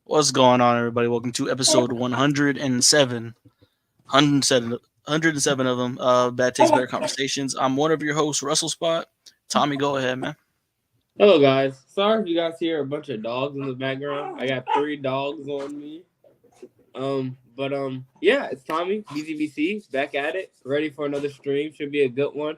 What's going on, everybody? Welcome to episode 107 of them, Bad Taste Better Conversations. I'm one of your hosts, Wrestle Spot. Tommy, go ahead, man. Hello, guys. Sorry if you guys hear a bunch of dogs in the background. I got 3 dogs on me. Yeah, it's Tommy, Btbc, back at it, ready for another stream. Should be a good one.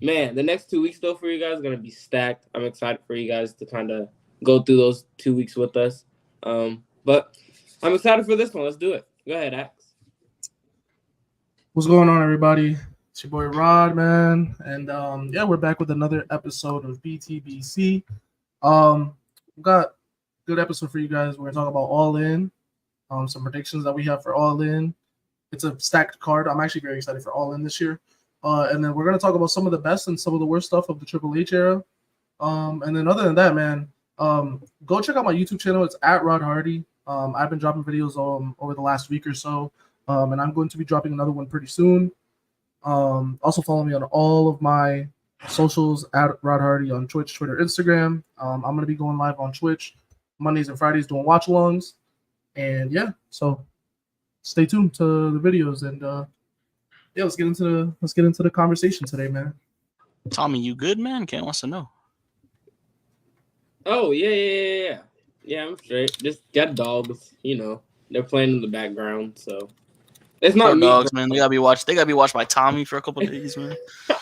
Man, the next 2 weeks, though, for you guys are going to be stacked. I'm excited for you guys to kind of go through those 2 weeks with us. But I'm excited for this one. Let's do it. Go ahead, Ax. What's going on, everybody? It's your boy Rod, man. And we're back with another episode of Btbc. We've got a good episode for you guys. We're going to talk about All In, some predictions that we have for All In. It's a stacked card. I'm actually very excited for All In this year. And then we're going to talk about some of the best and some of the worst stuff of the Triple H era. And then other than that, man, go check out my YouTube channel. It's at Rod Hardy. I've been dropping videos over the last week or so. And I'm going to be dropping another one pretty soon. Also follow me on all of my socials at Rod Hardy on Twitch, Twitter, Instagram. I'm going to be going live on Twitch Mondays and Fridays doing watch-alongs. And yeah, so stay tuned to the videos. And let's get into the conversation today, man. Tommy, you good, man? Ken wants to know. Oh, yeah. Yeah, I'm straight. Just got dogs, they're playing in the background, so it's not Poor me, dogs, bro. man. They gotta be watched by Tommy for a couple of days, man.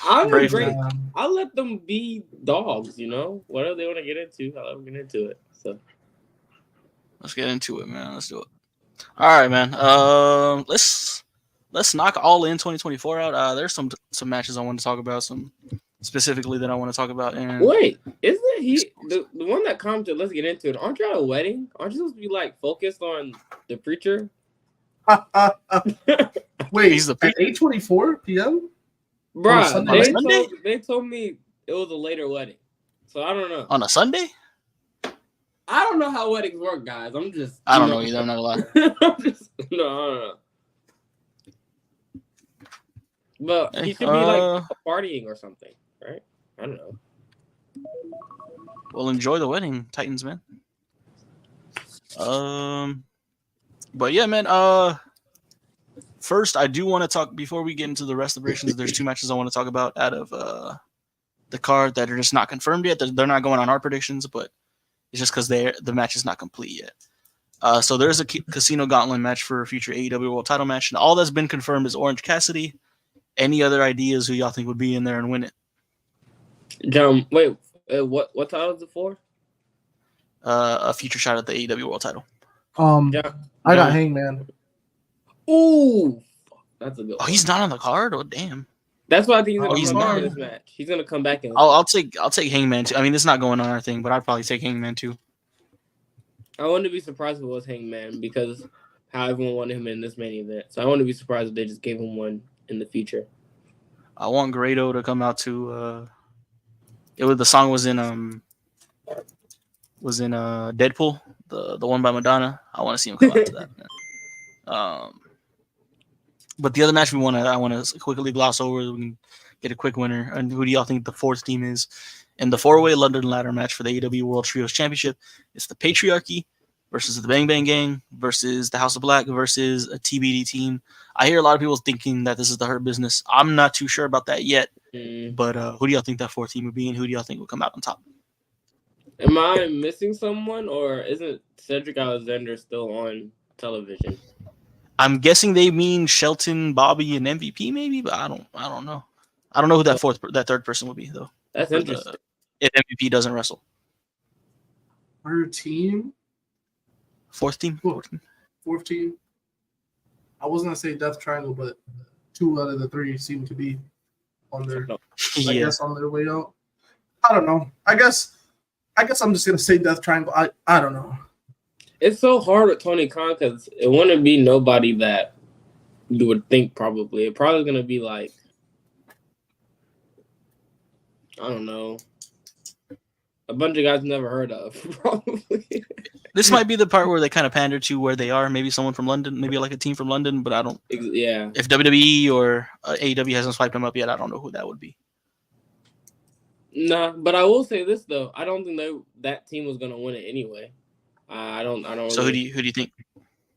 I'm Brave, great. man. I'll let them be dogs, whatever they want to get into. I'll let them get into it. So Let's get into it, man. Let's do it. All right, man. Let's knock All In 2024 out. There's some matches I want to talk about, some specifically that I want to talk about. And wait, isn't he the one that commented? Let's get into it. Aren't you at a wedding? Aren't you supposed to be focused on the preacher? Wait, he's the at 8:24 p.m. Bruh, they told me it was a later wedding, so I don't know. On a Sunday? I don't know how weddings work, guys. I don't know either. I'm not gonna lie. I don't know. But he should be partying or something, right? I don't know. Well, enjoy the wedding, Titans, man. But yeah, man. First, I do want to talk before we get into the rest of the predictions. There's 2 matches I want to talk about out of the card that are just not confirmed yet. They're not going on our predictions, but it's just because the match is not complete yet. So there's a Casino Gauntlet match for a future AEW World Title match, and all that's been confirmed is Orange Cassidy. Any other ideas who y'all think would be in there and win it? John, wait, what title is it for? A future shot at the AEW World Title. I got Hangman. Ooh, that's a good one. Oh, he's not on the card? Oh, damn. That's why I think he's not gonna come back in this match. He's gonna come back in. I'll take Hangman too. I mean, it's not going on our thing, but I'd probably take Hangman too. I wouldn't be surprised if it was Hangman because how everyone wanted him in this main event. So I wouldn't be surprised if they just gave him one in the future. I want Grado to come out to. The song was in Deadpool, the one by Madonna. I want to see him come out to that. Man. But the other match I want to quickly gloss over. We can get a quick winner. And who do y'all think the 4th team is? In the 4-way London ladder match for the AEW World Trios Championship, it's the Patriarchy versus the Bang Bang Gang versus the House of Black versus a TBD team. I hear a lot of people thinking that this is the Hurt Business. I'm not too sure about that yet. But who do y'all think that 4th team would be, and who do y'all think would come out on top? Am I missing someone, or isn't Cedric Alexander still on television? I'm guessing they mean Shelton, Bobby, and MVP maybe, but I don't know. I don't know who that 3rd person would be though. That's interesting. If MVP doesn't wrestle. Our team? 4th team? 4th team. I was gonna say Death Triangle, but 2 out of the 3 seem to be on their I guess on their way out. I don't know. I guess I'm just gonna say Death Triangle. I don't know. It's so hard with Tony Khan because it wouldn't be nobody that you would think probably. It's probably going to be I don't know, a bunch of guys never heard of, probably. This might be the part where they kind of pander to where they are. Maybe someone from London, maybe a team from London, but I don't. Yeah. If WWE or AEW hasn't swiped them up yet, I don't know who that would be. Nah, but I will say this, though. I don't think that team was going to win it anyway. I don't. So Really, who do you think?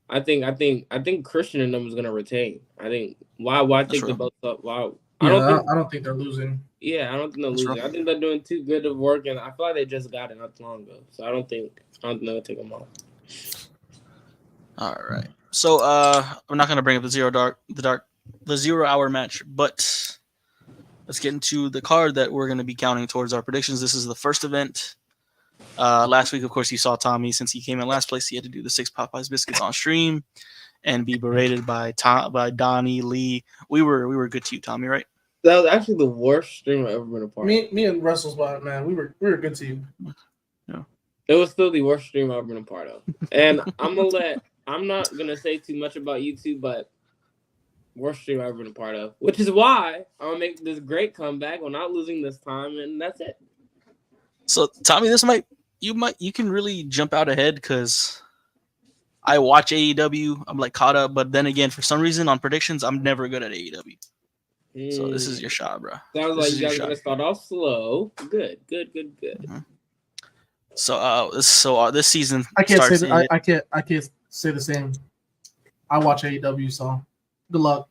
I think Christian and them is gonna retain. I think why take the real. belts up? Why? I don't think they're losing. Yeah, I don't think they're That's losing. rough. I think they're doing too good of work, and I feel like they just got it not too long ago. So I don't think they'll take them off. All right. So I'm not gonna bring up the 0 hour match, but let's get into the card that we're gonna be counting towards our predictions. This is the first event. Last week, of course, you saw Tommy. Since he came in last place, he had to do the 6 Popeyes biscuits on stream and be berated by Donnie Lee. We were good to you, Tommy, right? That was actually the worst stream I've ever been a part of. Me and Wrestle Spot, man, we were good to you. It was still the worst stream I've ever been a part of. And I'm not gonna say too much about YouTube, but worst stream I've ever been a part of. Which is why I'm gonna make this great comeback. We're not losing this time, and that's it. So Tommy, you can really jump out ahead because I watch AEW. I'm like caught up, but then again, for some reason on predictions, I'm never good at AEW. So this is your shot, bro. Sounds like you guys are gonna start off slow. Good. Mm-hmm. So this season I can't starts say that, I can't say the same. I watch AEW, so good luck.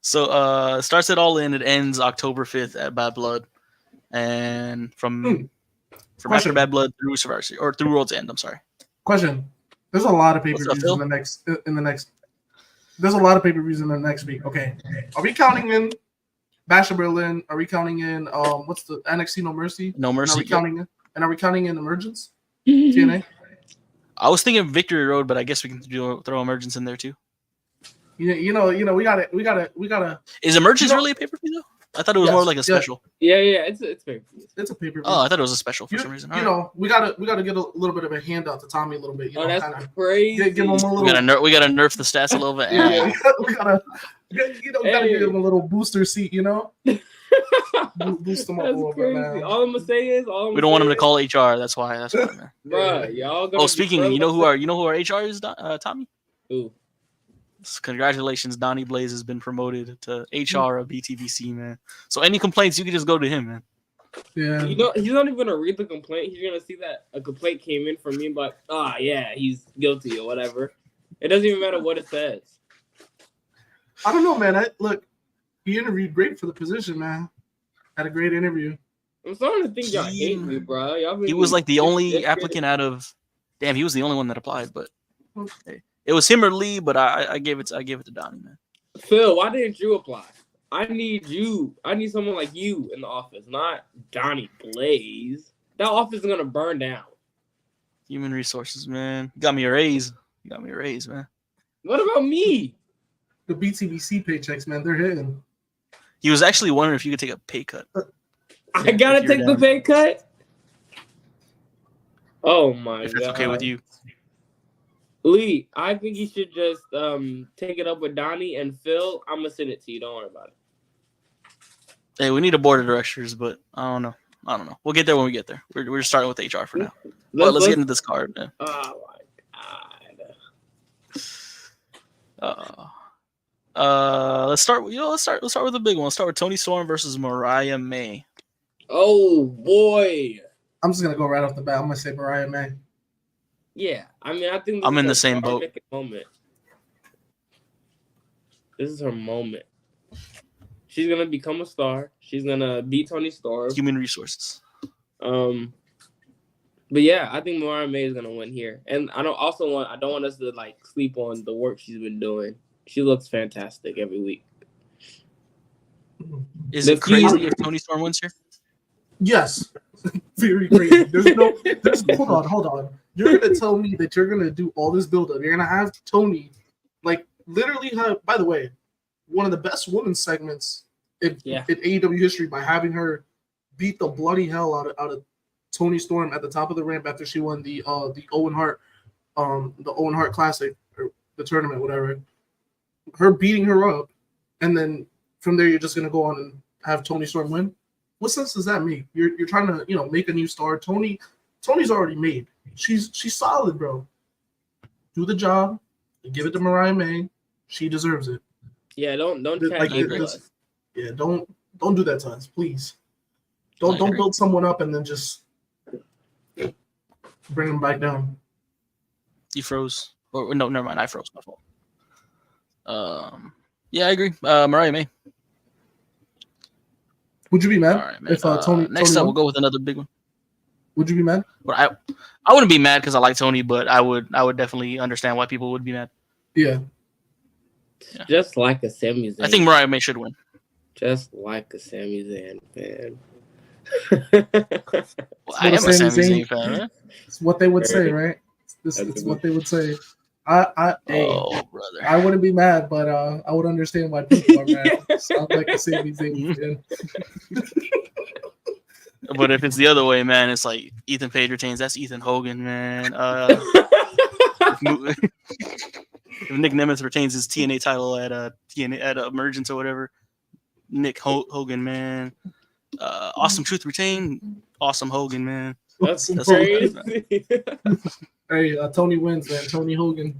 So starts it all in. It ends October 5th at Bad Blood, and from after Bad Blood through Survivor Series, or through World's End. I'm sorry. Question: there's a lot of pay-per-views in the next. There's a lot of pay-per-views in the next week. Okay, are we counting in Bash of Berlin? Are we counting in what's the NXT No Mercy? No Mercy. Are we counting in Emergence? TNA. I was thinking Victory Road, but I guess we can throw Emergence in there too. You know, we gotta. Is Emergence really a pay-per-view though? I thought it was more like a special. Yeah, it's pay-per-view. It's a pay-per-view. Oh, I thought it was a special for some reason. You know, we gotta get a little bit of a handout to Tommy a little bit. You know, that's crazy. Give him a little. We gotta nerf the stats a little bit. Yeah, we gotta give him a little booster seat. You know, boost him up a little bit, man. All I'm gonna say is, we don't want him to call HR. That's why, man. Bro, y'all. Oh, speaking, you know who our HR is, Tommy? Who? Congratulations, Donnie Blaze has been promoted to HR of Btbc, man. So any complaints, you can just go to him, man. Yeah. You know, he's not even gonna read the complaint. He's gonna see that a complaint came in from me, but yeah, he's guilty or whatever. It doesn't even matter what it says. I don't know, man. Look, he interviewed great for the position, man. Had a great interview. I'm starting to think y'all hate me, bro. He was like the only applicant out of. Damn, he was the only one that applied, but. Hey. It was him or Lee, but I gave it to Donnie, man. Phil, why didn't you apply? I need you. I need someone like you in the office, not Donnie Blaze. That office is gonna burn down. Human resources, man. You got me a raise, man. What about me? The BTBC paychecks, man, they're hitting. He was actually wondering if you could take a pay cut. I gotta take the pay cut? Oh my god. If that's okay with you. Lee, I think you should just take it up with Donnie and Phil. I'm gonna send it to you. Don't worry about it. Hey, we need a board of directors, but I don't know. We'll get there when we get there. We're starting with HR for now. Let's get into this card, man. Oh my god. Let's start with the big one. Let's start with Toni Storm versus Mariah May. Oh boy. I'm just gonna go right off the bat. I'm gonna say Mariah May. Yeah, I mean, I think I'm in the same boat. This is her moment. She's gonna become a star. She's gonna beat Toni Storm. Human resources. But yeah, I think Mariah May is gonna win here, and I don't want us to like sleep on the work she's been doing. She looks fantastic every week. Is it crazy if Toni Storm wins here? Yes, very crazy. Hold on. You're gonna tell me that you're gonna do all this build up. You're gonna have Toni, like literally have. By the way, one of the best women's segments in AEW history by having her beat the bloody hell out of Toni Storm at the top of the ramp after she won the Owen Hart Classic or the tournament, whatever. Her beating her up, and then from there you're just gonna go on and have Toni Storm win. What sense does that make? You're trying to make a new star. Toni's already made. She's solid, bro. Do the job. Give it to Mariah May. She deserves it. Yeah, don't tag us. Yeah, don't do that to us, please. Don't build someone up and then just Bring him back down. You froze. Or no, never mind. I froze. My fault. Yeah, I agree. Mariah May. Would you be mad All right, man. if Tony? Next Tony up, won? we'll go with another big one. Would you be mad? But I wouldn't be mad because I like Tony, but I would definitely understand why people would be mad. Yeah. Just like a Sami Zayn. I think Mariah May should win. Just like a Sami Zayn fan. Well, I am a Sami Zayn fan, man. It's what they would say, right? It's what they would say. Oh, brother. I wouldn't be mad, but I would understand why people are mad. Sounds like a Sami Zayn fan. But if it's the other way, man, it's like Ethan Page retains. That's Ethan Hogan, man. If Nick Nemeth retains his TNA title at TNA at Emergence or whatever, Nick Hogan, man. Awesome Truth retain. Awesome Hogan, man. That's crazy. Hey, Tony wins, man. Tony Hogan.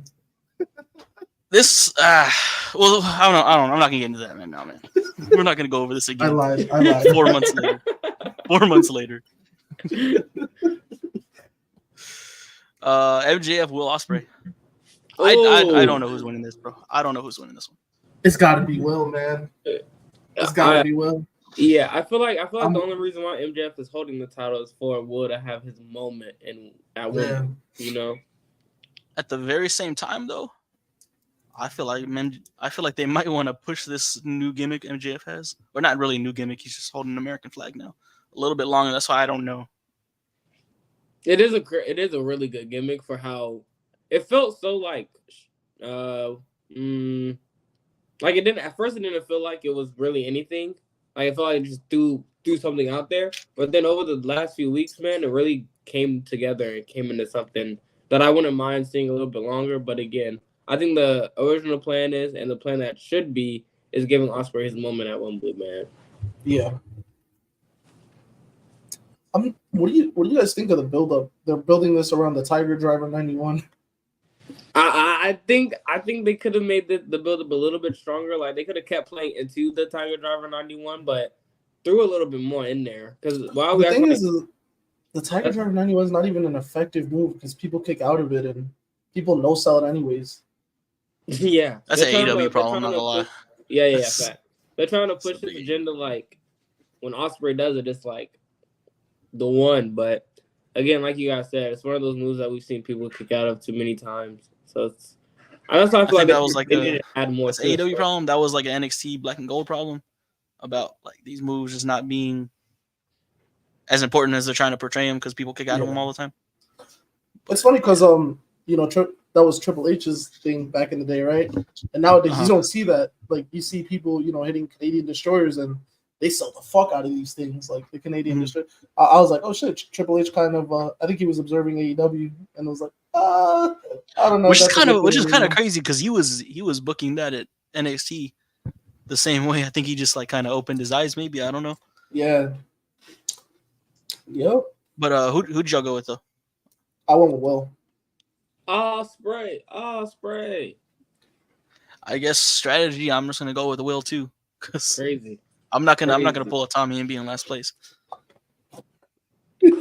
This, well, I don't know. I'm not gonna get into that, man. No, man. We're not gonna go over this again. I lied. 4 months later. 4 months later. MJF Will Ospreay. I don't know who's winning this, bro. I don't know who's winning this one. It's got to be Will, man. It's got to be Will. Yeah, I feel like the only reason why MJF is holding the title is for Will to have his moment at Wimbledon, you know. At the very same time, though, I feel like they might want to push this new gimmick MJF has, or not really a new gimmick. He's just holding an American flag now, a little bit longer. That's why I don't know. It is a really good gimmick for how it felt. So like it didn't at first. It didn't feel like it was really anything. Like I felt like it just threw something out there. But then over the last few weeks, man, it really came together and came into something that I wouldn't mind seeing a little bit longer. But again, I think the original plan and the plan that should be is giving Ospreay his moment at Wembley, man. Yeah. What do you guys think of the build-up? They're building this around the Tiger Driver 91. I think they could have made the build-up a little bit stronger. Like they could have kept playing into the Tiger Driver 91, but threw a little bit more in there. Because the thing is, the Tiger Driver 91 is not even an effective move because people kick out of it and people no sell it anyways. Yeah, that's an AEW problem. Not gonna lie. Yeah. Fact. They're trying to push this agenda. Like when Ospreay does it, it's like the one. But again, like you guys said, it's one of those moves that we've seen people kick out of too many times. So it's. I feel like that was like add more. That's AEW problem. That was like an NXT Black and Gold problem about like these moves just not being as important as they're trying to portray them because people kick out of them all the time. It's funny because that was Triple H's thing back in the day, right? And nowadays you don't see that. Like you see people, hitting Canadian destroyers and they sell the fuck out of these things, like the Canadian destroyer. I was like, oh shit, Triple H kind of. I think he was observing AEW and was like, I don't know. Which is kind of crazy because he was booking that at NXT the same way. I think he just like kind of opened his eyes. Maybe I don't know. Yeah. Yep. But who'd y'all go with though? I went with Will. Ospreay. I guess strategy. I'm just gonna go with Will too. Crazy. I'm not gonna pull a Tommy and be in last place.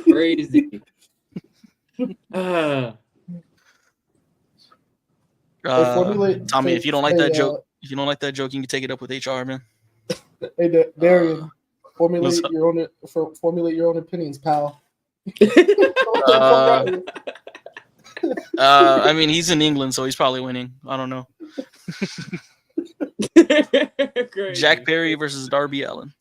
Crazy. Tommy, if you don't like that joke, you can take it up with HR, man. Hey, Darian, formulate your own opinions, pal. I mean, he's in England, so he's probably winning. I don't know. Jack Perry versus Darby Allin.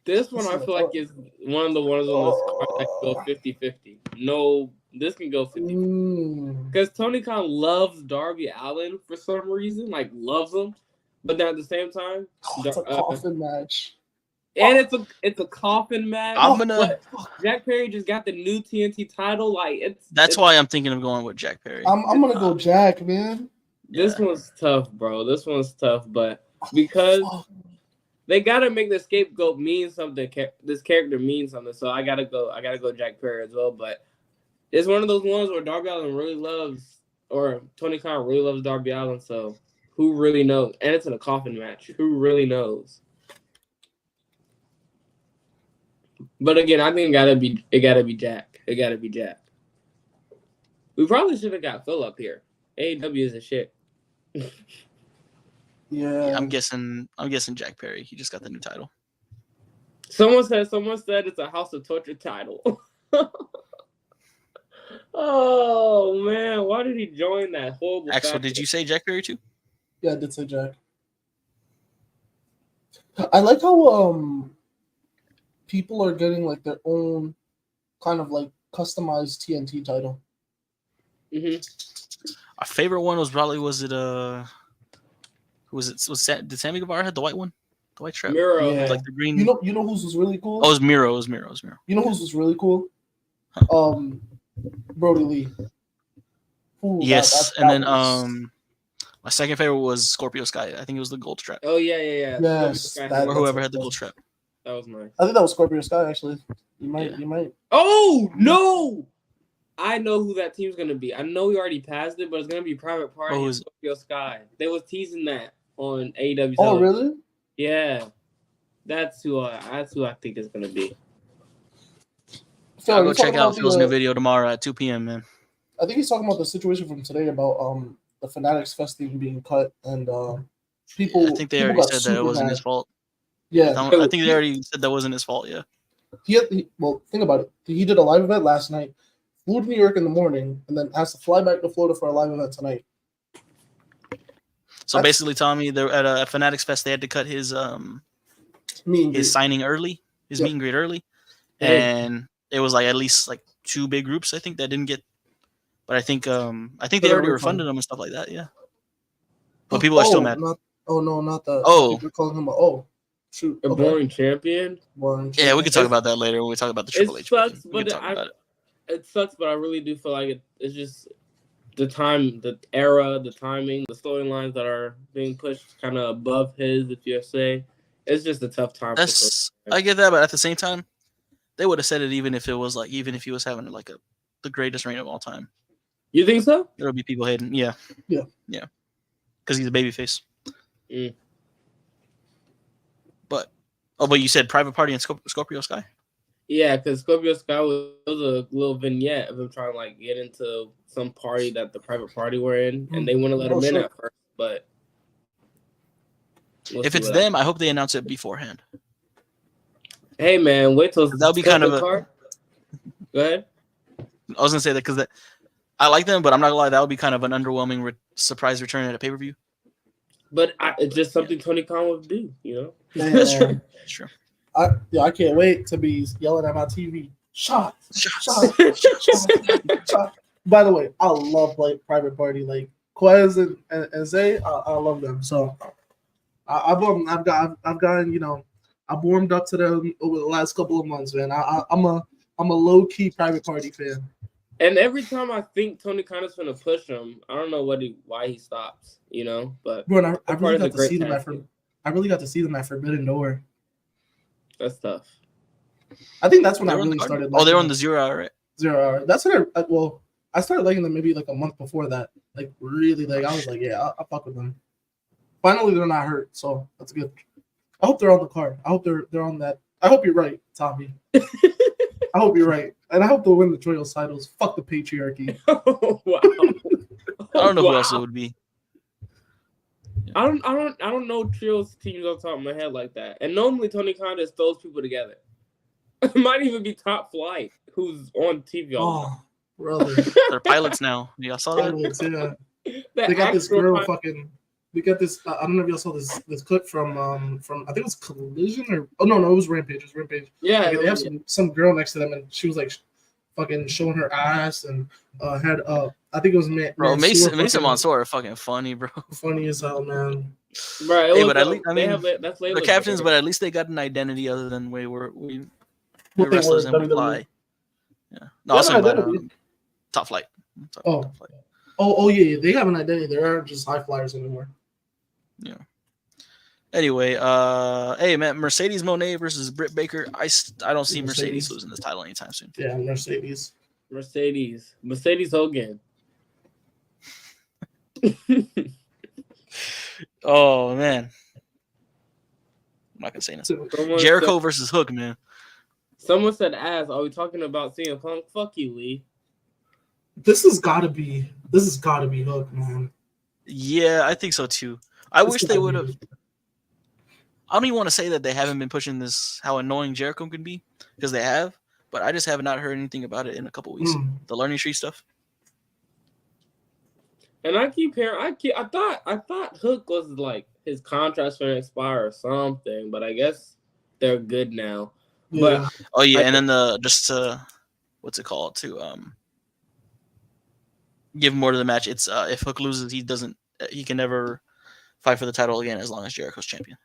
This one I feel like is one of the ones on this card that can go 50-50. No, this can go 50-50. Because Tony Khan loves Darby Allin for some reason, like loves him. But then at the same time, it's a coffin match. And it's a coffin match. Jack Perry just got the new TNT title. Like that's why I'm thinking of going with Jack Perry. I'm gonna go Jack, man. This one's tough, bro. This one's tough, but because they gotta make the scapegoat mean something. This character means something, so I gotta go Jack Perry as well. But it's one of those ones where Darby Allin really loves, or Tony Khan really loves Darby Allin. So who really knows? And it's in a coffin match. Who really knows? But again, I think it gotta be Jack. It gotta be Jack. We probably should have got Phil up here. AEW is a shit. Yeah. I'm guessing Jack Perry. He just got the new title. Someone said it's a House of Torture title. Oh man, why did he join that horrible? Axel, factor? did you say Jack Perry too? Yeah, I did say Jack. I like how people are getting like their own kind of like customized TNT title. Our favorite one was probably did Sammy Guevara had the white one? The white strap? Miro. Yeah. Like the green. You know whose was really cool? Oh, it was Miro. You know whose was really cool? Brody Lee. Ooh, Yes, that and then was... my second favorite was Scorpio Sky. I think it was the gold strap. Oh yeah. Yes, Or whoever had the gold strap. That was nice. I think that was Scorpio Sky actually. You might. Oh no! I know who that team's gonna be. I know we already passed it, but it's gonna be Private Party and Scorpio Sky. They was teasing that on AEW. Oh really? Yeah, that's who I think it's gonna be. I'll go check out Phil's new video tomorrow at 2 p.m. Man. I think he's talking about the situation from today about the Fanatics Fest thing being cut and people. Yeah, I think they already said that it wasn't his fault. Yeah, I think they already said that wasn't his fault. Yeah. Well, think about it. He did a live event last night, flew to New York in the morning, and then has to fly back to Florida for a live event tonight. So basically, Tommy, at a Fanatics Fest, they had to cut his signing early, his meet and greet early, and it was like at least like 2 big groups I think that didn't get. But I think they already refunded them and stuff like that. Yeah. But people are still mad. Not that. Oh, people calling him shoot, a boring champion. Yeah, we can talk about that later when we talk about the Triple H. Sucks, but it sucks, but I really do feel like it's just the time, the era, the timing, the storylines that are being pushed kind of above his, if you say. It's just a tough time. I get that, but at the same time, they would have said it even if he was having like the greatest reign of all time. You think so? There would be people hating. Yeah. Because he's a babyface. But you said Private Party and Scorpio Sky? Yeah, because Scorpio Sky was a little vignette of him trying to like get into some party that the Private Party were in, and they wouldn't let him in at first. But if it's them, I hope they announce it beforehand. Hey man, wait till that'll be kind of Go ahead. I was gonna say that because I like them, but I'm not gonna lie, that would be kind of an underwhelming surprise return at a pay-per-view. But it's just something Tony Khan would do, you know. Yeah. That's true. That's true. I can't wait to be yelling at my TV. Shot. By the way, I love like Private Party, like Quez and Zay. I love them. So I've gotten I've warmed up to them over the last couple of months, man. I'm a low key Private Party fan. And every time I think Tony Khan is going to push him, I don't know why he stops, you know. But bro, I really got to see them at Forbidden Door. That's tough. I think that's when I really started. They're on the 0 hour, right? 0 hour. That's when I started liking them maybe like a month before that. Like really, like I was like, yeah, I'll fuck with them. Finally, they're not hurt, so that's good. I hope they're on the card. I hope they're on that. I hope you're right, Tommy. I hope you're right, and I hope they'll win the Trios titles. Fuck the patriarchy. Oh, wow. I don't know who else it would be. I don't know Trios teams on top of my head like that. And normally Tony Khan just throws people together. It might even be Top Flight, who's on TV all the time. Brother. They're pilots now. Y'all saw that? Yeah. They got this girl fucking. We got this. I don't know if y'all saw this clip from I think it was Collision or no, it was Rampage. It was Rampage. Yeah, they have some girl next to them, and she was like fucking showing her ass and had I think it was Mason Mansour fucking funny, bro. Funny as hell, man. Right, hey, but at least that's they're captains, but at least they got an identity other than we wrestlers and we fly. Yeah, no, also about Top Flight. Top Flight. Oh yeah, they have an identity. They aren't just high flyers anymore. Yeah. Anyway, hey man, Mercedes Moné versus Britt Baker. I don't see Mercedes losing this title anytime soon. Yeah, Mercedes Hogan. Oh man, I'm not gonna say nothing. Jericho versus Hook, man. Someone said, "Ass, are we talking about CM Punk?" Fuck you, Lee. This has gotta be Hook, man. Yeah, I think so too. I This wish gotta they be would have. Hook. I don't even want to say that they haven't been pushing this, how annoying Jericho can be, because they have. But I just have not heard anything about it in a couple weeks. The learning tree stuff. And I keep hearing, I thought Hook was like his contract's gonna expire or something, but I guess they're good now. Yeah. But Oh yeah, I and then what's it called, to give more to the match. It's if Hook loses, he can never fight for the title again as long as Jericho's champion.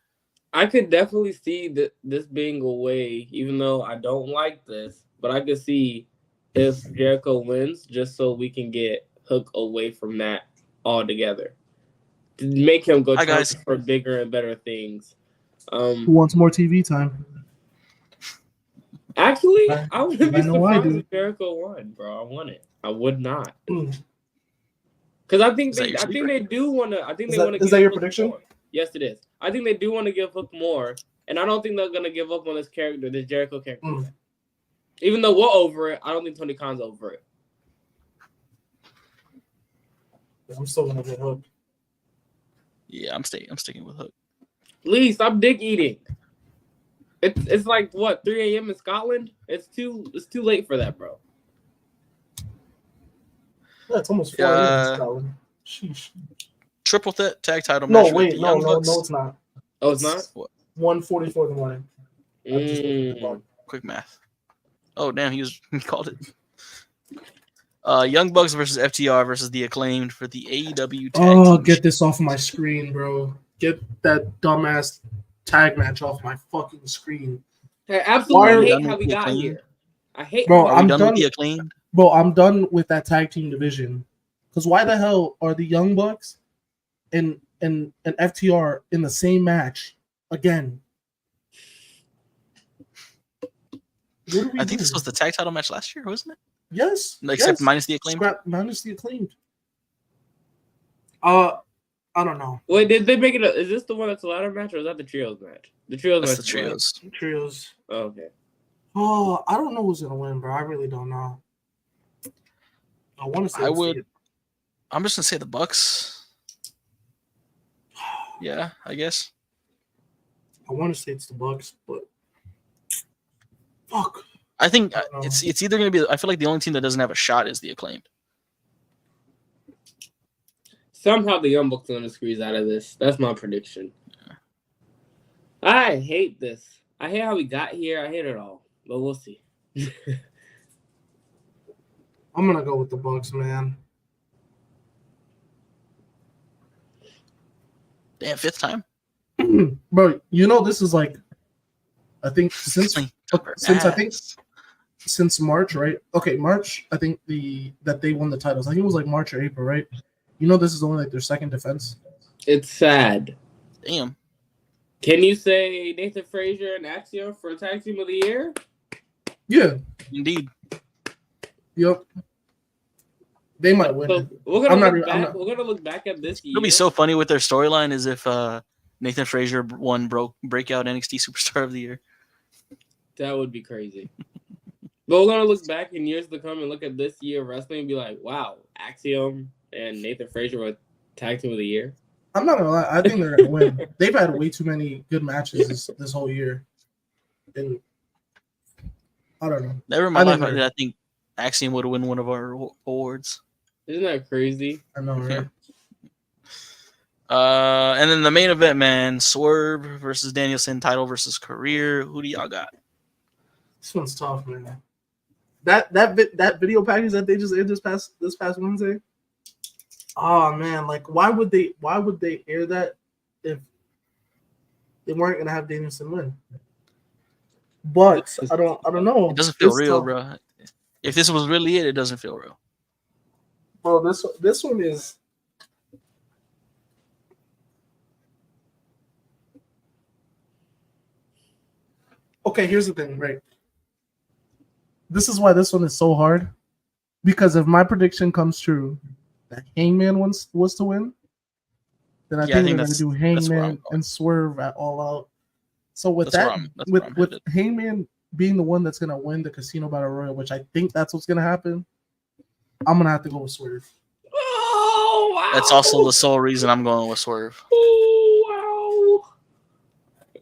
I could definitely see this being a way, even though I don't like this, but I could see if Jericho wins, just so we can get Hook away from that altogether, to make him go Hi, try guys. for bigger and better things. Who wants more TV time? Actually, I wouldn't be I know I surprised do. if Jericho won, bro. I want it. I would not, because I think they do want to. I think they want to. Is that your prediction? More. Yes, it is. I think they do want to give Hook more, and I don't think they're gonna give up on this character, this Jericho character. Even though we're over it, I don't think Tony Khan's over it. I'm still gonna get Hook. Yeah, I'm sticking with Hook. Lee, stop dick eating. It's like what, 3 a.m. in Scotland? It's too late for that, bro. Yeah, it's almost 4 a.m. in Scotland. Sheesh. Triple tag title No, match. wait, with the no, Young Bucks. it's not. Oh, it's not? What? 1:44 in the morning. I'm just looking at the clock. Quick math. Oh damn, he called it. Young Bucks versus FTR versus the Acclaimed for the AEW tag team. Get this off my screen, bro. Get that dumbass tag match off my fucking screen. I absolutely hate done how with we the got Acclaimed? here. I hate. Bro, Are we done with the Acclaimed? Bro, I'm done with that tag team division. Because why the hell are the Young Bucks and FTR in the same match again? I think this was the tag title match last year, wasn't it? Yes. Except minus the Acclaimed. Minus the Acclaimed. I don't know. Wait, did they make it? Is this the one that's a ladder match, or is that the trios match? The trios That's match. the trios. Trios. Oh, okay. Oh, I don't know who's gonna win, bro. I really don't know. I want to say I'm just gonna say the Bucks. Yeah, I guess. I want to say it's the Bucks, but fuck. I think it's either gonna be. I feel like the only team that doesn't have a shot is the Acclaimed. Somehow the Young Bucks are gonna squeeze out of this. That's my prediction. Yeah. I hate this. I hate how we got here. I hate it all. But we'll see. I'm gonna go with the Bucks, man. Damn, fifth time. Bro, you know this is like, I think since March, right? Okay, March. I think that they won the titles. I think it was like March or April, right? You know this is only like their second defense. It's sad. Damn. Can you say Nathan Frazier and Axel for tag team of the year? Yeah. Indeed. Yep. They might win. So we're gonna look back at this year. It'll be so funny with their storyline is if Nathan Frazier won breakout NXT Superstar of the Year. That would be crazy. But we're gonna look back in years to come and look at this year of wrestling and be like, wow, Axiom and Nathan Frazier were tag team of the year. I'm not gonna lie, I think they're gonna win. They've had way too many good matches this whole year. And I don't know. Never mind. I think Axiom would win one of our awards. Isn't that crazy? I know, right? And then the main event, man, Swerve versus Danielson, title versus career. Who do y'all got? This one's tough, man. That video package that they just aired this past Wednesday. Oh man, like why would they air that if they weren't gonna have Danielson win? But I don't know. It doesn't feel real, bro. If this was really it doesn't feel real. Bro, this one is. Okay, here's the thing, right? This is why this one is so hard. Because if my prediction comes true, that Hangman was to win, then I think they're going to do Hangman and Swerve at All Out. So with Hangman being the one that's gonna win the Casino Battle Royal, which I think that's what's gonna happen, I'm gonna have to go with Swerve. Oh wow! That's also the sole reason I'm going with Swerve. Oh wow!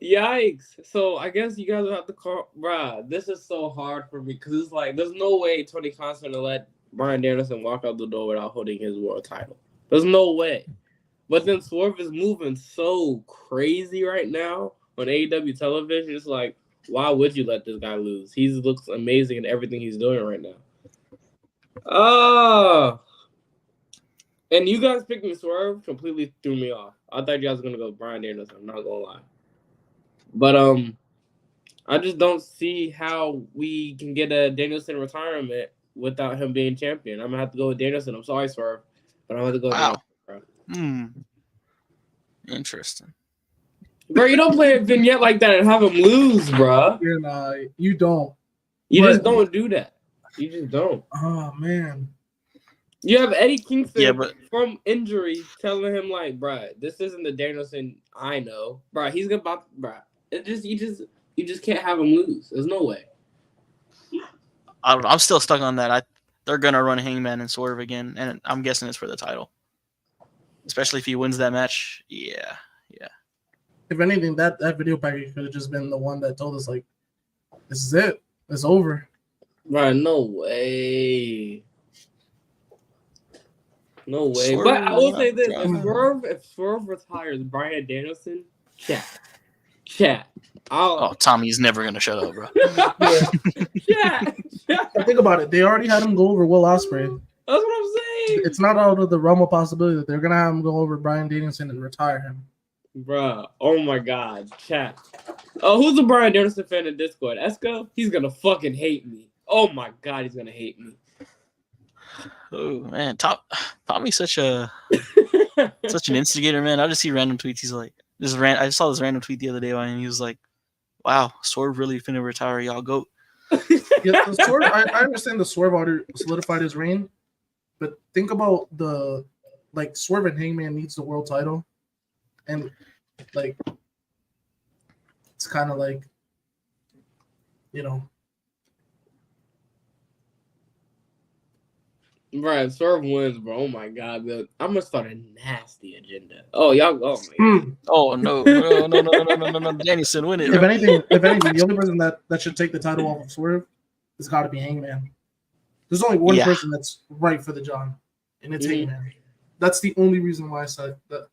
Yikes! So I guess you guys will have to call, bruh. This is so hard for me because it's like there's no way Tony Khan's gonna let Bryan Danielson walk out the door without holding his world title. There's no way. But then Swerve is moving so crazy right now on AEW television. It's like, why would you let this guy lose? He looks amazing in everything he's doing right now. Oh. And you guys picking Swerve completely threw me off. I thought you guys were gonna go Bryan Danielson. I'm not gonna lie. But I just don't see how we can get a Danielson retirement without him being champion. I'm gonna have to go with Danielson. I'm sorry, Swerve, but I'm gonna have to go with Danielson, bro. Interesting. Bro, you don't play a vignette like that and have him lose, bro. And you don't. You just don't do that. You just don't. Oh man. You have Eddie Kingston from injury telling him like, bro, this isn't the Danielson I know, bro. He's gonna, bro. You just can't have him lose. There's no way. I'm still stuck on that. They're gonna run Hangman and Swerve again, and I'm guessing it's for the title, especially if he wins that match. Yeah. If anything, that video package could have just been the one that told us like, this is it. It's over. Bro, no way. No way. Swerve, but I will say this: if Swerve retires Bryan Danielson, chat. Tommy's never gonna shut up, bro. Chat. Think about it. They already had him go over Will Ospreay. That's what I'm saying. It's not out of the realm of possibility that they're gonna have him go over Bryan Danielson and retire him. Bruh, oh my god, chat. Oh, who's a Bryan Danielson fan in Discord? Esco? He's gonna fucking hate me. Oh my god, he's gonna hate me. Oh man, Tommy's such an instigator, man. I just see random tweets. He's like, I saw this random tweet the other day, and he was like, "Wow, Swerve really finna retire, y'all go." Yeah, the Swerve. I understand the Swerve order solidified his reign, but think about Swerve and Hangman needs the world title. And like, it's kind of like, Bro, Swerve wins, bro. Oh my god, I'm gonna start a nasty agenda. Oh, y'all, oh my god. Oh no, Danielson win it. If anything, the only person that should take the title off of Swerve has got to be Hangman. There's only one person that's right for the job, and it's Hangman. That's the only reason why I said that.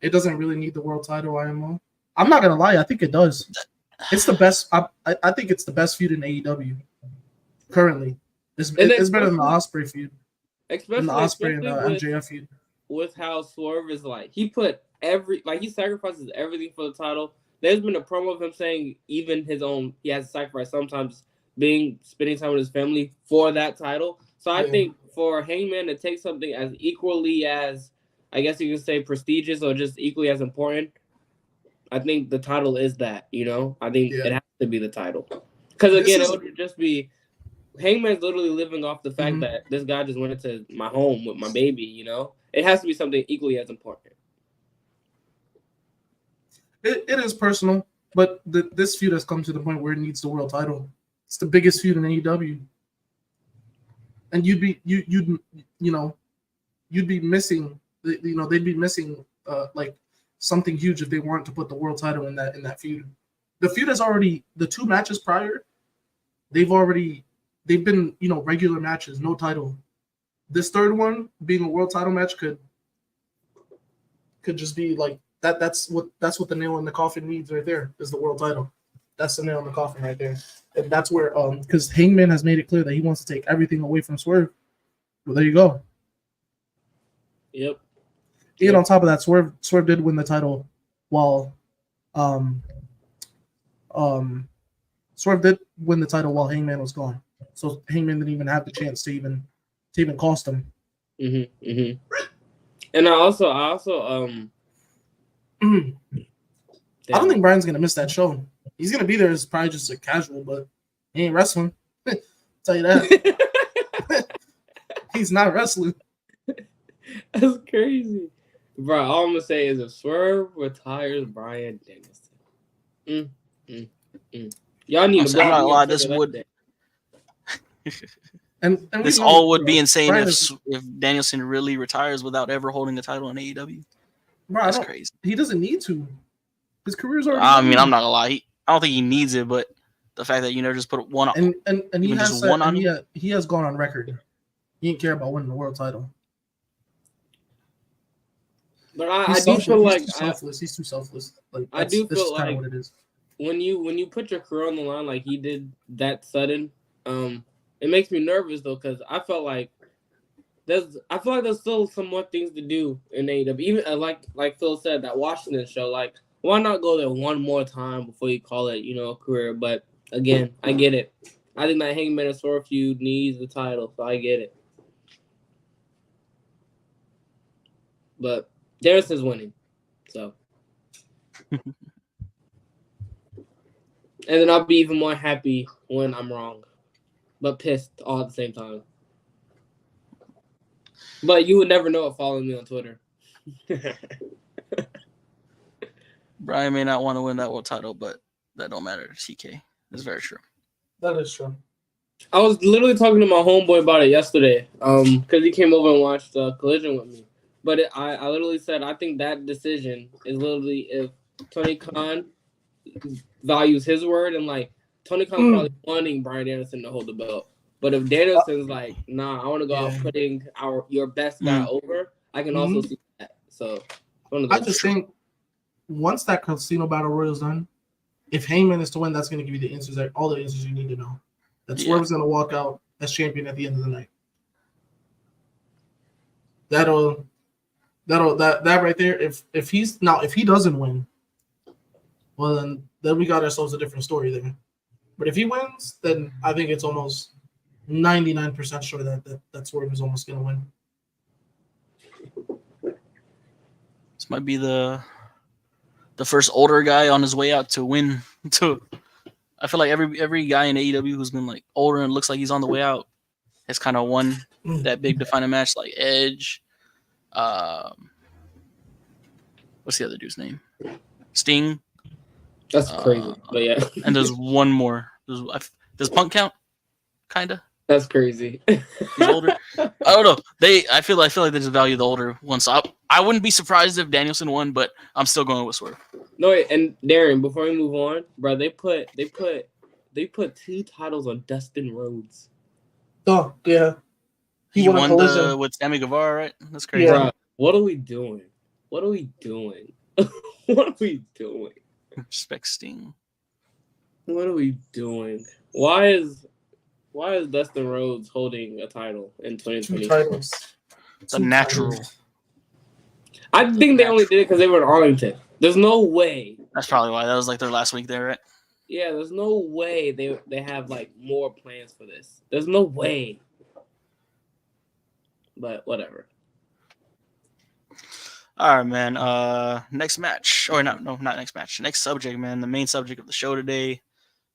It doesn't really need the world title IMO. I'm not gonna lie, I think it does. It's the best. I think it's the best feud in AEW currently. It's better than the Ospreay feud, especially the Ospreay and the MJF feud. With how Swerve is like, he sacrifices everything for the title. There's been a promo of him saying even he has to sacrifice sometimes spending time with his family for that title. So I think for Hangman to take something as equally as, I guess you could say, prestigious or just equally as important, I think the title is that, I think it has to be the title. Because, again, it would just be, Hangman's literally living off the fact that this guy just went into my home with my baby, It has to be something equally as important. It is personal, but this feud has come to the point where it needs the world title. It's the biggest feud in AEW. And you'd be missing... they'd be missing something huge if they weren't to put the world title in that feud. The feud has already, the two matches prior, they've been regular matches, no title. This third one being a world title match could just be like that. That's what the nail in the coffin needs right there, is the world title. That's the nail in the coffin right there. And that's where because Hangman has made it clear that he wants to take everything away from Swerve. Well, there you go. Yep. And on top of that, Swerve did win the title while Swerve did win the title while Hangman was gone. So Hangman didn't even have the chance to even cost him. And I also I don't think Bryan's gonna miss that show. He's gonna be there as probably just a casual, but he ain't wrestling. Tell you that. He's not wrestling. That's crazy. Bro, all I'm going to say is if Swerve retires Bryan Danielson. Y'all need to I'm block not gonna me lie, on this Twitter that would day. And this we know, all would be bro, insane Brian if Danielson really retires without ever holding the title in AEW. bro, That's crazy. He doesn't need to. His career's already. I mean, I'm not gonna lie. I don't think he needs it, but the fact that you never just put one on, and he even has just said, one on and him. he has gone on record. He didn't care about winning the world title. But I do feel like he's too selfless. Like I do this feel is kind of like what it is. when you put your career on the line like he did that sudden, it makes me nervous though because I feel like there's still some more things to do in AEW. Even like Phil said, that Washington show, like why not go there one more time before you call it a career? But again, I get it. I think that Hangman and Sword feud needs the title, so I get it. But Darius is winning, so. And then I'll be even more happy when I'm wrong, but pissed all at the same time. But you would never know it following me on Twitter. Brian may not want to win that world title, but that don't matter to CK. That's very true. That is true. I was literally talking to my homeboy about it yesterday, because he came over and watched Collision with me. But I literally said I think that decision is literally if Tony Khan values his word and like Tony Khan's probably wanting Bryan Danielson to hold the belt. But if Danielson's like, nah, I want to go out putting your best guy over, I can also see that. So I just think once that Casino Battle Royal is done, if Heyman is to win, that's going to give you the answers, all the answers you need to know. That Swerve's going to walk out as champion at the end of the night. That right there. If he doesn't win, well then we got ourselves a different story there. But if he wins, then I think it's almost 99% sure that Swerve is almost going to win. This might be the first older guy on his way out to win. I feel like every guy in AEW who's been like older and looks like he's on the way out has kind of won that big defining match, like Edge. What's the other dude's name? Sting. That's crazy, but yeah. And there's one more. Does Punk count? Kinda. That's crazy. He's older. I don't know. I feel like they just value the older one. So I wouldn't be surprised if Danielson won, but I'm still going with Swerve. No, wait, and Darren, before we move on, bro, they put 2 titles on Dustin Rhodes. Oh yeah, he won with Sammy Guevara, right? That's crazy. Yeah. Bro, what are we doing? What are we doing? What are we doing? Respect Sting. What are we doing? Why is Dustin Rhodes holding a title in 2020? 2 titles. It's a natural. I think they only did it because they were in Arlington. There's no way. That's probably why. That was like their last week there, right? Yeah, there's no way they have like more plans for this. There's no way. But whatever. All right, man. Next match. Or not next match. Next subject, man. The main subject of the show today.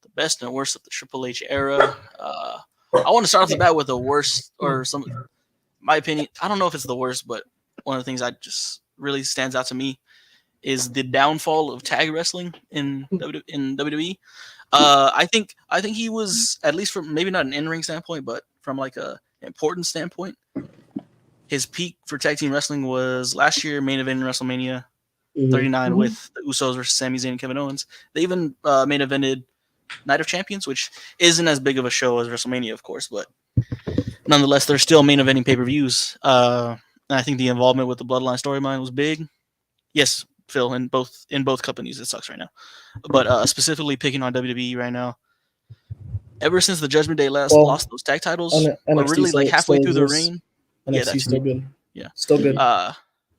The best and worst of the Triple H era. I want to start off the bat with the worst, or some, my opinion. I don't know if it's the worst, but one of the things that just really stands out to me is the downfall of tag wrestling in WWE. I think he was, at least from maybe not an in-ring standpoint, but from like a important standpoint, his peak for tag team wrestling was last year, main event in WrestleMania 39 with the Usos versus Sami Zayn and Kevin Owens. They even main evented Night of Champions, which isn't as big of a show as WrestleMania, of course, but nonetheless, they're still main eventing pay-per-views. And I think the involvement with the Bloodline storyline was big. Yes, Phil, in both companies, it sucks right now. But specifically picking on WWE right now, ever since the Judgment Day lost those tag titles, or really like halfway through the reign. NXT still good. Yeah, still good.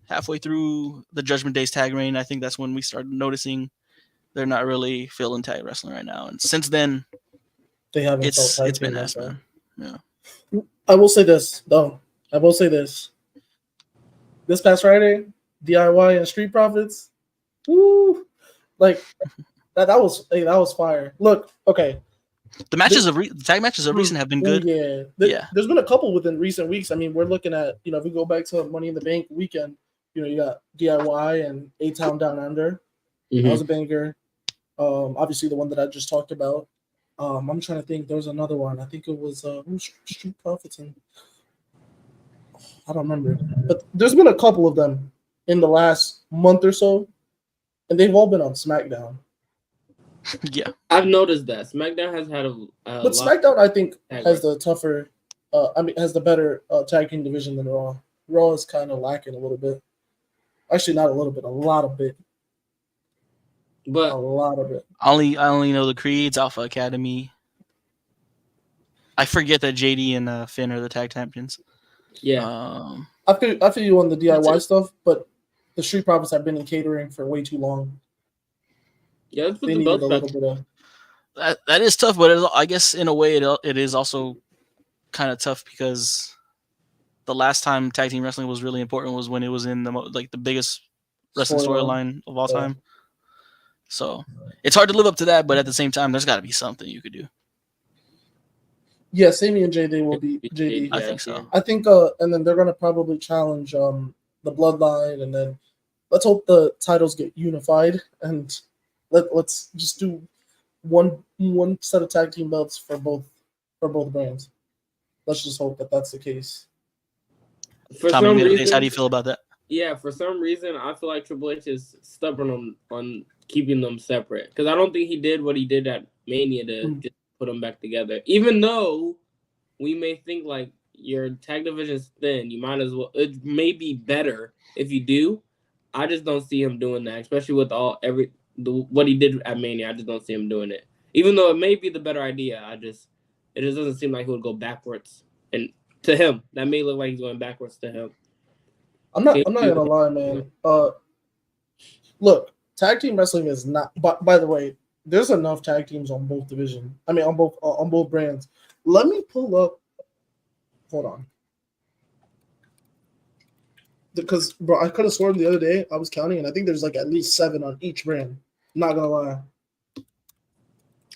Halfway through the Judgment Day's tag reign, I think that's when we started noticing they're not really feeling tag wrestling right now. And since then, they haven't. It's been ass, man. Yeah. I will say this though. This past Friday, DIY and Street Profits. Woo! Like that was fire. Look, okay. The matches the tag matches of recent have been good. Yeah. There's been a couple within recent weeks. I mean, we're looking at, if we go back to Money in the Bank weekend, you got DIY and A-Town Down Under. That was a banger. Obviously the one that I just talked about. I'm trying to think. There was another one. I think it was who's Street Profits and I don't remember. But there's been a couple of them in the last month or so, and they've all been on SmackDown. Yeah, I've noticed that SmackDown has had a But lot SmackDown, I think, tag has the tougher. Has the better tag team division than Raw. Raw is kind of lacking a little bit. Actually, not a little bit, a lot of it. A but lot of it. I only know the Creeds, Alpha Academy. I forget that JD and Finn are the tag champions. yeah, I feel you on the That's DIY it. stuff, but the Street Profits have been in catering for way too long. yeah. Let's put They the needed belts a back. little bit of. That is tough, but I guess in a way it is also kind of tough because the last time tag team wrestling was really important was when it was in the biggest wrestling storyline of all time. So it's hard to live up to that, but at the same time, there's got to be something you could do. Yeah, Sammy and JD will be JD. I think so. I think, and then they're gonna probably challenge the Bloodline, and then let's hope the titles get unified, and let's just do one set of tag team belts for both brands. Let's just hope that that's the case. For Tommy some Middleface, reason, how do you feel about that? yeah, for some reason, I feel like Triple H is stubborn on keeping them separate because I don't think he did what he did at Mania to just put them back together. Even though we may think like your tag division is thin, you might as well. It may be better if you do. I just don't see him doing that, especially with what he did at Mania. I just don't see him doing it, even though it may be the better idea. It just doesn't seem like he would go backwards, and to him, that may look like he's going backwards to him. I'm not gonna lie, man. Look, tag team wrestling is not. By the way, there's enough tag teams on both divisions. I mean, on both brands. Let me pull up. Hold on, because bro, I could have sworn the other day I was counting, and I think there's like at least 7 on each brand. Not gonna lie.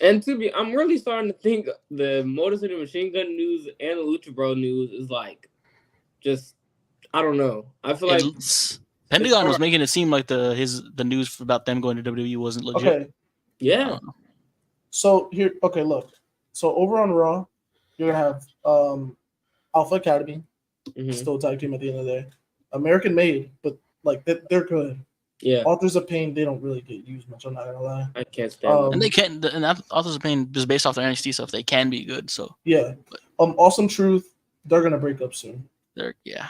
And I'm really starting to think the Motor City Machine Gun news and the Lucha Bro news is like, just I don't know. I feel like Pentagon was making it seem like the news about them going to WWE wasn't legit. Okay. Yeah. So here, okay, look. So over on Raw, you're gonna have Alpha Academy, still a tag team at the end of the day. American Made, but like they're good. Yeah. Authors of Pain, they don't really get used much. I'm not gonna lie. I can't stand them. And they can't. And Authors of Pain, just based off their NXT stuff, they can be good. So yeah. Awesome Truth, they're gonna break up soon. Yeah.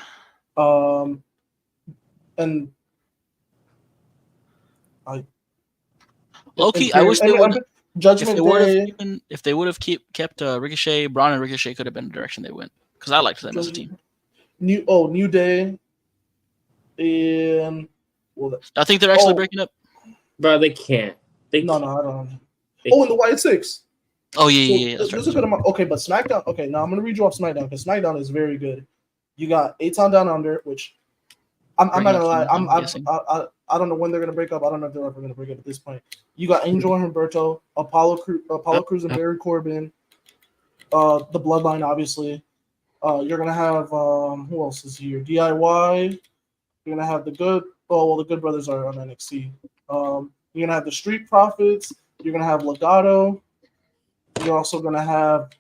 And Low-key, I wish they would. Judgment Day. If they would have kept Ricochet, Braun and Ricochet could have been the direction they went because I liked them as a team. New Day, and I think they're actually breaking up. Bro, they can't. No, I don't. And the White Six. Oh yeah. That's right. Okay, but SmackDown. Okay, now I'm gonna read you off SmackDown because SmackDown is very good. You got Aton Down Under, which I'm not gonna lie. I don't know when they're gonna break up. I don't know if they're ever gonna break up at this point. You got Angel and Humberto, Apollo Crews and Barry Corbin, the Bloodline, obviously. You're gonna have who else is here? DIY. You're gonna have the Good. Oh well, the Good Brothers are on NXT. You're gonna have the Street Profits. You're gonna have Legado. You're also gonna have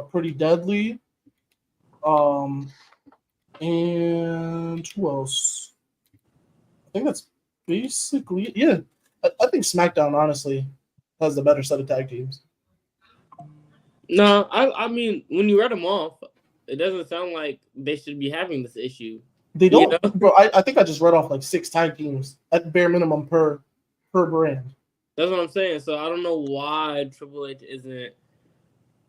Pretty Deadly. And who else? I think that's basically I think SmackDown honestly has the better set of tag teams. No, I mean when you read them off, it doesn't sound like they should be having this issue. They don't, bro. I think I just read off like 6 tag teams at bare minimum per brand. That's what I'm saying. So I don't know why Triple H isn't.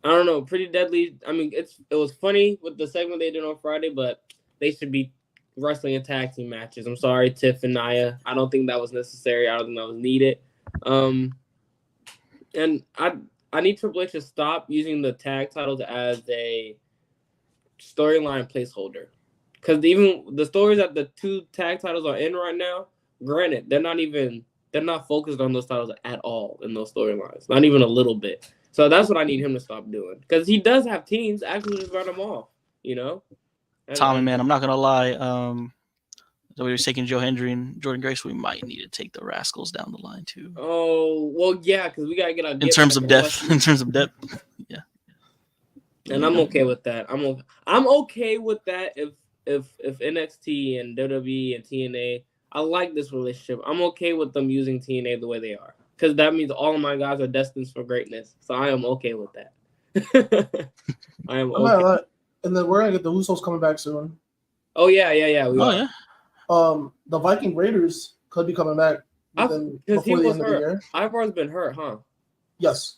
I don't know. Pretty Deadly. I mean, it was funny with the segment they did on Friday, but they should be wrestling in tag team matches. I'm sorry, Tiff and Nia. I don't think that was necessary. I don't think that was needed. And I need Triple H to stop using the tag titles as a storyline placeholder. Because even the stories that the 2 tag titles are in right now, granted, they're not focused on those titles at all in those storylines. Not even a little bit. So that's what I need him to stop doing. Because he does have teams. Actually just run them off, you know? Tommy, man, I'm not gonna lie. WWE's taking Joe Hendry and Jordan Grace. We might need to take the Rascals down the line too. Oh well, yeah, because we gotta get our In terms of depth, yeah. And I'm okay with that. I'm okay with that if NXT and WWE and TNA. I like this relationship. I'm okay with them using TNA the way they are because that means all of my guys are destined for greatness. So I am okay with that. I am okay. And then we're gonna get the Usos coming back soon. Oh yeah. We are. Yeah. The Viking Raiders could be coming back Because he was hurt. Ivar's been hurt, huh? Yes.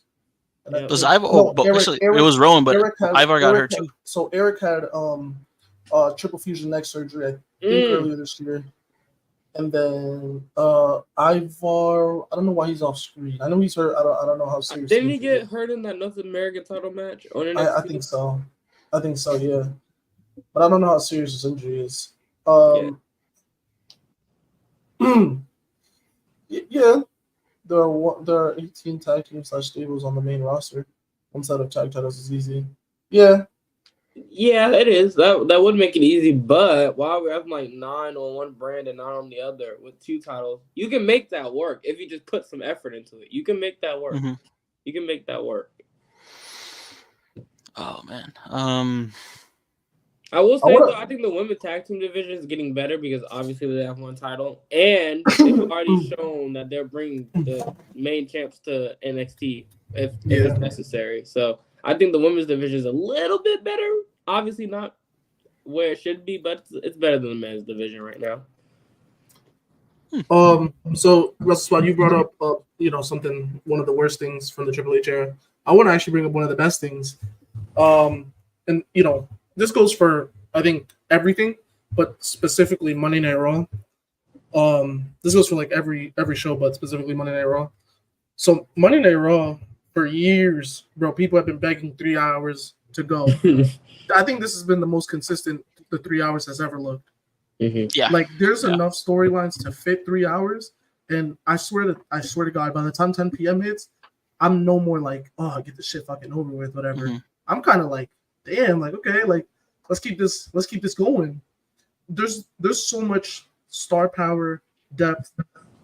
Yeah. Was Ivar? It was Rowan, but Ivar got hurt too. So Eric had triple fusion neck surgery, I think earlier this year. And then Ivar, I don't know why he's off screen. I know he's hurt. I don't know how serious. Didn't he get hurt in that North American title match? I think so. Yeah. But I don't know how serious his injury is. Yeah. There are 18 tag team / stables on the main roster. One set of tag titles is easy. Yeah. Yeah, it is. That would make it easy, but while we have like 9 on one brand and 9 on the other with 2 titles, you can make that work if you just put some effort into it. You can make that work. Mm-hmm. You can make that work. Oh man. I will say though, I think the women's tag team division is getting better because obviously they have 1 title, and they've already shown that they're bringing the main champs to NXT if it's necessary. So I think the women's division is a little bit better. Obviously not where it should be, but it's better than the men's division right now. So Wrestle Spot, you brought up something, one of the worst things from the Triple H era. I want to actually bring up one of the best things. And this goes for I think everything, but specifically Monday Night Raw. This goes for like every show, but specifically Monday Night Raw. So Monday Night Raw for years, bro, people have been begging 3 hours to go. I think this has been the most consistent the 3 hours has ever looked. Mm-hmm. Yeah, like there's enough storylines to fit 3 hours, and I swear to God, by the time 10 p.m. hits, I'm no more like, oh, get the shit fucking over with, whatever. Mm-hmm. I'm kind of like, damn, like okay, like let's keep this going. There's so much star power, depth,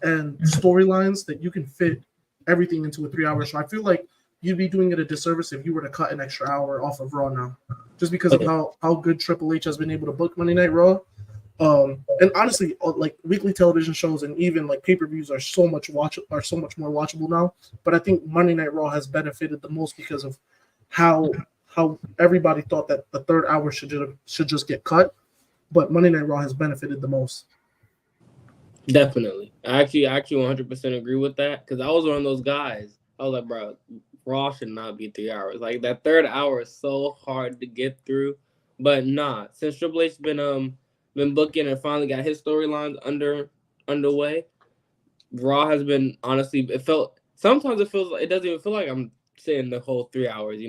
and storylines that you can fit everything into a 3 hour show. I feel like you'd be doing it a disservice if you were to cut an extra hour off of Raw now, just because of how good Triple H has been able to book Monday Night Raw. And honestly, like weekly television shows and even like pay-per-views are so much more watchable now. But I think Monday Night Raw has benefited the most because of how everybody thought that the third hour should just get cut, but Monday Night Raw has benefited the most. Definitely, I actually 100% agree with that because I was one of those guys. I was like, bro, Raw should not be 3 hours. Like that third hour is so hard to get through. But nah, since Triple H's been booking and finally got his storylines underway, Raw has been honestly. Sometimes it feels like it doesn't even feel like I'm sitting the whole 3 hours.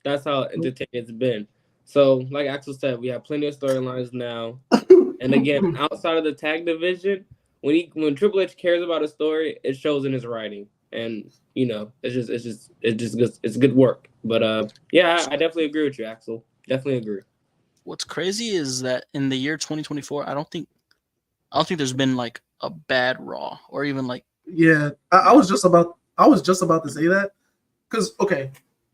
That's how entertaining it's been. So, like Axel said, we have plenty of storylines now. And again, outside of the tag division, when Triple H cares about a story, it shows in his writing. And it's good work. But yeah, I definitely agree with you, Axel. Definitely agree. What's crazy is that in the year 2024, I don't think there's been like a bad Raw or even like. Yeah, I was just about to say that because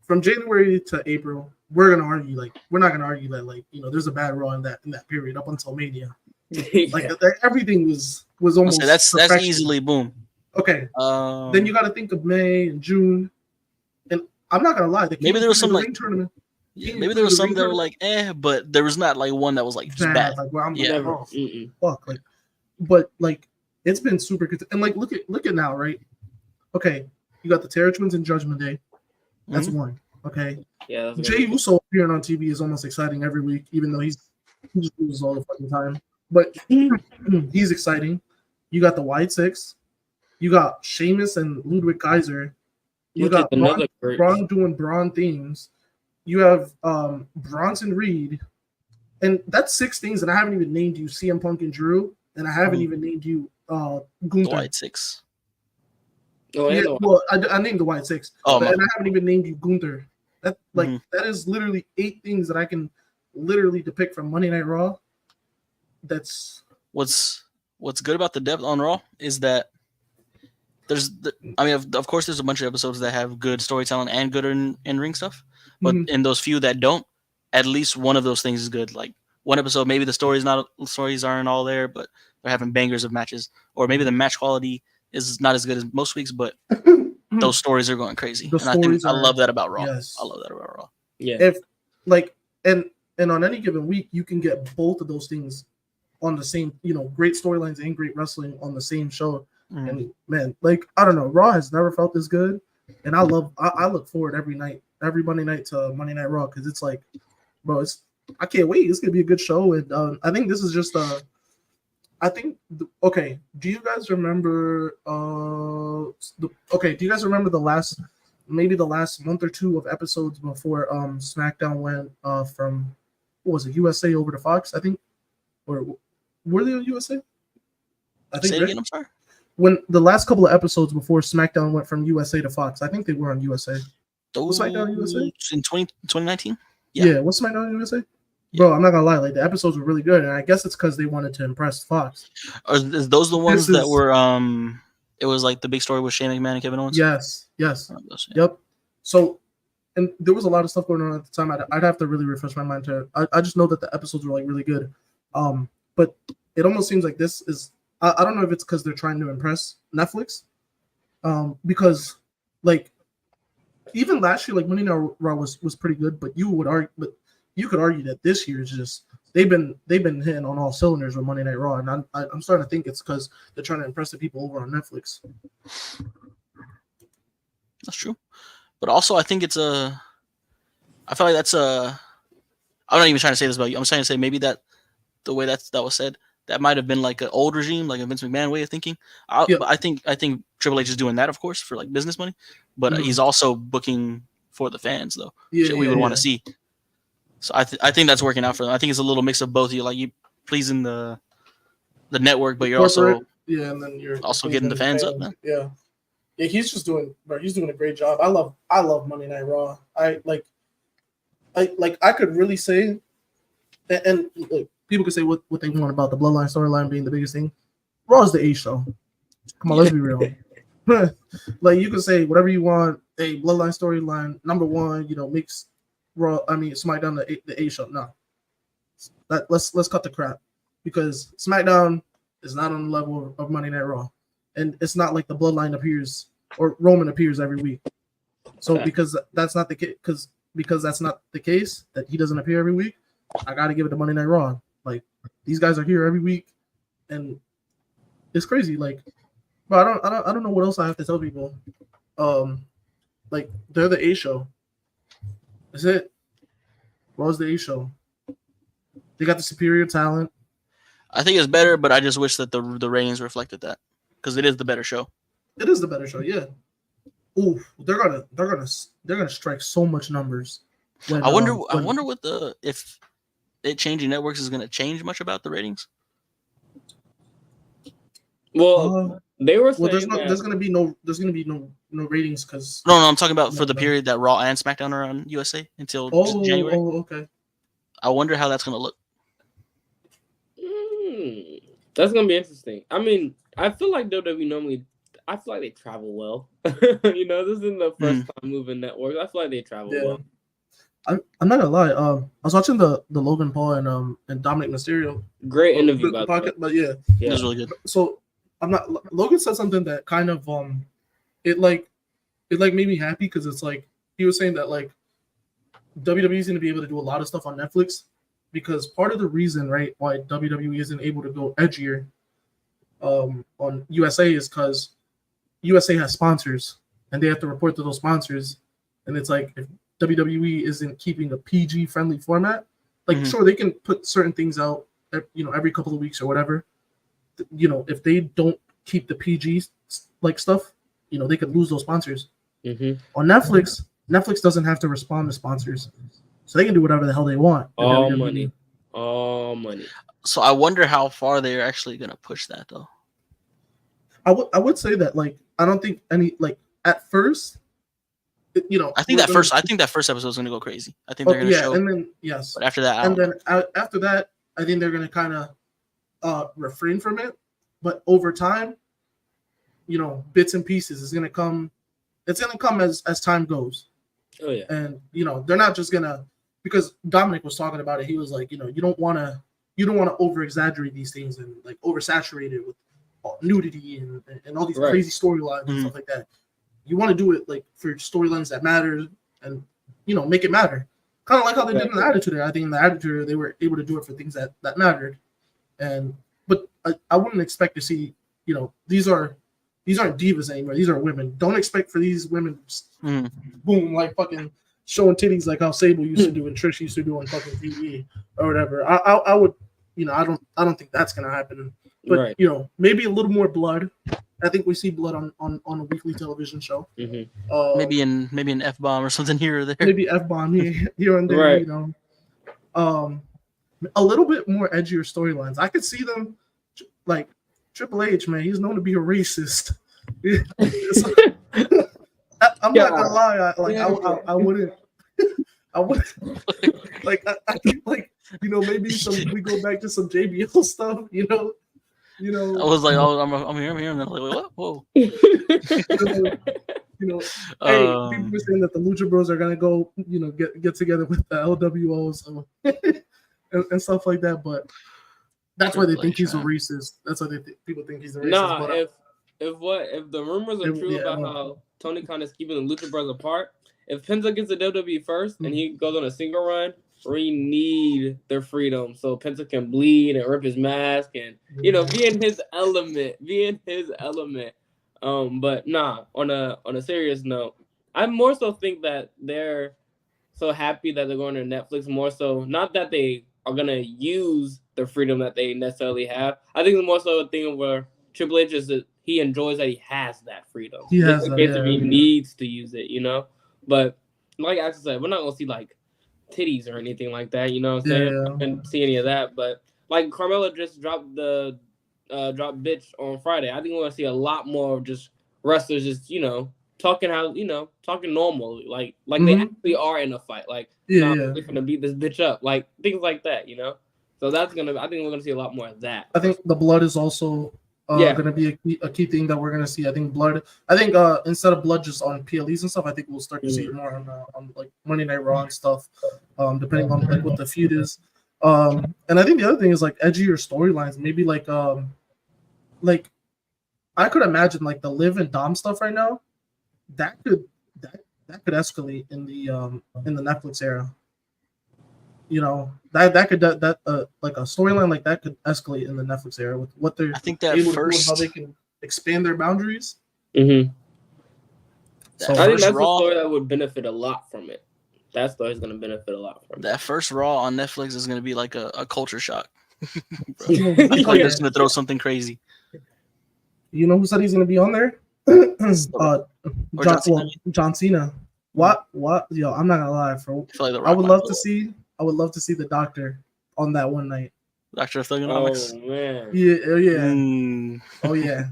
from January to April, we're not gonna argue that like there's a bad Raw in that period up until Mania. Like everything was almost. That's easily boom. Okay. Then you got to think of May and June, and I'm not gonna lie. Maybe there was some like tournament. Yeah, maybe there was some that were like but there was not like one that was like just bad. Like where I'm like, fuck, like, but like it's been super good. And like look at now, right? Okay, you got the Terror Twins and Judgment Day. That's one. Okay. Yeah. Jey Uso appearing on TV is almost exciting every week, even though he just loses all the fucking time. But he's exciting. You got the White Six. You got Sheamus and Ludwig Kaiser. You got Braun doing Braun themes. You have Bronson Reed. And that's 6 things, and I haven't even named you CM Punk and Drew, and I haven't even named you Gunther. The White Six. Oh, yeah, well, I named the White Six, and I haven't even named you Gunther. That that is literally 8 things that I can literally depict from Monday Night Raw. That's what's what's good about the depth on Raw is that of course, there's a bunch of episodes that have good storytelling and good in ring stuff, but in those few that don't, at least one of those things is good. Like one episode, maybe the stories aren't all there, but they're having bangers of matches, or maybe the match quality is not as good as most weeks, but those stories are going crazy. I love that about Raw. Yes. I love that about Raw. Yeah. If like and on any given week, you can get both of those things on the same, great storylines and great wrestling on the same show. And man, like I don't know, Raw has never felt this good, and I look forward every Monday night to Monday Night Raw, because it's like, bro, I can't wait. It's gonna be a good show, and I think this is just okay. Do you guys remember? Do you guys remember the last month or two of episodes before SmackDown went from what was it, USA over to Fox? I think, or were they on USA? I think. Say it again. I'm sorry. When the last couple of episodes before SmackDown went from USA to Fox, I think they were on USA. Was SmackDown USA? In 2019? Yeah, was SmackDown USA? Yeah. Bro, I'm not gonna lie, like the episodes were really good, and I guess it's because they wanted to impress Fox. Is those the ones that were it was like the big story with Shane McMahon and Kevin Owens? Yes. Yep. So, and there was a lot of stuff going on at the time. I'd have to really refresh my mind to. I just know that the episodes were like really good. But it almost seems like this is. I don't know if it's because they're trying to impress Netflix, because like even last year, like Monday Night Raw was pretty good, but you could argue that this year is just they've been hitting on all cylinders with Monday Night Raw, and I'm starting to think it's because they're trying to impress the people over on Netflix. That's true, but also I think I feel like that's I'm not even trying to say this about you. I'm trying to say maybe that the way that was said. That might have been like an old regime, like a Vince McMahon way of thinking. But I think Triple H is doing that, of course, for like business money. But he's also booking for the fans, though. We would want to see. So I think that's working out for them. I think it's a little mix of both. You like you pleasing the network, but you're corporate, and then you're also getting the fans up, man. Yeah, he's just doing. Bro, he's doing a great job. I love Monday Night Raw. I could really say, and look, people can say what they want about the Bloodline storyline being the biggest thing. Raw is the A show. Come on, let's be real. Like you can say whatever you want. Hey, Bloodline storyline number one. Makes SmackDown the A show. No, let's cut the crap, because SmackDown is not on the level of Monday Night Raw, and it's not like the Bloodline appears or Roman appears every week. So because that's not the case, because that's not the case, that he doesn't appear every week, I got to give it to Monday Night Raw. Like these guys are here every week, and it's crazy. Like, but I don't know what else I have to tell people. Like they're the A show. That's it. Raw's the A show. They got the superior talent. I think it's better, but I just wish that the ratings reflected that, because it is the better show. It is the better show, yeah. Ooh, they're gonna strike so much numbers. I wonder what if it changing networks is going to change much about the ratings. Well, they were saying there's going to be no ratings, because no, I'm talking about for the period that Raw and SmackDown are on USA until January. Oh, okay. I wonder how that's going to look. That's going to be interesting. I mean, I feel like WWE I feel like they travel well. This isn't the first time moving networks. I feel like they travel well. I'm not gonna lie. I was watching the Logan Paul and Dominic Mysterio. Great interview, but it was really good. So Logan said something that kind of it made me happy, because it's like he was saying that like WWE is gonna be able to do a lot of stuff on Netflix, because part of the reason, right, why WWE isn't able to go edgier on USA is because USA has sponsors, and they have to report to those sponsors, and it's like if WWE isn't keeping a PG friendly format, like sure they can put certain things out every couple of weeks or whatever, if they don't keep the PG like stuff, they could lose those sponsors. On Netflix doesn't have to respond to sponsors, so they can do whatever the hell they want. All money. So I wonder how far they're actually gonna push that, though. I would say that, like, I don't think any, like, at first, I think that first episode is gonna go crazy. I think they're gonna show. And then yes. But after that, after that, I think they're gonna kind of refrain from it. but over time, bits and pieces is gonna come. It's gonna come as time goes. Oh yeah. And they're not just gonna, because Dominic was talking about it. He was like, you don't want to over exaggerate these things and like oversaturate it with nudity and all these crazy storylines and stuff like that. You want to do it like for storylines that matter and make it matter. Kind of like how they did in the Attitude Era. I think in the Attitude Era, they were able to do it for things that mattered. But I wouldn't expect to see, these aren't divas anymore. These are women. Don't expect for these women, boom, like fucking showing titties like how Sable used to do and Trish used to do on fucking TV or whatever. I would, I don't think that's gonna happen. But maybe a little more blood. I think we see blood on a weekly television show. Mm-hmm. Maybe an F-bomb or something here or there. Maybe F-bomb here and there. A little bit more edgier storylines. I could see them like Triple H, man. He's known to be a racist. I'm not gonna lie. I wouldn't. I wouldn't like. I think like maybe we go back to some JBL stuff. I was like, I'm hearing, and then like, what? Whoa. Hey, people were saying that the Lucha Bros are gonna go, get together with the LWOs and stuff like that. But that's why they think he's a racist. That's why people think he's a racist. Nah, but if the rumors are true about how Tony Khan is keeping the Lucha Bros apart, if Penta gets the WWE first and he goes on a single run, we need their freedom so Penta can bleed and rip his mask and be in his element. But nah, on a serious note, I more so think that they're so happy that they're going to Netflix, more so not that they are gonna use the freedom that they necessarily have. I think it's more so a thing where Triple H is that he enjoys that he has that freedom. He has in case if he needs to use it, But like Axel said, we're not gonna see like titties or anything like that, you know what I'm saying? I didn't see any of that, but like Carmella just dropped the drop bitch on Friday. I think we're gonna see a lot more of just wrestlers just, talking talking normally, like they actually are in a fight. Like they're gonna beat this bitch up, like things like that, So I think we're gonna see a lot more of that. I think the blood is also going to be a key thing that we're going to see. I think blood. I think instead of blood just on PLEs and stuff, I think we'll start to see it more on like Monday Night Raw and stuff, depending on like what the feud is. And I think the other thing is like edgier storylines. Maybe like I could imagine like the Liv and Dom stuff right now. That could escalate in the Netflix era. That could like a storyline like that could escalate in the Netflix era with what they're. I think that first how they can expand their boundaries. Mm-hmm. So I think that's a story that would benefit a lot from it. That story is going to benefit a lot from it. That first Raw on Netflix is going to be like a culture shock. It's going to throw something crazy. You know who said he's going to be on there? John Cena. What? Yo, I'm not gonna lie. I would love to see the Doctor on that one night. Doctor of Thugonomics. Oh man. Yeah. Oh yeah.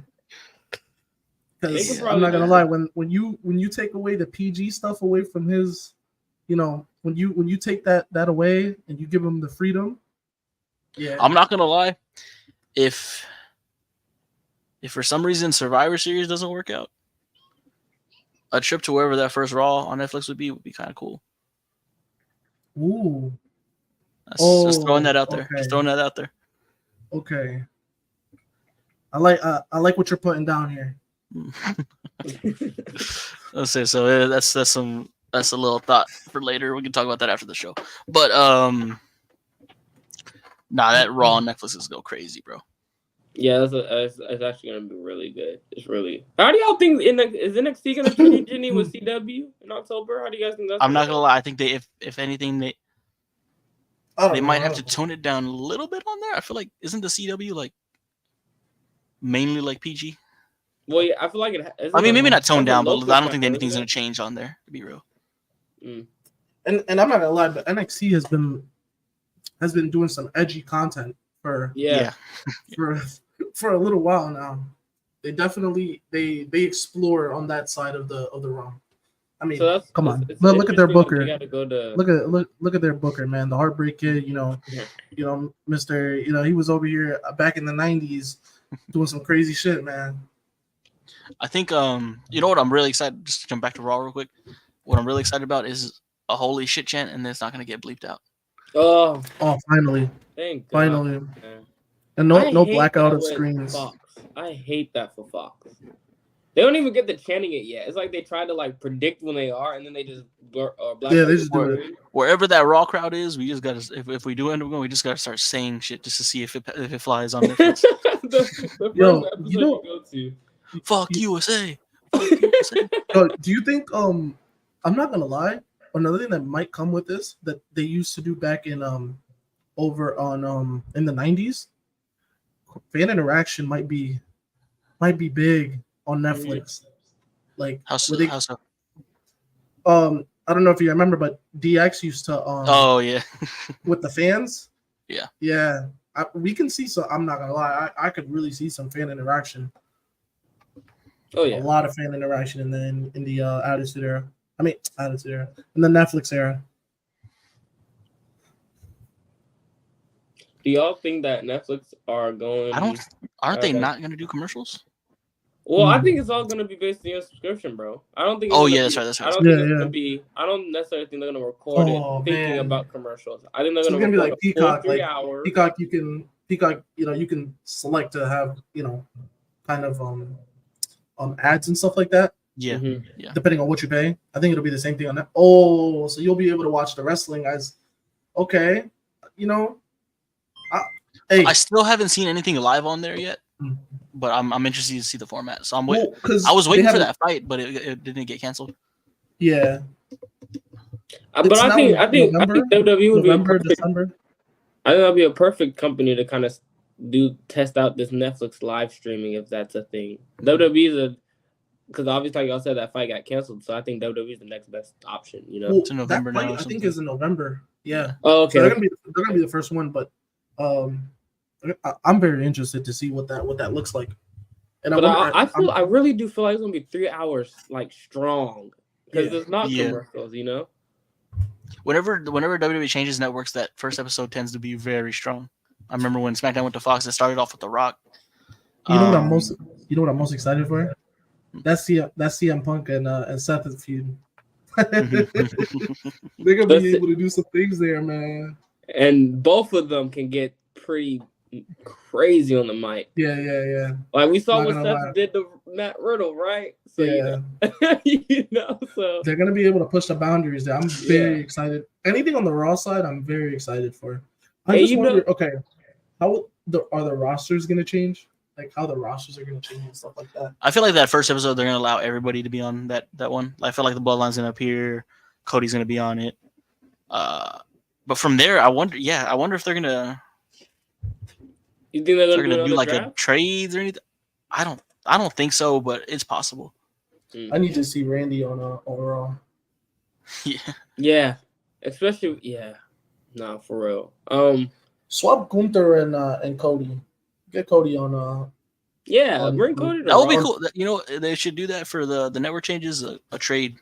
Because I'm not gonna lie. When you take away the PG stuff away from his, when you take that away and you give him the freedom. Yeah. I'm not gonna lie. If for some reason Survivor Series doesn't work out, a trip to wherever that first Raw on Netflix would be kind of cool. Ooh. Just throwing that out there. Okay. Just throwing that out there. Okay. I like what you're putting down here. Let's say so. That's a little thought for later. We can talk about that after the show. But that Raw on Netflix is go crazy, bro. Yeah, it's actually gonna be really good. It's really. How do y'all think is NXT gonna change Jenny with CW in October? How do you guys think that's? I'm not gonna lie. I think if anything, they might have to tone it down a little bit on there. I feel like isn't the CW like mainly like PG? Well, yeah, I feel like it. I mean, maybe not toned down, but I don't think anything's gonna change on there. To be real. And I'm not gonna lie, but NXT has been doing some edgy content for a little while now. They definitely they explore on that side of the realm. I mean, come on, look at their booker. Look at their booker, man. The Heartbreak Kid, Mr. He was over here back in the '90s doing some crazy shit, man. I think you know what I'm really excited. Just to jump back to Raw real quick. What I'm really excited about is a holy shit chant, and it's not gonna get bleeped out. Oh, Finally, thank God. finally, Man. and no blackout of screens. Fox. I hate that for Fox. They don't even get the chanting it yet. It's like they try to like predict when they are, and then they just black. Yeah, they just do it. Wherever that Raw crowd is, we just gotta. If we do end up going, we just gotta start saying shit just to see if it flies on Netflix. the first episode you go to. Fuck USA. Yo, do you think I'm not gonna lie, another thing that might come with this that they used to do back in over on in the 90s, fan interaction might be big on Netflix. Like how so? I don't know if you remember, but DX used to oh yeah. with the fans. Yeah. We can see some. I'm not gonna lie, I could really see some fan interaction. Oh yeah, a lot of fan interaction in the Attitude Era. In the Netflix era. Do y'all think that Netflix are going? Aren't they not going to do commercials? Well, I think it's all going to be based on your subscription, bro. I don't think. That's right. I don't think it's going to be. I don't necessarily think they're going to record it thinking about commercials. I think they're going to be like Peacock, 3 hours. Peacock, you can select to have kind of ads and stuff like that. Yeah. Mm-hmm. Yeah. Depending on what you pay, I think it'll be the same thing on that. Oh, so you'll be able to watch the wrestling as okay, I still haven't seen anything live on there yet, but I'm interested to see the format. So I'm waiting. I was waiting for that fight, but it didn't get canceled. Yeah. But I think WWE would November, December. I think that'll be a perfect company to kind of test out this Netflix live streaming if that's a thing. WWE because obviously, like y'all said, that fight got canceled. So I think WWE is the next best option. Well, it's in November that fight, now. I think is in November. Yeah. Oh, okay. So they're gonna be the first one, but I'm very interested to see what that looks like. And I really do feel like it's gonna be 3 hours like strong because it's not commercials, Whenever WWE changes networks, that first episode tends to be very strong. I remember when SmackDown went to Fox, it started off with The Rock. You know what I'm most excited for? That's CM Punk and Seth's feud. They're gonna be able to do some things there, man. And both of them can get pretty crazy on the mic. Yeah. Like we saw what Seth did to Matt Riddle, right? So so they're gonna be able to push the boundaries there. I'm very excited. Anything on the Raw side, I'm very excited for. I just wonder, how are the rosters gonna change? Like how the rosters are gonna change and stuff like that. I feel like that first episode they're gonna allow everybody to be on that one. I feel like the Bloodline's gonna appear, Cody's gonna be on it. But from there, I wonder if they're gonna. You think they're gonna do like a trades or anything? I don't think so, but it's possible. I need to see Randy on Raw. Yeah, especially no, for real. Swap Gunther and Cody. Get Cody on. Bring Cody. That would be cool. They should do that for the network changes. A trade,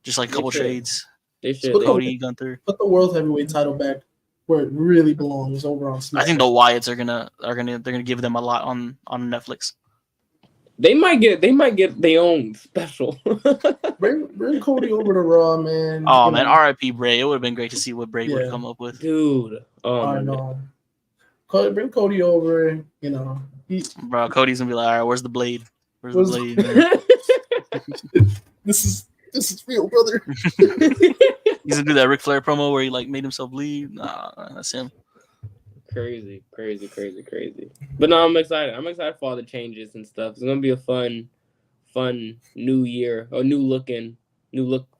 just like a couple trades. They should. Cody, Gunther. Put the World Heavyweight title back where it really belongs, over on SmackDown. I think the Wyatts are gonna give them a lot on Netflix. They might get their own special. bring Cody over to Raw, man. Oh man, R.I.P. Bray. It would have been great to see what Bray would come up with, dude. I know. Bring Cody over. Bro, Cody's gonna be like, all right, where's the blade? Where's the blade? This is real, brother. He's gonna do that Ric Flair promo where he like made himself bleed. Nah, that's him. Crazy. But no, I'm excited. I'm excited for all the changes and stuff. It's gonna be a fun new year, or new look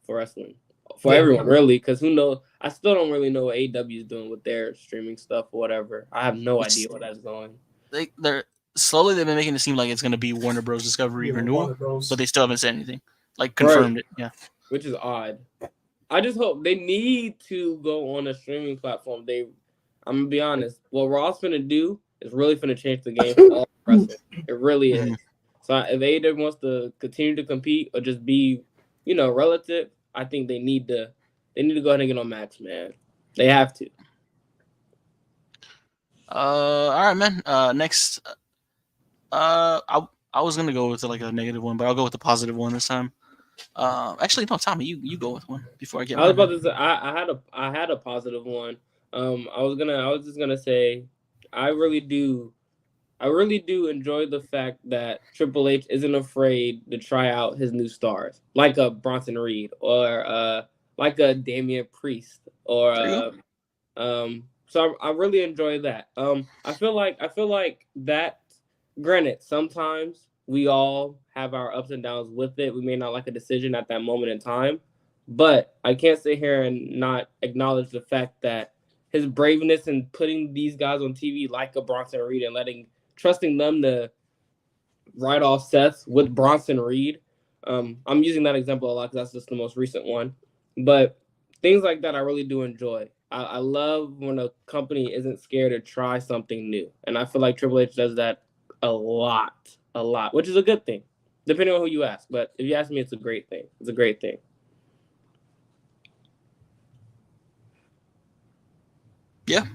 for wrestling for everyone, really. Because who knows? I still don't really know what AEW is doing with their streaming stuff or whatever. I have no idea where that's going. They've been making it seem like it's gonna be Warner Bros. Discovery renewal, but they still haven't said anything. Like confirmed it, yeah. Which is odd. I just hope they need to go on a streaming platform. I'm gonna be honest. What Raw's gonna do is really gonna change the game for all wrestling. It really is. So if AEW wants to continue to compete or just be, relative, I think they need to go ahead and get on Max, man. They have to. All right, man. Next, I was gonna go with like a negative one, but I'll go with the positive one this time. Actually, no, Tommy, you go with one before I get. I was mine. about to say I had a positive one. I was just gonna say I really do enjoy the fact that Triple H isn't afraid to try out his new stars, like a Bronson Reed or like a Damian Priest or There you go. so I really enjoy that. I feel like that. Granted, sometimes we all have our ups and downs with it. We may not like a decision at that moment in time, but I can't sit here and not acknowledge the fact that his braveness in putting these guys on TV like a Bronson Reed and trusting them to write off Seth with Bronson Reed. I'm using that example a lot because that's just the most recent one. But things like that I really do enjoy. I love when a company isn't scared to try something new. And I feel like Triple H does that a lot, which is a good thing, depending on who you ask. But if you ask me, it's a great thing. It's a great thing. Yeah.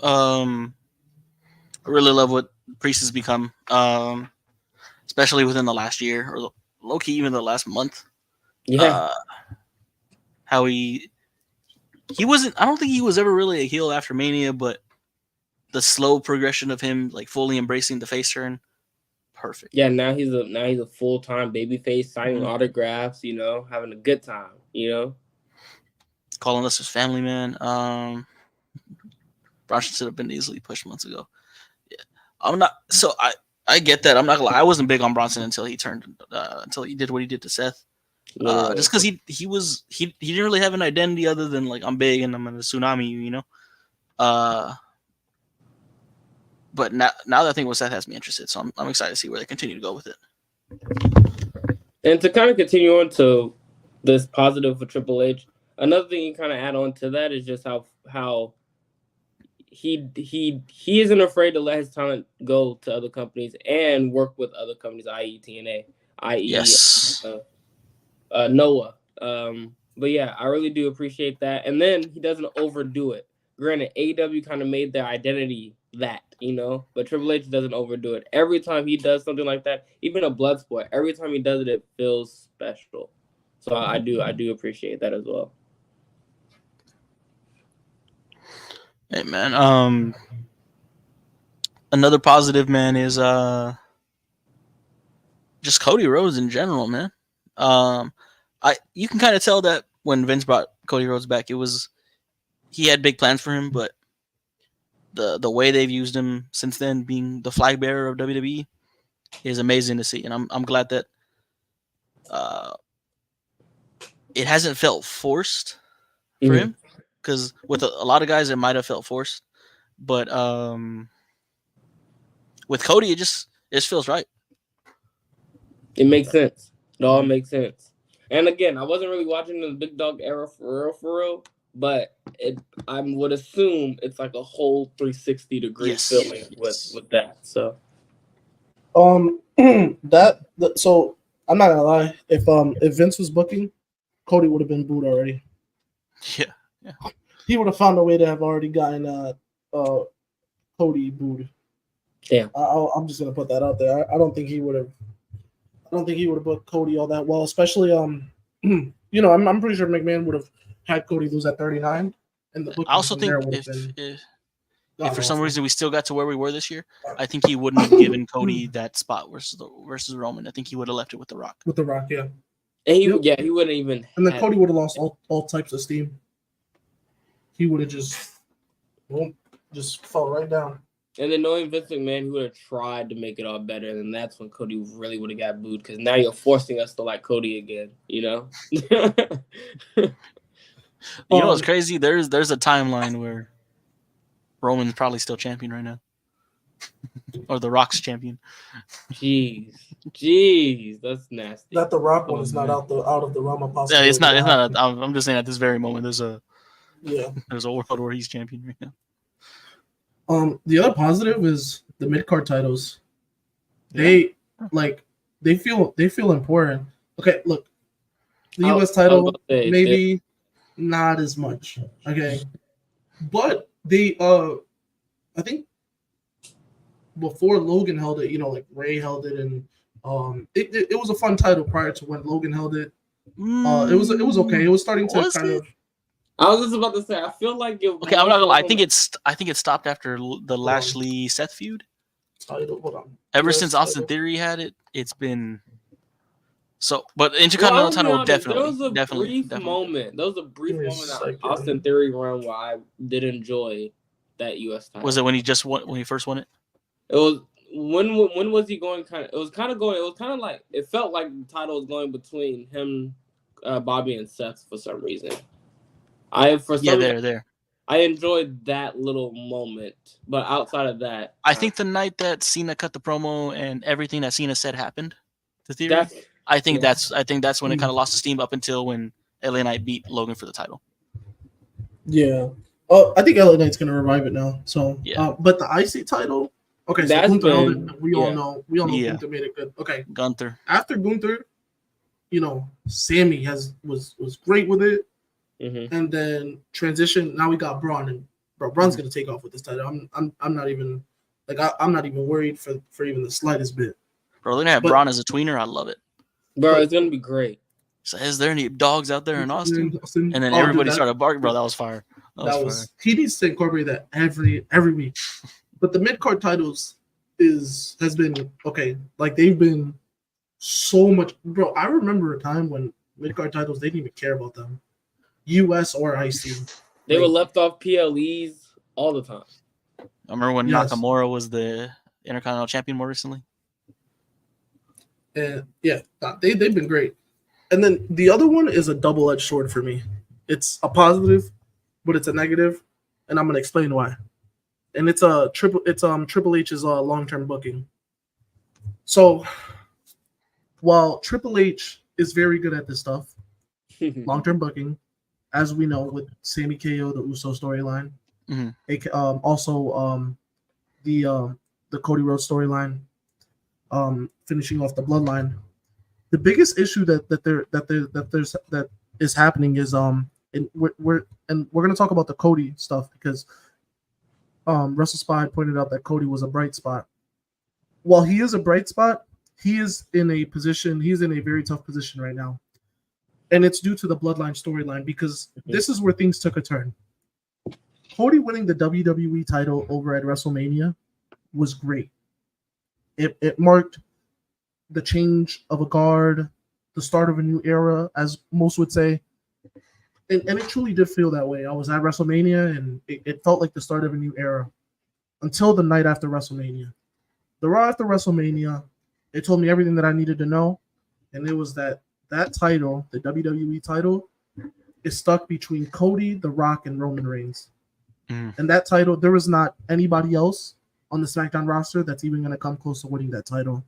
I really love what Priest has become, especially within the last year or low key even the last month. Yeah. How he wasn't. I don't think he was ever really a heel after Mania, but the slow progression of him like fully embracing the face turn, perfect. Yeah, now he's a full-time babyface, signing autographs, having a good time, Calling us his family man. Bronson should have been easily pushed months ago. Yeah. I'm not. So I get that. I'm not gonna lie. I wasn't big on Bronson until he did what he did to Seth. Just because he didn't really have an identity other than like I'm big and I'm in a tsunami, But now that thing with Seth has me interested, so I'm excited to see where they continue to go with it. And to kind of continue on to this positive for Triple H, another thing you kind of add on to that is just how he isn't afraid to let his talent go to other companies and work with other companies, i.e. TNA, i.e. Yes. Noah. But yeah, I really do appreciate that. And then he doesn't overdo it. Granted, AEW kind of made their identity that, but Triple H doesn't overdo it. Every time he does something like that, even a blood sport, every time he does it, it feels special. So I do appreciate that as well. Hey man, another positive, man, is just Cody Rhodes in general, man. You can kind of tell that when Vince brought Cody Rhodes back, he had big plans for him, but the way they've used him since then, being the flag bearer of WWE, is amazing to see, and I'm glad that it hasn't felt forced for him, because with a lot of guys it might have felt forced, but with Cody it just feels right. It makes sense. It all makes sense. And again, I wasn't really watching the Big Dog era for real, but I would assume it's like a whole 360-degree feeling with that. So, so I'm not gonna lie. If Vince was booking, Cody would have been booed already. Yeah. He would have found a way to have already gotten Cody booed. Yeah. I'm just gonna put that out there. I don't think he would have. I don't think he would have booked Cody all that well, especially I'm pretty sure McMahon would have had Cody lose at 39. And I also think if for some reason we still got to where we were this year, I think he wouldn't have given Cody that spot versus Roman. I think he would have left it with The Rock. With The Rock, yeah. And he wouldn't even. And then Cody would have lost all types of steam. He would have just fell right down. And then knowing Vince McMahon, he would have tried to make it all better, and that's when Cody really would have got booed, because now you're forcing us to like Cody again, You know what's crazy? There's a timeline where Roman's probably still champion right now. Or The Rock's champion. Jeez, that's nasty. That The Rock one is not out of the realm of possibility. Yeah, it's not. I'm just saying at this very moment, there's a world where he's champion right now. The other positive is the mid-card titles. They feel important. Okay, look, the US title maybe not as much. Okay, but they I think before Logan held it, like Ray held it, and it was a fun title prior to when Logan held it. It was okay. It was starting to kind of. I was just about to say. I feel like it. Okay, I'm not gonna lie. I think it stopped after the Lashley Seth feud. Hold on. Ever since Austin Theory had it, it's been so. But Intercontinental title definitely. There was a brief moment. There was a brief moment that Austin Theory run where I did enjoy that U.S. title. Was it when he first won it? It was when was he going? It was kind of like it felt like the title was going between him, Bobby, and Seth for some reason. There. I enjoyed that little moment, but outside of that, I think the night that Cena cut the promo and everything that Cena said happened to Theory. I think that's when it kind of lost the steam up until when LA Knight beat Logan for the title. Yeah. Oh, I think LA Knight's gonna revive it now. So yeah. But the IC title, okay, so Gunther held it. We all know Gunther made it good. Okay. Gunther. After Gunther, Sammy was great with it. Mm-hmm. And then transition. Now we got Braun, and Braun's gonna take off with this title. I'm not even I'm not even worried for even the slightest bit. Bro, they're gonna have Braun as a tweener. I love it. Bro, it's gonna be great. So, is there any dogs out there in Austin? And then everybody started barking. Bro, that was fire. That was he needs to incorporate that every week. But the mid card titles has been okay. Like they've been so much, bro. I remember a time when mid card titles they didn't even care about them. US or IC. They were left off PLEs all the time. I remember when Nakamura was the Intercontinental Champion more recently. And they've been great. And then the other one is a double-edged sword for me. It's a positive, but it's a negative, and I'm gonna explain why. And it's Triple H's long-term booking. So while Triple H is very good at this stuff, long-term booking. As we know, with Sami KO, the Uso storyline, also the Cody Rhodes storyline, finishing off the Bloodline. The biggest issue that is happening is and we're gonna talk about the Cody stuff because Wrestle Spot pointed out that Cody was a bright spot. While he is a bright spot, he is in a very tough position right now. And it's due to the Bloodline storyline because this is where things took a turn. Cody winning the WWE title over at WrestleMania was great. It marked the change of a guard, the start of a new era, as most would say. And it truly did feel that way. I was at WrestleMania, and it felt like the start of a new era until the night after WrestleMania. The Raw after WrestleMania, it told me everything that I needed to know, and it was that title, the WWE title, is stuck between Cody, The Rock, and Roman Reigns. And that title, there is not anybody else on the SmackDown roster that's even going to come close to winning that title.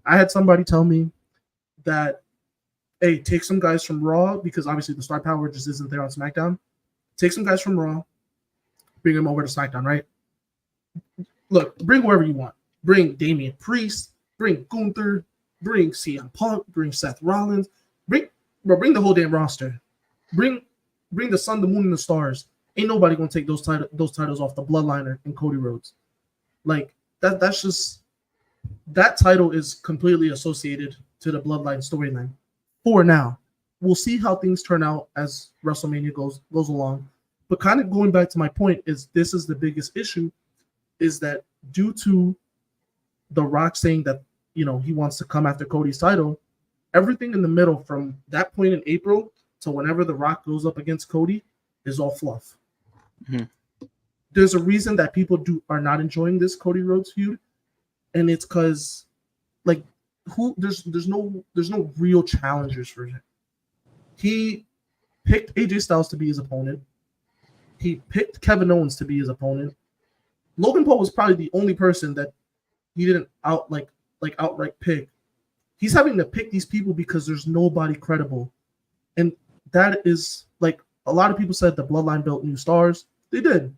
I had somebody tell me that, hey, take some guys from Raw, because obviously the star power just isn't there on SmackDown. Take some guys from Raw, bring them over to SmackDown, right? Look, bring whoever you want. Bring Damian Priest, bring Gunther, bring CM Punk, bring Seth Rollins, bring the whole damn roster. Bring the sun, the moon, and the stars. Ain't nobody gonna take those titles off the Bloodline and Cody Rhodes. Like that's just that title is completely associated to the Bloodline storyline. For now, we'll see how things turn out as WrestleMania goes along. But kind of going back to my point is this is the biggest issue, is that due to The Rock saying that he wants to come after Cody's title, everything in the middle from that point in April to whenever The Rock goes up against Cody is all fluff. There's a reason that people are not enjoying this Cody Rhodes feud, and it's because there's no real challengers for him. He picked AJ Styles to be his opponent. He picked Kevin Owens to be his opponent. Logan Paul was probably the only person that he didn't outright pick. He's having to pick these people because there's nobody credible. And that is like a lot of people said the Bloodline built new stars. They did.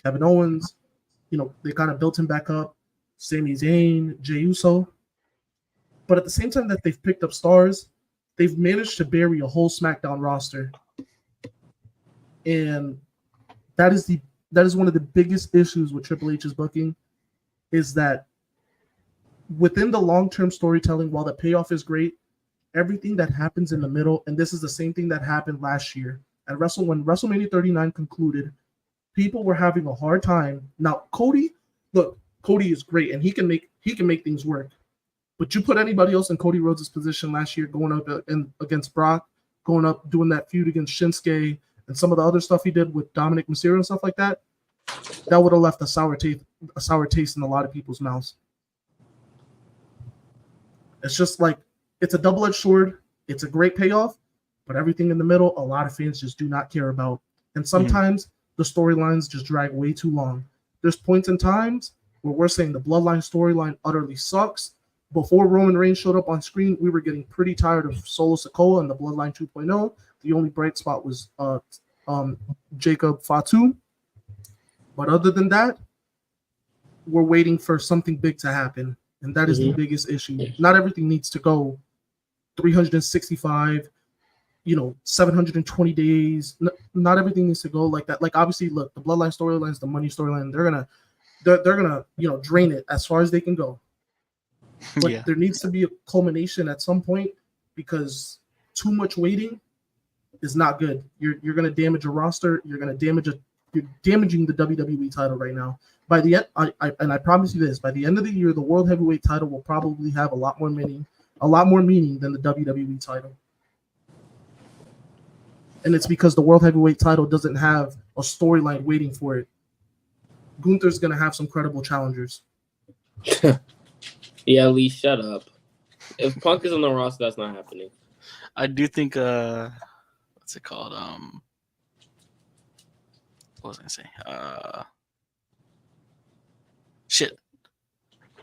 Kevin Owens, they kind of built him back up. Sami Zayn, Jey Uso. But at the same time that they've picked up stars, they've managed to bury a whole SmackDown roster. And that is one of the biggest issues with Triple H's booking, is that within the long-term storytelling, while the payoff is great, everything that happens in the middle, and this is the same thing that happened last year at when WrestleMania 39 concluded, people were having a hard time. Now, Cody is great, and he can make things work. But you put anybody else in Cody Rhodes' position last year, going up against Brock, going up doing that feud against Shinsuke, and some of the other stuff he did with Dominic Mysterio and stuff like that, that would have left a sour taste in a lot of people's mouths. It's just like, it's a double-edged sword. It's a great payoff, but everything in the middle, a lot of fans just do not care about. And sometimes the storylines just drag way too long. There's points in times where we're saying the Bloodline storyline utterly sucks. Before Roman Reigns showed up on screen, we were getting pretty tired of Solo Sikoa and the Bloodline 2.0. The only bright spot was Jacob Fatu. But other than that, we're waiting for something big to happen. And that is the biggest issue. Not everything needs to go 365, 720 days. Not everything needs to go like that. Like, obviously, look, the Bloodline storylines, the money storyline, they're gonna drain it as far as they can go. But there needs to be a culmination at some point, because too much waiting is not good. You're gonna damage a roster. You're damaging the WWE title right now. By the end, I promise you this: by the end of the year, the World Heavyweight title will probably have a lot more meaning than the WWE title. And it's because the World Heavyweight title doesn't have a storyline waiting for it. Gunther's gonna have some credible challengers. Yeah, Lee, shut up. If Punk is on the roster, that's not happening. I do think what's it called? What was I gonna say? Shit.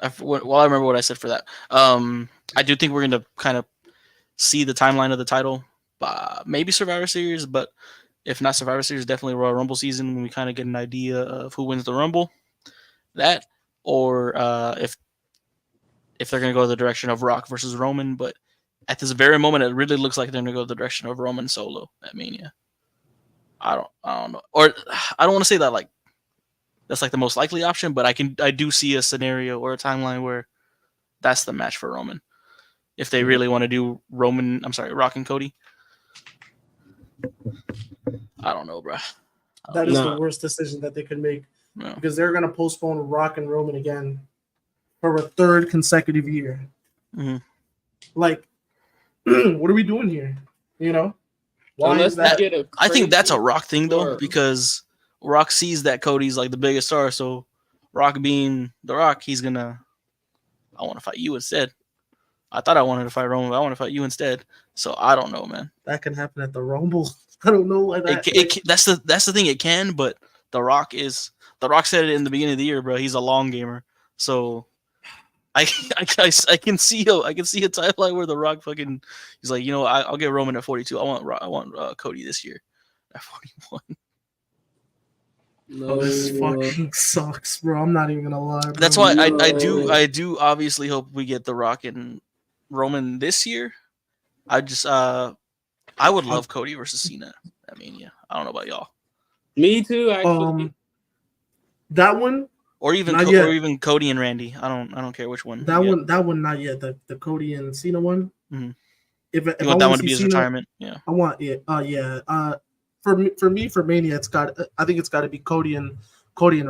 I remember what I said for that. I do think we're gonna kind of see the timeline of the title, maybe Survivor Series, but if not Survivor Series, definitely Royal Rumble season, when we kind of get an idea of who wins the Rumble. That, or if they're gonna go the direction of Rock versus Roman, but at this very moment, it really looks like they're gonna go the direction of Roman solo at Mania. I don't know, or I don't want to say that like that's like the most likely option, but I do see a scenario or a timeline where that's the match for Roman. If they really want to do Rock and Cody. I don't know, bro. That is the worst decision that they could make, because they're going to postpone Rock and Roman again for a third consecutive year. Mm-hmm. Like, what are we doing here? Why is that? I think that's a Rock thing, though, because Rock sees that Cody's like the biggest star, so Rock being the Rock, he's gonna, I want to fight you instead. I thought I wanted to fight Roman, but I want to fight you instead. So I don't know, man. That can happen at the Rumble. I don't know why that. That's the thing. It can, but the Rock said it in the beginning of the year, bro. He's a long gamer, so I can see a timeline where the Rock fucking, he's like, I'll get Roman at 42. I want Cody this year at 41. No, this fucking sucks, bro. I'm not even gonna lie, bro. That's why I do obviously hope we get the Rock and Roman this year. I would love Cody versus Cena at Mania. I don't know about y'all. Me too, actually. That one, or even Cody and Randy. I don't care which one. That one, not yet. The Cody and Cena one. Mm-hmm. If you want that one to be his retirement, yeah. I want it. For me, for Mania, I think it's got to be Cody and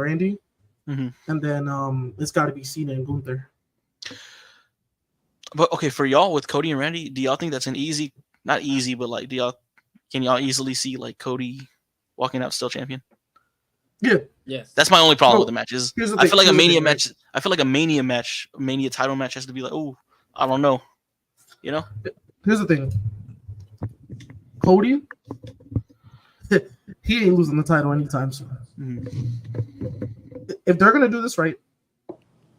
Randy, and then it's got to be Cena and Gunther. But okay, for y'all with Cody and Randy, do y'all think that's not easy, but like, can y'all easily see like Cody walking out still champion? Yeah. Yes. That's my only problem with the match is I feel like a Mania match. I feel like a Mania title match has to be like, oh, I don't know, Here's the thing. Cody, he ain't losing the title anytime soon. If they're gonna do this right,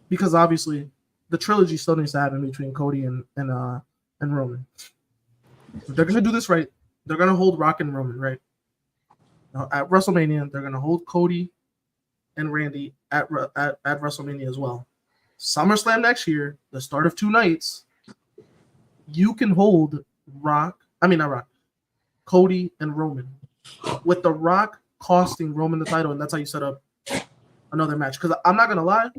because obviously the trilogy still needs to happen between Cody and Roman. If they're gonna do this right, they're gonna hold Rock and Roman, right? Now, at WrestleMania, they're gonna hold Cody and Randy at WrestleMania as well. SummerSlam next year, the start of 2 nights, you can hold Cody and Roman, with the Rock costing Roman the title, and that's how you set up another match. Because I'm not gonna lie,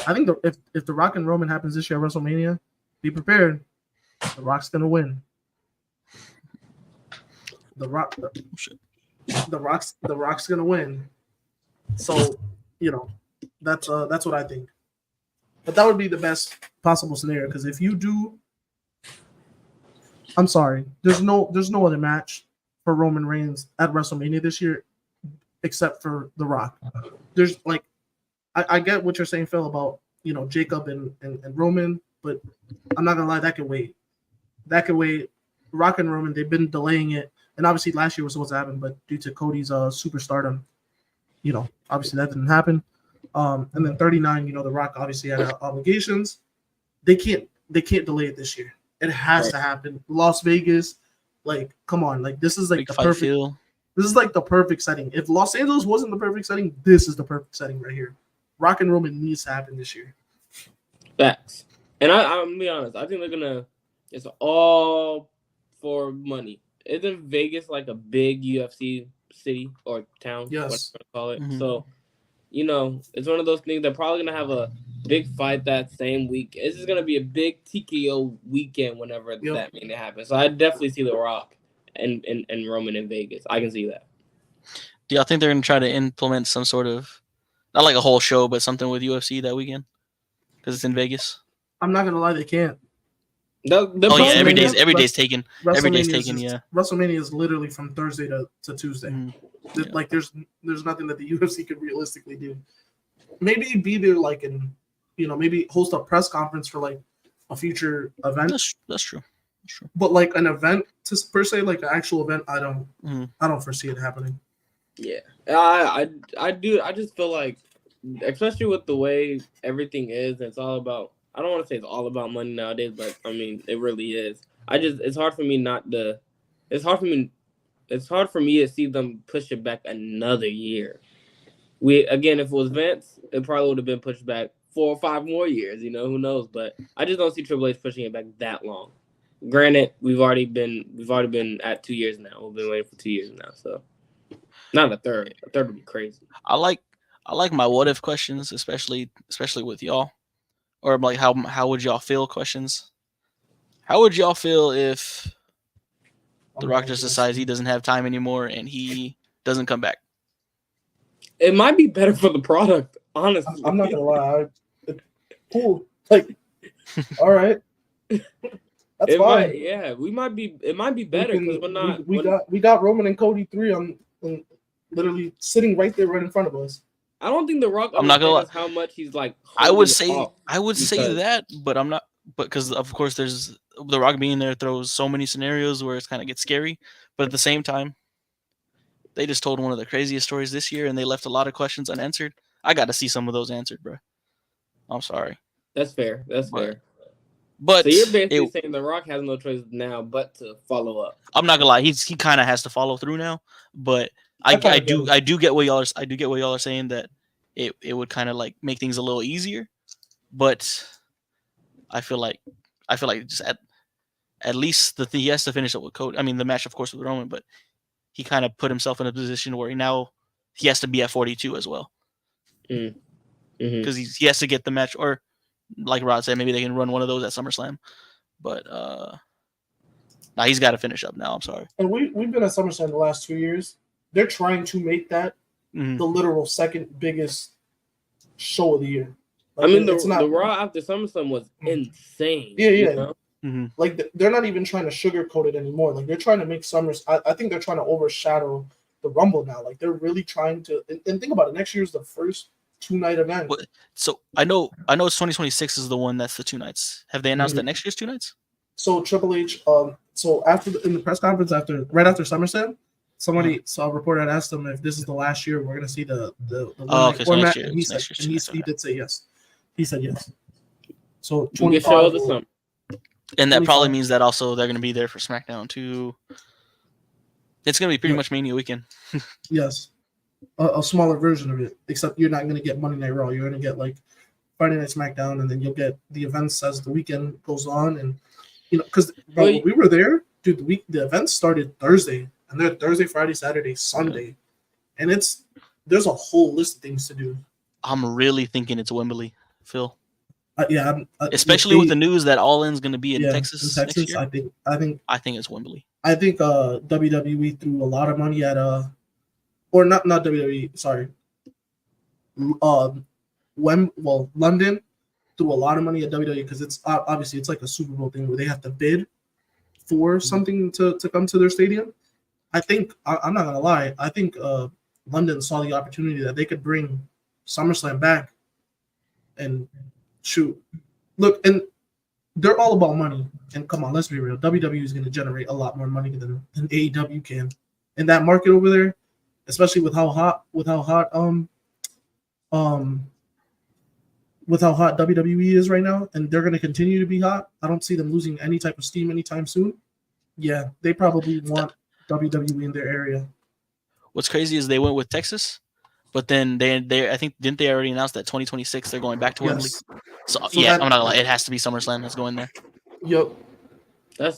I think if the Rock and Roman happens this year at WrestleMania, be prepared. The Rock's gonna win. The Rock's gonna win. So, that's what I think. But that would be the best possible scenario, because if you do, I'm sorry, there's no other match for Roman Reigns at WrestleMania this year except for The Rock. There's like, I get what you're saying, Phil, about Jacob and Roman, but I'm not gonna lie, that could wait. Rock and Roman, they've been delaying it, and obviously last year was supposed to happen, but due to Cody's superstardom, obviously that didn't happen. And then 39, The Rock obviously had obligations. They can't delay it this year. It has to happen. Las Vegas, like, come on, like this is like the perfect feel. This is like the perfect setting. If Los Angeles wasn't the perfect setting, this is the perfect setting right here. Rock and Roman needs to happen this year. Facts. And I'm gonna be honest, I think it's all for money. Isn't Vegas like a big UFC city or town? Yes. What call it. Mm-hmm. So, it's one of those things. They're probably gonna have a big fight that same week. This is gonna be a big TKO weekend whenever that meeting happens. So I definitely see The Rock and Roman in Vegas. I can see that. Do y'all think they're gonna try to implement some sort of, not like a whole show, but something with UFC that weekend because it's in Vegas? I'm not gonna lie, they can't. Every day's taken. Every day's taken. Yeah. WrestleMania is literally from Thursday to Tuesday. Mm-hmm. Yeah. Like there's nothing that the UFC could realistically do. Maybe be there like maybe host a press conference for like a future event. That's true. But like an event per se, like an actual event, I don't foresee it happening. Yeah, I do. I just feel like, especially with the way everything is, it's all about. I don't want to say it's all about money nowadays, but I mean it really is. It's hard for me to see them push it back another year. If it was Vince, it probably would have been pushed back 4 or 5 more years. Who knows? But I just don't see Triple H pushing it back that long. Granted, we've already been at 2 years now. We've been waiting for 2 years now, so not a third. A third would be crazy. I like my what if questions, especially with y'all, or like how would y'all feel questions. How would y'all feel if The Rock just decides he doesn't have time anymore and he doesn't come back? It might be better for the product, honestly. I'm not gonna lie. Cool. Like, all right. That's fine. It might be better because we're not. We got Roman and Cody 3 on literally sitting right there, right in front of us. I don't think The Rock. I'm not gonna lie. How much he's like. I would say that, but I'm not. But because of course there's The Rock being there throws so many scenarios where it kind of gets scary. But at the same time, they just told one of the craziest stories this year, and they left a lot of questions unanswered. I got to see some of those answered, bro. I'm sorry. That's fair. But so you're basically saying The Rock has no choice now but to follow up. I'm not gonna lie, he kind of has to follow through now. But I do get what y'all are saying, that it would kind of like make things a little easier. But I feel like just at least he has to finish up with Cody. I mean, the match, of course, with Roman, but he kind of put himself in a position where he has to be at 42 as well. Because he has to get the match, or like Rod said, maybe they can run one of those at SummerSlam. But now he's got to finish up now. I'm sorry. And we've been at SummerSlam the last 2 years. They're trying to make that the literal second biggest show of the year. Like, I mean, the Raw after SummerSlam was insane. Yeah. Like they're not even trying to sugarcoat it anymore. Like they're trying to make I think they're trying to overshadow the Rumble now. Like they're really trying to. And think about it. Next year is the first 2-night event. So I know it's 2026 is the one that's the 2 nights. Have they announced that next year's 2 nights? So Triple H, so in the press conference right after SummerSlam, a reporter had asked him if this is the last year we're gonna see the format, and he did say yes. He said yes. So 25. And that probably means that also they're gonna be there for SmackDown too. It's gonna be pretty much Mania weekend. Yes. A smaller version of it, except you're not going to get Monday Night Raw. You're going to get like Friday Night SmackDown, and then you'll get the events as the weekend goes on. And because when we were there, dude, the events started Thursday, and they're Thursday, Friday, Saturday, Sunday, and there's a whole list of things to do. I'm really thinking it's Wembley Phil. Yeah, Especially with the news that All In's going to be in Texas next year. I think it's Wembley. I think WWE threw a lot of money at or not WWE. Sorry, London threw a lot of money at WWE because it's obviously it's like a Super Bowl thing where they have to bid for something to come to their stadium. I think I'm not gonna lie. I think London saw the opportunity that they could bring SummerSlam back and shoot. Look, and they're all about money. And come on, let's be real. WWE is going to generate a lot more money than AEW can. In that market over there, especially with how hot WWE is right now, and they're going to continue to be hot. I don't see them losing any type of steam anytime soon. Yeah, they probably want WWE in their area. What's crazy is they went with Texas, but then they I think didn't they already announce that 2026 they're going back to Wembley? So yeah, I'm not gonna lie, it has to be SummerSlam that's going there. Yep. I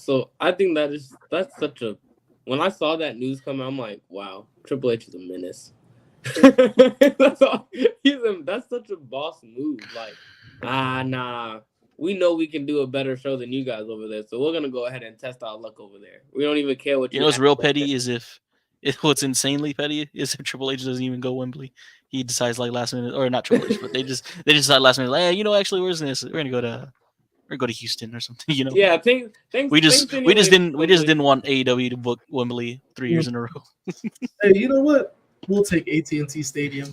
think that's such a. When I saw that news come out, I'm like, wow, Triple H is a menace. That's such a boss move. Like, nah, we know we can do a better show than you guys over there, so we're gonna go ahead and test our luck over there. We don't even care what you know. What's real petty is if what's insanely petty is if Triple H doesn't even go Wembley. He decides like last minute, or not Triple H, but they decide last minute, like, hey, actually, where's this? We're gonna go to Houston or something. Yeah, thanks. We just didn't want AEW to book Wembley 3 years in a row. Hey, you know what? We'll take AT&T Stadium.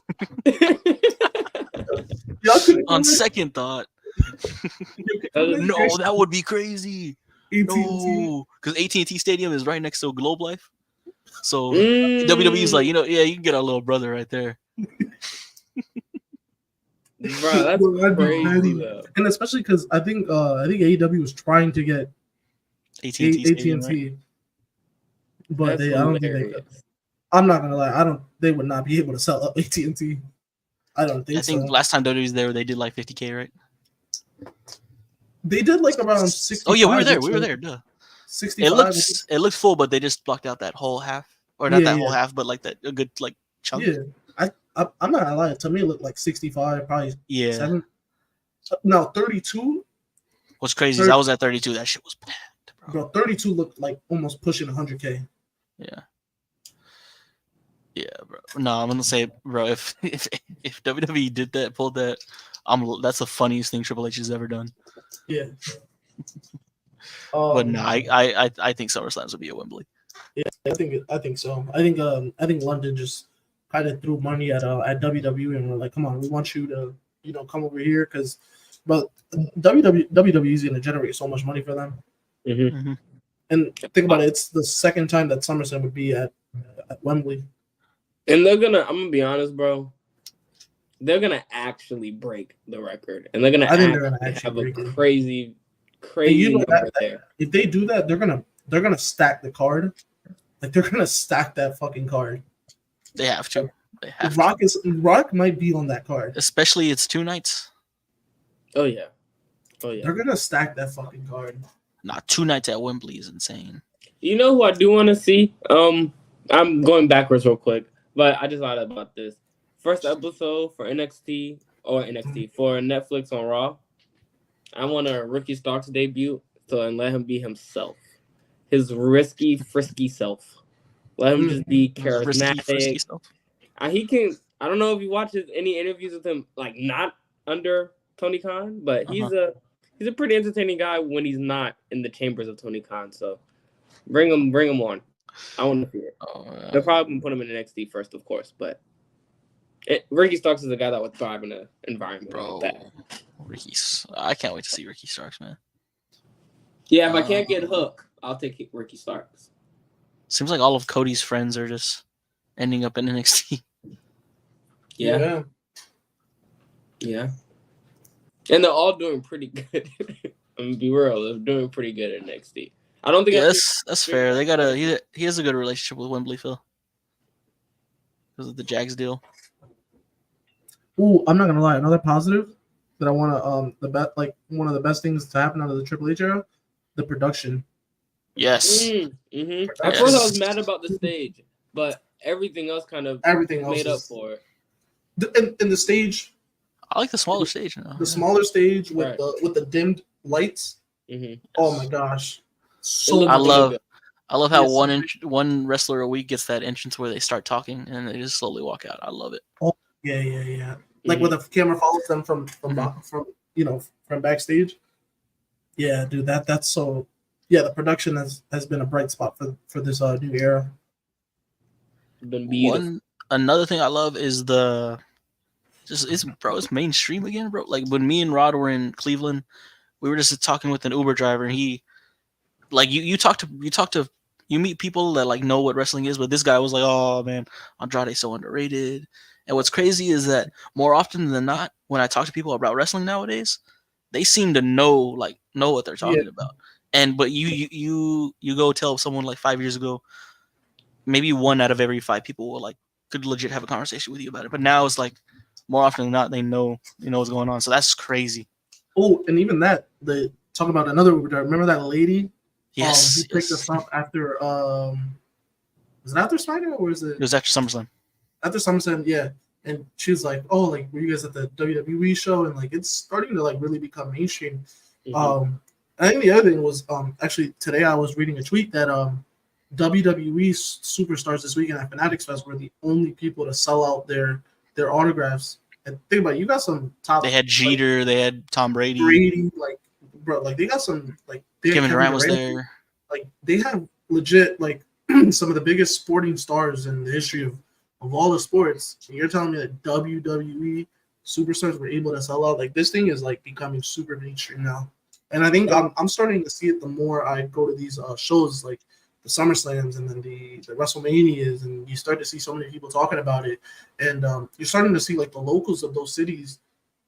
On second thought, no, that would be crazy. No, because AT&T Stadium is right next to Globe Life. So WWE is like, you can get our little brother right there. Bro, that's crazy though. And especially because I think AEW was trying to get AT&T, right? but I don't think they could. I'm not gonna lie, they would not be able to sell up AT&T. I don't think so. I think last time WWE was there, they did like $50K, right? They did like around 60. Oh yeah, we were there. Duh. 65. It looks full, but they just blocked out that whole half, or not whole half, but like a good like chunk. Yeah, I'm not gonna lie. To me, it looked like 65, probably. Yeah. 7. No, 32. What's crazy is I was at 32. That shit was packed, bro. 32 looked like almost pushing 100K. Yeah. Yeah, bro. No, I'm gonna say, bro, if WWE did that, pulled that, that's the funniest thing Triple H has ever done. Yeah. But no, I think SummerSlams would be at Wembley. Yeah, I think so. I think London just kind of threw money at WWE and were like, come on, we want you to come over here but WWE is gonna generate so much money for them. Mm-hmm. Mm-hmm. And think about it, it's the second time that SummerSlam would be at Wembley. And I'm gonna be honest, bro. They're gonna actually break the record, and they're gonna have a crazy number there. If they do that, they're gonna stack the card. Like they're gonna stack that fucking card. They have to. Rock might be on that card. Especially it's 2 nights. Oh yeah. They're gonna stack that fucking card. Nah, 2 nights at Wembley is insane. You know who I do want to see? I'm going backwards real quick, but I just thought about this. First episode for NXT for Netflix on Raw. I want a Ricky Starks debut and let him be himself. His risky, frisky self. Let him just be charismatic. He can. I don't know if you watch any interviews with him, like not under Tony Khan, but he's a pretty entertaining guy when he's not in the chambers of Tony Khan. So bring him on. I want to see it. They'll probably put him in NXT first, of course, but Ricky Starks is a guy that would thrive in an environment like that. I can't wait to see Ricky Starks, man. Yeah, if I can't get Hook, I'll take Ricky Starks. Seems like all of Cody's friends are just ending up in NXT. Yeah. And they're all doing pretty good. I'm gonna be real, they're doing pretty good at NXT. I don't think that's fair. He has a good relationship with Wembley, Phil. Because of the Jags deal. Ooh, I'm not gonna lie. Another positive that I want to one of the best things to happen out of the Triple H era, the production. Yes. Mm-hmm. At first, I was mad about the stage, but everything else made up for it. And the stage. I like the smaller stage now. The smaller stage with Right. the dimmed lights. Mm-hmm. Oh my gosh, so looks I much love better. how Yes. one wrestler a week gets that entrance where they start talking and they just slowly walk out. I love it. Yeah. Like when the camera follows them from from backstage. Yeah, dude, that's so. Yeah, the production has been a bright spot for this new era. Been beautiful. Another thing I love is it's mainstream again, bro. Like when me and Rod were in Cleveland, we were just talking with an Uber driver, and he, like, you meet people that like know what wrestling is, but this guy was like, oh man, Andrade's so underrated. And what's crazy is that more often than not, when I talk to people about wrestling nowadays, they seem to know what they're talking about. And but you go tell someone like 5 years ago, maybe 1 out of every 5 people will could legit have a conversation with you about it. But now it's like more often than not, they know what's going on. So that's crazy. Oh, and even that, the talking about another Uber driver. Remember that lady? Yes. Who picked us up after was it after SmackDown or is it? It was after SummerSlam. After SummerSlam, yeah. And she was like, "Oh, like were you guys at the WWE show?" And like it's starting to like really become mainstream. Mm-hmm. I think the other thing was actually today I was reading a tweet that WWE superstars this weekend at Fanatics Fest were the only people to sell out their autographs. And think about it, you got some top. They had Jeter, they had Tom Brady. Like bro, like they got some like Kevin Durant was there. Like they have legit like some of the biggest sporting stars in the history of all the sports. And you're telling me that WWE superstars were able to sell out? Like this thing is like becoming super mainstream now. And I think I'm starting to see it the more I go to these shows like the SummerSlams and then the WrestleManias, and you start to see so many people talking about it. And you're starting to see like the locals of those cities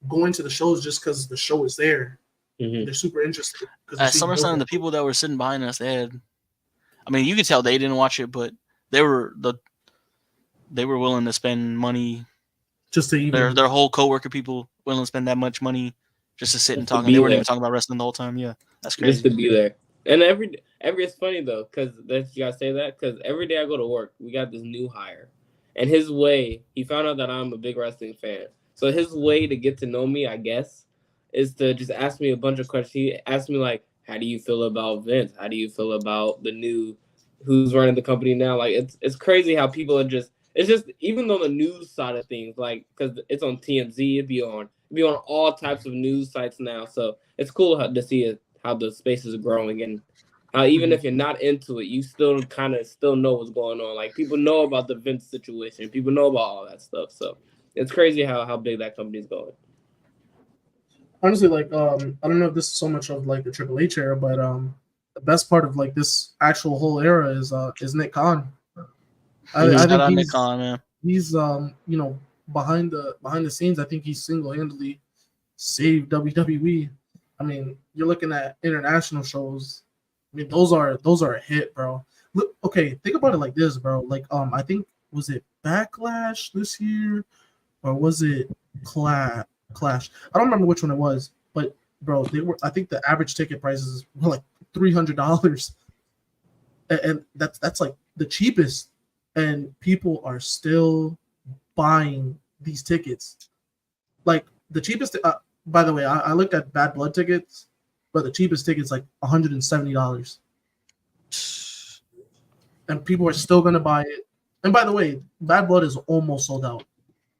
going to the shows just because the show is there. Mm-hmm. They're super interested. At SummerSlam, the people that were sitting behind us, you could tell they didn't watch it, but they were willing to spend money. Just to even their whole coworker people willing to spend that much money just to sit and talk. And they weren't even talking about wrestling the whole time. Yeah, that's crazy. Just to be there. And every it's funny though, because you guys say that, because every day I go to work, we got this new hire, and his way, he found out that I'm a big wrestling fan. So his way to get to know me, I guess, is to just ask me a bunch of questions. He asked me like, "How do you feel about Vince? How do you feel about the new who's running the company now?" Like it's crazy how people are just. It's just even though the news side of things, like because it's on TMZ, it'd be on all types of news sites now. So it's cool to see it. How the space is growing, and how even if you're not into it, you still kind of know what's going on. Like people know about the Vince situation, people know about all that stuff. So it's crazy how big that company is going. Honestly, like I don't know if this is so much of like the Triple H era, but the best part of like this actual whole era is Nick Khan. I think Nick Khan, man. He's behind the scenes. I think he single-handedly saved WWE. I mean, you're looking at international shows. I mean, those are a hit, bro. Look, okay, think about it like this, bro. Like, I think was it Backlash this year, or was it Clash? I don't remember which one it was, but bro, I think the average ticket prices were like $300, and that's like the cheapest, and people are still buying these tickets. Like the cheapest. By the way, I looked at Bad Blood tickets, but the cheapest ticket's like $170. And people are still going to buy it. And by the way, Bad Blood is almost sold out.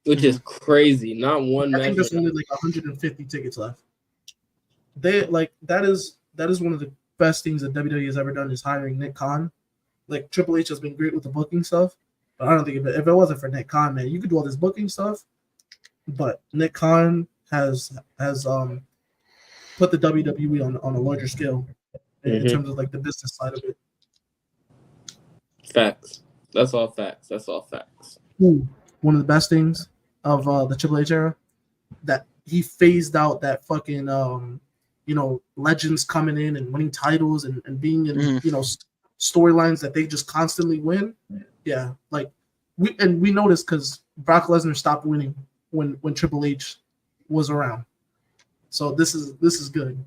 Which is crazy. Not one match. I think there's only like 150 tickets left. That is one of the best things that WWE has ever done is hiring Nick Khan. Like Triple H has been great with the booking stuff, but I don't think if it wasn't for Nick Khan, man, you could do all this booking stuff, but Nick Khan has put the WWE on a larger scale in terms of like the business side of it. Facts. That's all facts. Ooh, one of the best things of the Triple H era, that he phased out that fucking legends coming in and winning titles and being in storylines that they just constantly win. Yeah, like we noticed because Brock Lesnar stopped winning when Triple H was around. So this is good.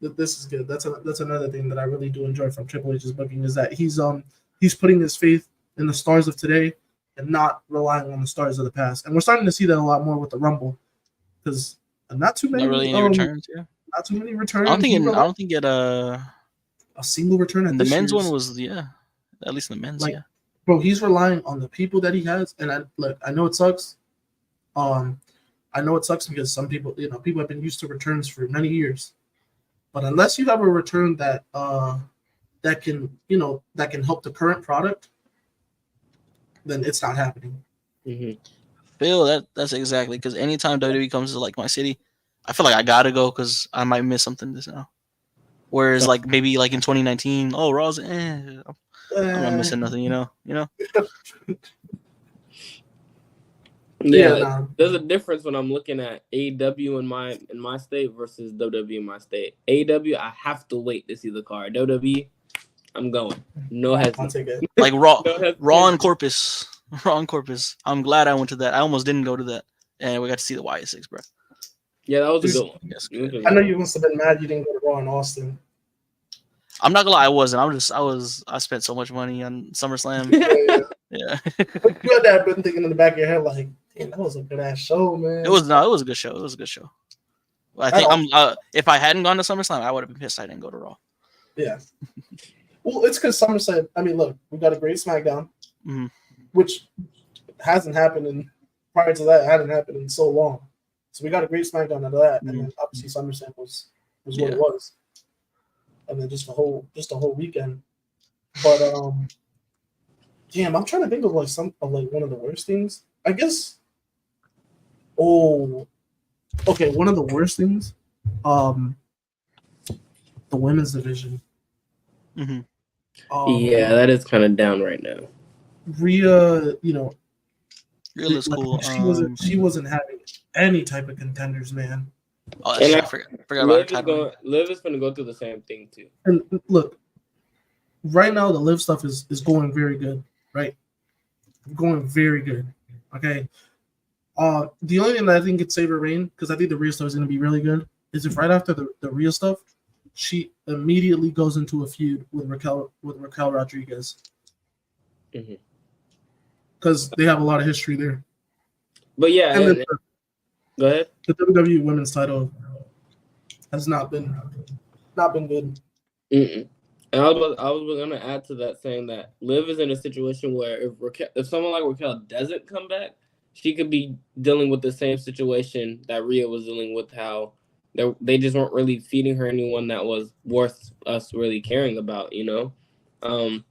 This is good. That's another thing that I really do enjoy from Triple H's booking is that he's putting his faith in the stars of today and not relying on the stars of the past. And we're starting to see that a lot more with the Rumble, because not too many. Not really any returns. Yeah. Not too many returns. I don't think it. A single return at the this men's year's. one was at least in the men's. Like, yeah. Bro, he's relying on the people that he has, and I know it sucks. I know it sucks because some people, people have been used to returns for many years, but unless you have a return that can help the current product, then it's not happening. Mm-hmm. Phil, that's exactly, because anytime WWE comes to like my city, I feel like I gotta go because I might miss something this now. Whereas like maybe like in 2019, Raw's I'm not missing nothing, you know. Yeah, there's a difference when I'm looking at AEW in my state versus WWE in my state. AEW, I have to wait to see the card. WWE, I'm going. No hesitation. Like Raw and Corpus. Raw and Corpus. I'm glad I went to that. I almost didn't go to that, and we got to see the YS6, bro. Yeah, that was a good one. Yes, I know you must have been mad you didn't go to Raw in Austin. I'm not gonna lie, I wasn't. I spent so much money on SummerSlam. Yeah. You had that been thinking in the back of your head, like, damn, that was a good ass show, man. It was a good show. It was a good show. I think if I hadn't gone to SummerSlam, I would have been pissed I didn't go to Raw. Yeah. Well, it's because SummerSlam. I mean, look, we got a great SmackDown, which hasn't happened prior to that. It hadn't happened in so long. So we got a great SmackDown out of that, and then obviously SummerSlam was what it was, and then just the whole weekend. But damn, I'm trying to think of like one of the worst things. I guess. Oh, okay. One of the worst things, the women's division. Yeah, that is kind of down right now. Rhea, Rhea is cool. She wasn't having any type of contenders, man. Oh, I forgot about her. Liv is going to go through the same thing too. And look, right now the Liv stuff is going very good, right? Going very good. Okay. The only thing that I think could save her reign, because I think the Rhea stuff is going to be really good, is if right after the Rhea stuff, she immediately goes into a feud with Raquel Rodriguez. Because they have a lot of history there. But yeah, go ahead. The WWE Women's title has not been good. And I was going to add to that, saying that Liv is in a situation where if someone like Raquel doesn't come back, she could be dealing with the same situation that Rhea was dealing with, how they just weren't really feeding her anyone that was worth us really caring about, Now, on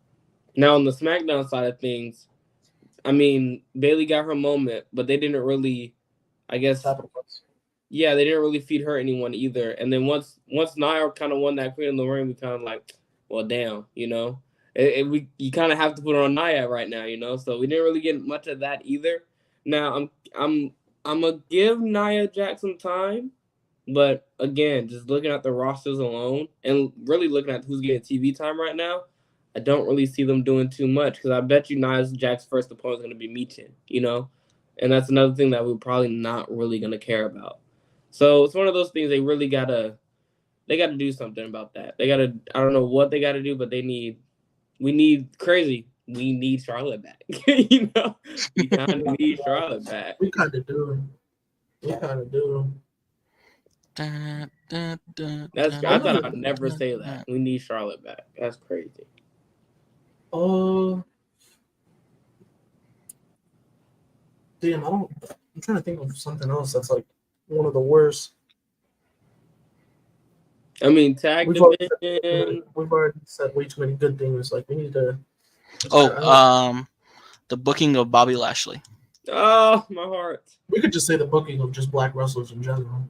the SmackDown side of things, I mean, Bayley got her moment, but they didn't really, I guess, they didn't really feed her anyone either. And then once Nia kind of won that Queen of the Ring, we kind of like, well, damn, you kind of have to put her on Nia right now, So we didn't really get much of that either. Now I'm gonna give Nia Jax some time, but again, just looking at the rosters alone and really looking at who's getting TV time right now, I don't really see them doing too much, because I bet you Nia Jax's first opponent is going to be Michin, and that's another thing that we're probably not really going to care about. So it's one of those things they gotta do something about that. I don't know what they gotta do, but we need Charlotte back. We kind of need Charlotte back. We kind of do. I thought I'd never say that. We need Charlotte back. That's crazy. Damn, I'm trying to think of something else that's like one of the worst. I mean, tag division. We've already said way too many good things. Like, we need to. The booking of Bobby Lashley. Oh, my heart. We could just say the booking of just black wrestlers in general.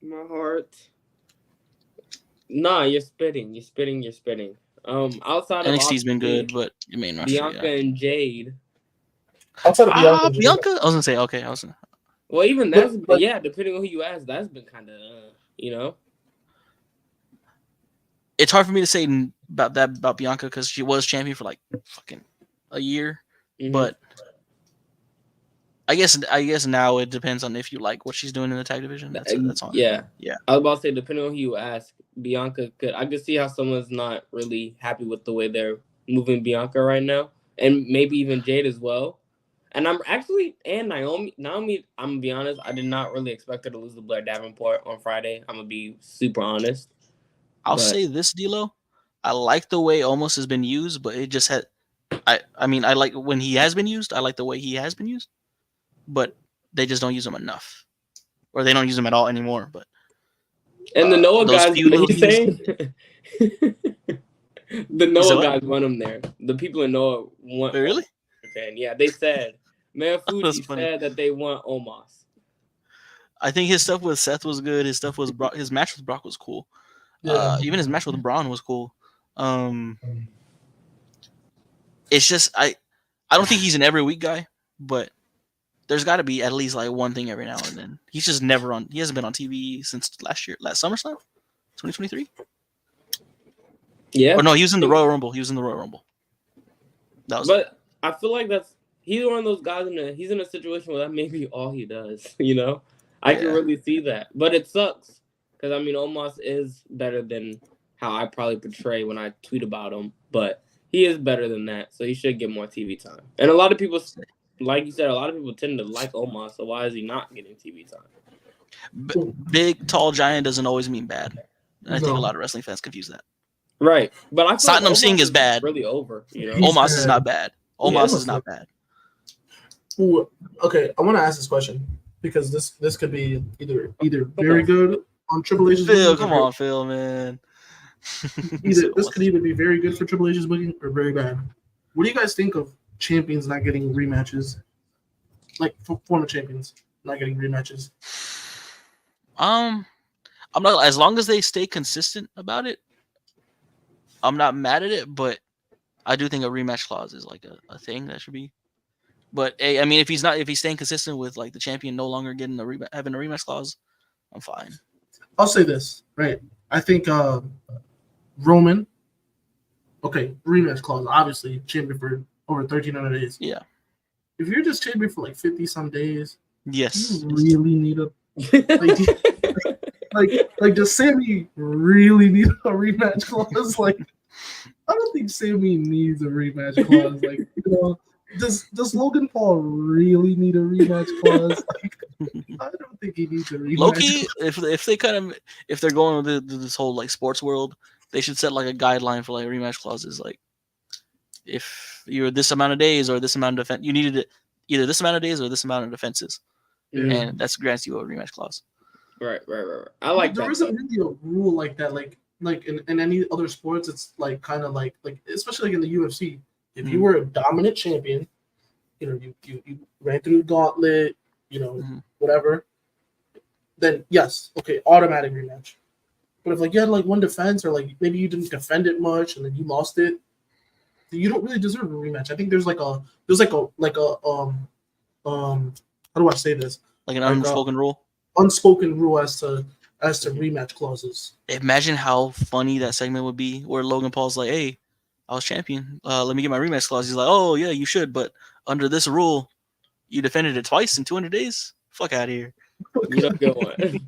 My heart. Nah, you're spitting. Outside of NXT's been good, but your main roster, Bianca and Jade. Outside of Bianca, I was gonna say okay. Well, even that's depending on who you ask, that's been kind of It's hard for me to say about Bianca because she was champion for like fucking a year, but I guess now it depends on if you like what she's doing in the tag division. That's on. Yeah. I was about to say, depending on who you ask, Bianca I could see how someone's not really happy with the way they're moving Bianca right now, and maybe even Jade as well. And I'm actually Naomi. I'm gonna be honest. I did not really expect her to lose to Blair Davenport on Friday. I'm gonna be super honest. I'll But say this, D'Lo. I like the way Almost has been used, but it just had. I mean, I like when he has been used. I like the way he has been used, but they just don't use him enough, or they don't use him at all anymore. But and the Noah those guys, few little he's things. saying the said Noah what? guys want him there. The people in Noah want. Wait, really? Fan. Yeah, they said. Mayor That's Fuji funny. said that they want Omos. I think his stuff with Seth was good. His stuff was his match with Brock was cool. Yeah. Even his match with Braun was cool. It's just I don't think he's an every week guy, but there's got to be at least like one thing every now and then. He's just never on. He hasn't been on TV since last SummerSlam, 2023. Yeah. Or no, he was in the Royal Rumble. That was. But I feel like he's one of those guys he's in a situation where that may be all he does. You know, I can really see that, but it sucks because I mean, Omos is better than how I probably portray when I tweet about him, but he is better than that, so he should get more TV time. And a lot of people, like you said, a lot of people tend to like Omos, so why is he not getting TV time? Big, tall giant doesn't always mean bad. And I think a lot of wrestling fans confuse that. Right, but I feel Satnam Singh is bad. Really over, you know. Omos is not bad. Omos is not bad. Ooh, okay, I want to ask this question because this could be either very good on Triple H's. Phil, come on, Phil, man. This could either be very good for Triple H's booking or very bad. What do you guys think of champions not getting rematches? Like former champions not getting rematches? I'm not, as long as they stay consistent about it, I'm not mad at it, but I do think a rematch clause is like a thing that should be. But I mean, if he's staying consistent with like the champion no longer getting having a rematch clause, I'm fine. I'll say this, right? I think Roman, okay, rematch clause, obviously champion for over 1,300 days. Yeah. If you're just champion for like 50 some days, yes, you really need a like does Sammy really need a rematch clause? Like, I don't think Sammy needs a rematch clause. Like, you know, does Logan Paul really need a rematch clause? Like, I don't think he needs a rematch. Loki, if they're going with this whole like sports world, they should set like a guideline for like rematch clauses. Like, if you're this amount of days or this amount of defense, you needed it either this amount of days or this amount of defenses, and that's grants you a rematch clause. Right. I like there that. isn't really a rule like that. Like in any other sports, it's like kind of like especially like in the UFC. If you were a dominant champion, you know, you ran through the gauntlet, you know, whatever, then yes, okay, automatic rematch. But if like you had like one defense or like maybe you didn't defend it much and then you lost it, you don't really deserve a rematch. I think there's like a how do I say this? Like an unspoken rule. Unspoken rule as to rematch clauses. Imagine how funny that segment would be where Logan Paul's like, "Hey, I was champion. Let me get my rematch clause." He's like, "Oh yeah, you should, but under this rule, you defended it twice in 200 days. Fuck out of here." You don't get one.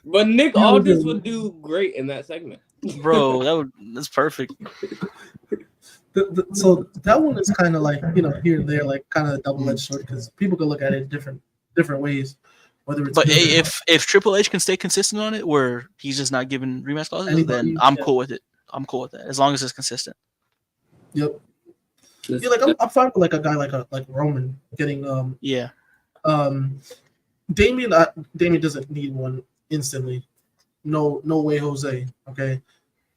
But Nick Aldis would do great in that segment, Bro. That's perfect. So that one is kind of like, you know, here and there, like kind of a double-edged sword because people can look at it different ways. Whether it's if Triple H can stay consistent on it, where he's just not giving rematch clauses, then I'm cool with it. I'm cool with that as long as it's consistent. Yep. Yeah, like I'm fine with like a guy like Roman getting Damien doesn't need one instantly. No way, Jose. Okay,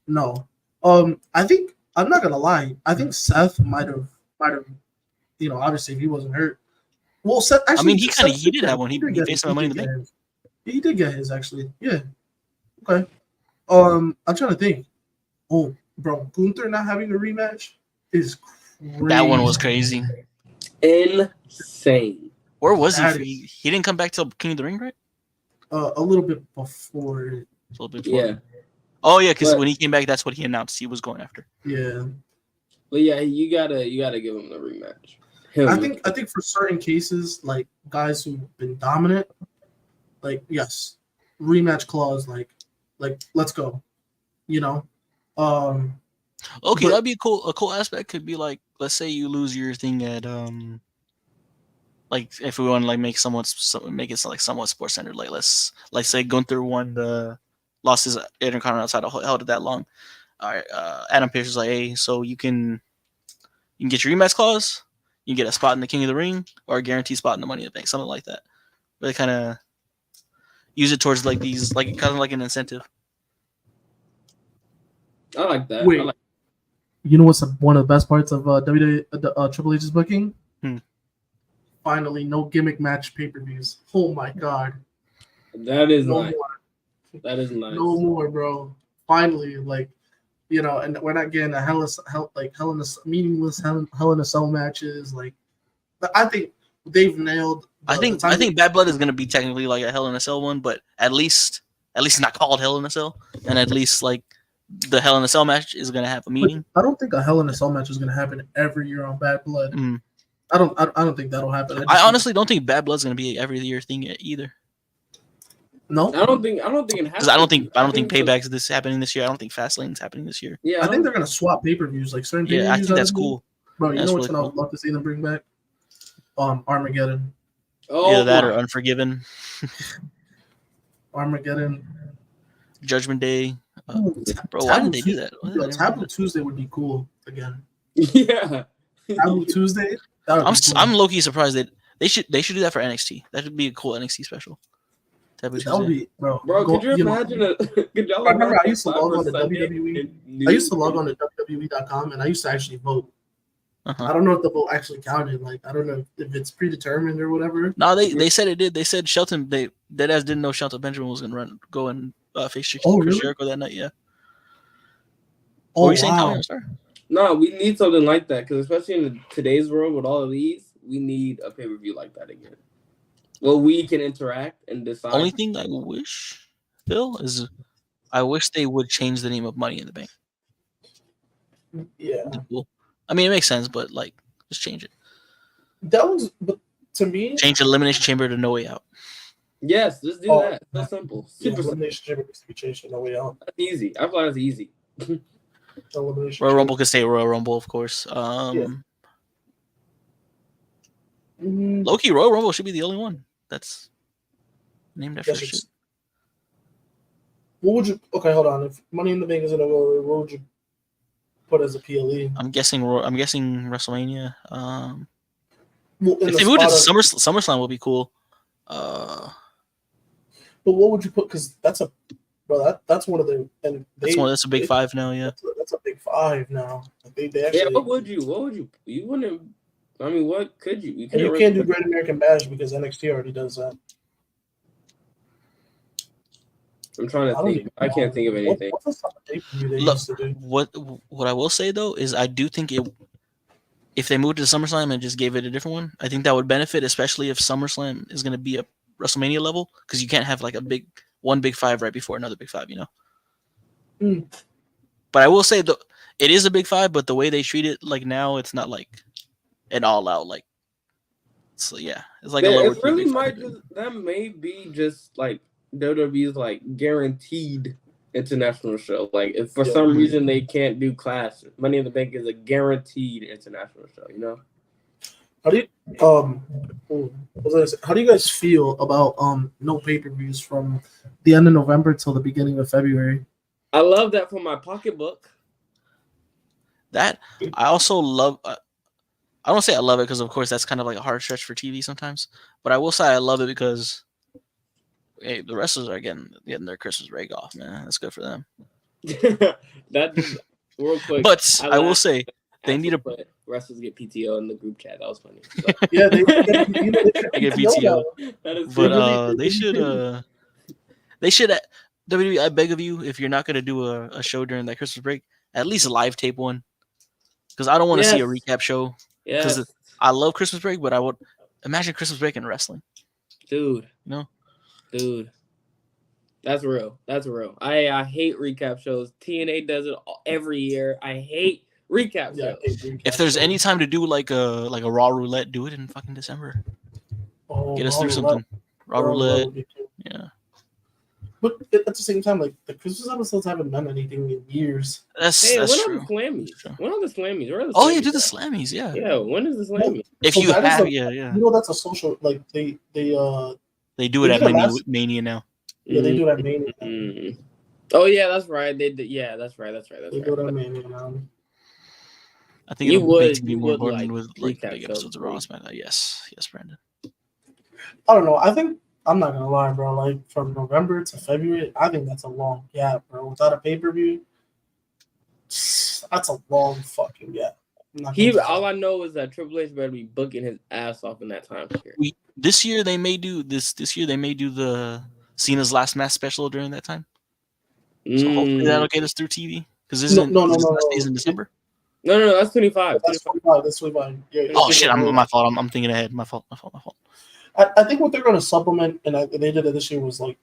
no. I think I'm not gonna lie. I think Seth might have. You know, obviously if he wasn't hurt. Well, Seth. Actually, I mean, he did have one. He faced some Money in the Bank. He did get his actually. Yeah. Okay. I'm trying to think. Oh, bro, Gunther not having a rematch is crazy. That one was crazy. Insane. Where was he? He didn't come back till King of the Ring, right? A little bit before. Yeah. Oh yeah, because when he came back, that's what he announced he was going after. Yeah. But yeah, you gotta give him the rematch. I think for certain cases, like guys who've been dominant, like yes, rematch clause, like let's go, you know. Okay, that'd be a cool aspect. Could be like, let's say you lose your thing at Like if we want to like make it like somewhat sports centered, like let's say Gunther won lost his Intercontinental title, held it that long. All right, Adam Pearce is like, hey, so you can get your rematch clause, you can get a spot in the King of the Ring, or a guaranteed spot in the Money in the Bank, something like that. But they kind of use it towards like these, like kind of like an incentive. I like that. Wait, you know what's one of the best parts of Triple H's booking? Finally, no gimmick match pay-per-views. Oh my god, that is no nice. More. That is nice. No more, bro. Finally, like, you know, and we're not getting meaningless Hell in a Cell matches. Like, I think they've nailed. I think Bad Blood is gonna be technically like a Hell in a Cell one, but at least it's not called Hell in a Cell, and at least like the Hell in a Cell match is gonna have a meaning. I don't think a Hell in a Cell match is gonna happen every year on Bad Blood. I don't think that'll happen. I honestly don't think Bad Blood's gonna be every year thing either. No, I don't think it happens. Because I don't think Payback's this happening this year. I don't think Fastlane's happening this year. Yeah, I think they're gonna swap pay-per-views like certain. Yeah, I think that's cool. Bro, you know what I would love to see them bring back? Armageddon. Oh, either that or Unforgiven. Armageddon. Judgment Day. Bro, why did they do that? Taboo Tuesday would be cool again. Yeah. Taboo Tuesday. I'm low-key surprised that they should do that for NXT. That would be a cool NXT special. That would be, bro. Could you imagine could y'all remember I used to log on to WWE. I used to log on to WWE.com and I used to actually vote. I don't know if the vote actually counted. Like, I don't know if it's predetermined or whatever. No, they said it did. They said Shelton. Deadass didn't know Shelton Benjamin was gonna go and face Chris Jericho that night. Yeah. Oh, what were you saying, Tyler? No, we need something like that because especially in today's world with all of these, we need a pay-per-view like that again. Well, we can interact and decide. Only thing I wish, Phil, is I wish they would change the name of Money in the Bank. Yeah. Cool. I mean, it makes sense, but like, just change it. That was, but to me, change Elimination Chamber to No Way Out. Yes, let's do that. That's simple. Super Elimination Chamber needs to be changed to No Way Out. That's easy. I feel that's easy. Royal Rumble could stay Royal Rumble, of course. Low-key, Royal Rumble should be the only one that's named after shit. What would you? Okay, hold on. If Money in the Bank is in a Royal, what would you put as a PLE? I'm guessing WrestleMania. If they moved it to SummerSlam would be cool. But what would you put? Because that's that's one of the that's a big five now. Yeah, that's a big five now. They actually. Yeah, what would you? You wouldn't. I mean, what could you? You can't do Great American Bash because NXT already does that. I'm trying to think. I can't think of anything. What I will say though is I do think if they moved to SummerSlam and just gave it a different one, I think that would benefit, especially if SummerSlam is going to be a WrestleMania level, because you can't have like one big five right before another big five, you know. But I will say though, it is a big five, but the way they treat it like now, it's not like an all out like. So yeah, it's like a lower. It really might that may be just like WWE's like guaranteed international show. Like if for some reason they can't do Clash, Money in the Bank is a guaranteed international show. You know. How do you guys feel about no pay-per-views from the end of November till the beginning of February? I love that for my pocketbook. That I also love. I don't say I love it because, of course, that's kind of like a hard stretch for TV sometimes. But I will say I love it because, hey, the wrestlers are getting their Christmas break off, man. That's good for them. That's real quick. But I will say they need to. Wrestlers get PTO in the group chat. That was funny. Yeah, they get PTO. But they should. WWE, I beg of you, if you're not going to do a show during that Christmas break, at least live tape one. Because I don't want to see a recap show. Because I love Christmas break, but I would imagine Christmas break in wrestling. Dude. No? Dude. That's real. I hate recap shows. TNA does it every year. I hate recap shows. If there's any time to do like a Raw Roulette, do it in fucking December. Get us through something. Raw Roulette. Yeah. But at the same time, like the Christmas episodes haven't done anything in years. Hey, That's when true. are the Slammies? That's true. When are the Slammies? Where are the Oh yeah, Slammies do the at? Slammies. Yeah. Yeah, when is the Slammy? If So you that is have, a- yeah. You know, that's a social like they They do They it at did it Mania, last- Mania now. yeah they do that Mania. Mm. Oh yeah, that's right. They did. Yeah, that's right. They do that Mania now. I think You it'll make would- TV you more would important like with like recap big shows, episodes of Raw and please. SmackDown. Yes, Brandon. I don't know. I think I'm not gonna lie, bro. Like from November to February, I think that's a long gap, bro. Without a pay-per-view, that's a long fucking gap. All I know is that Triple H better be booking his ass off in that time period. This year they may do the Cena's last match special during that time. So hopefully that'll get us through TV. Because isn't last days in December? No, that's 25. That's 25. That's 25. Yeah, Oh shit! My fault. I'm thinking ahead. My fault. I think what they're going to supplement, and they did it this year, was like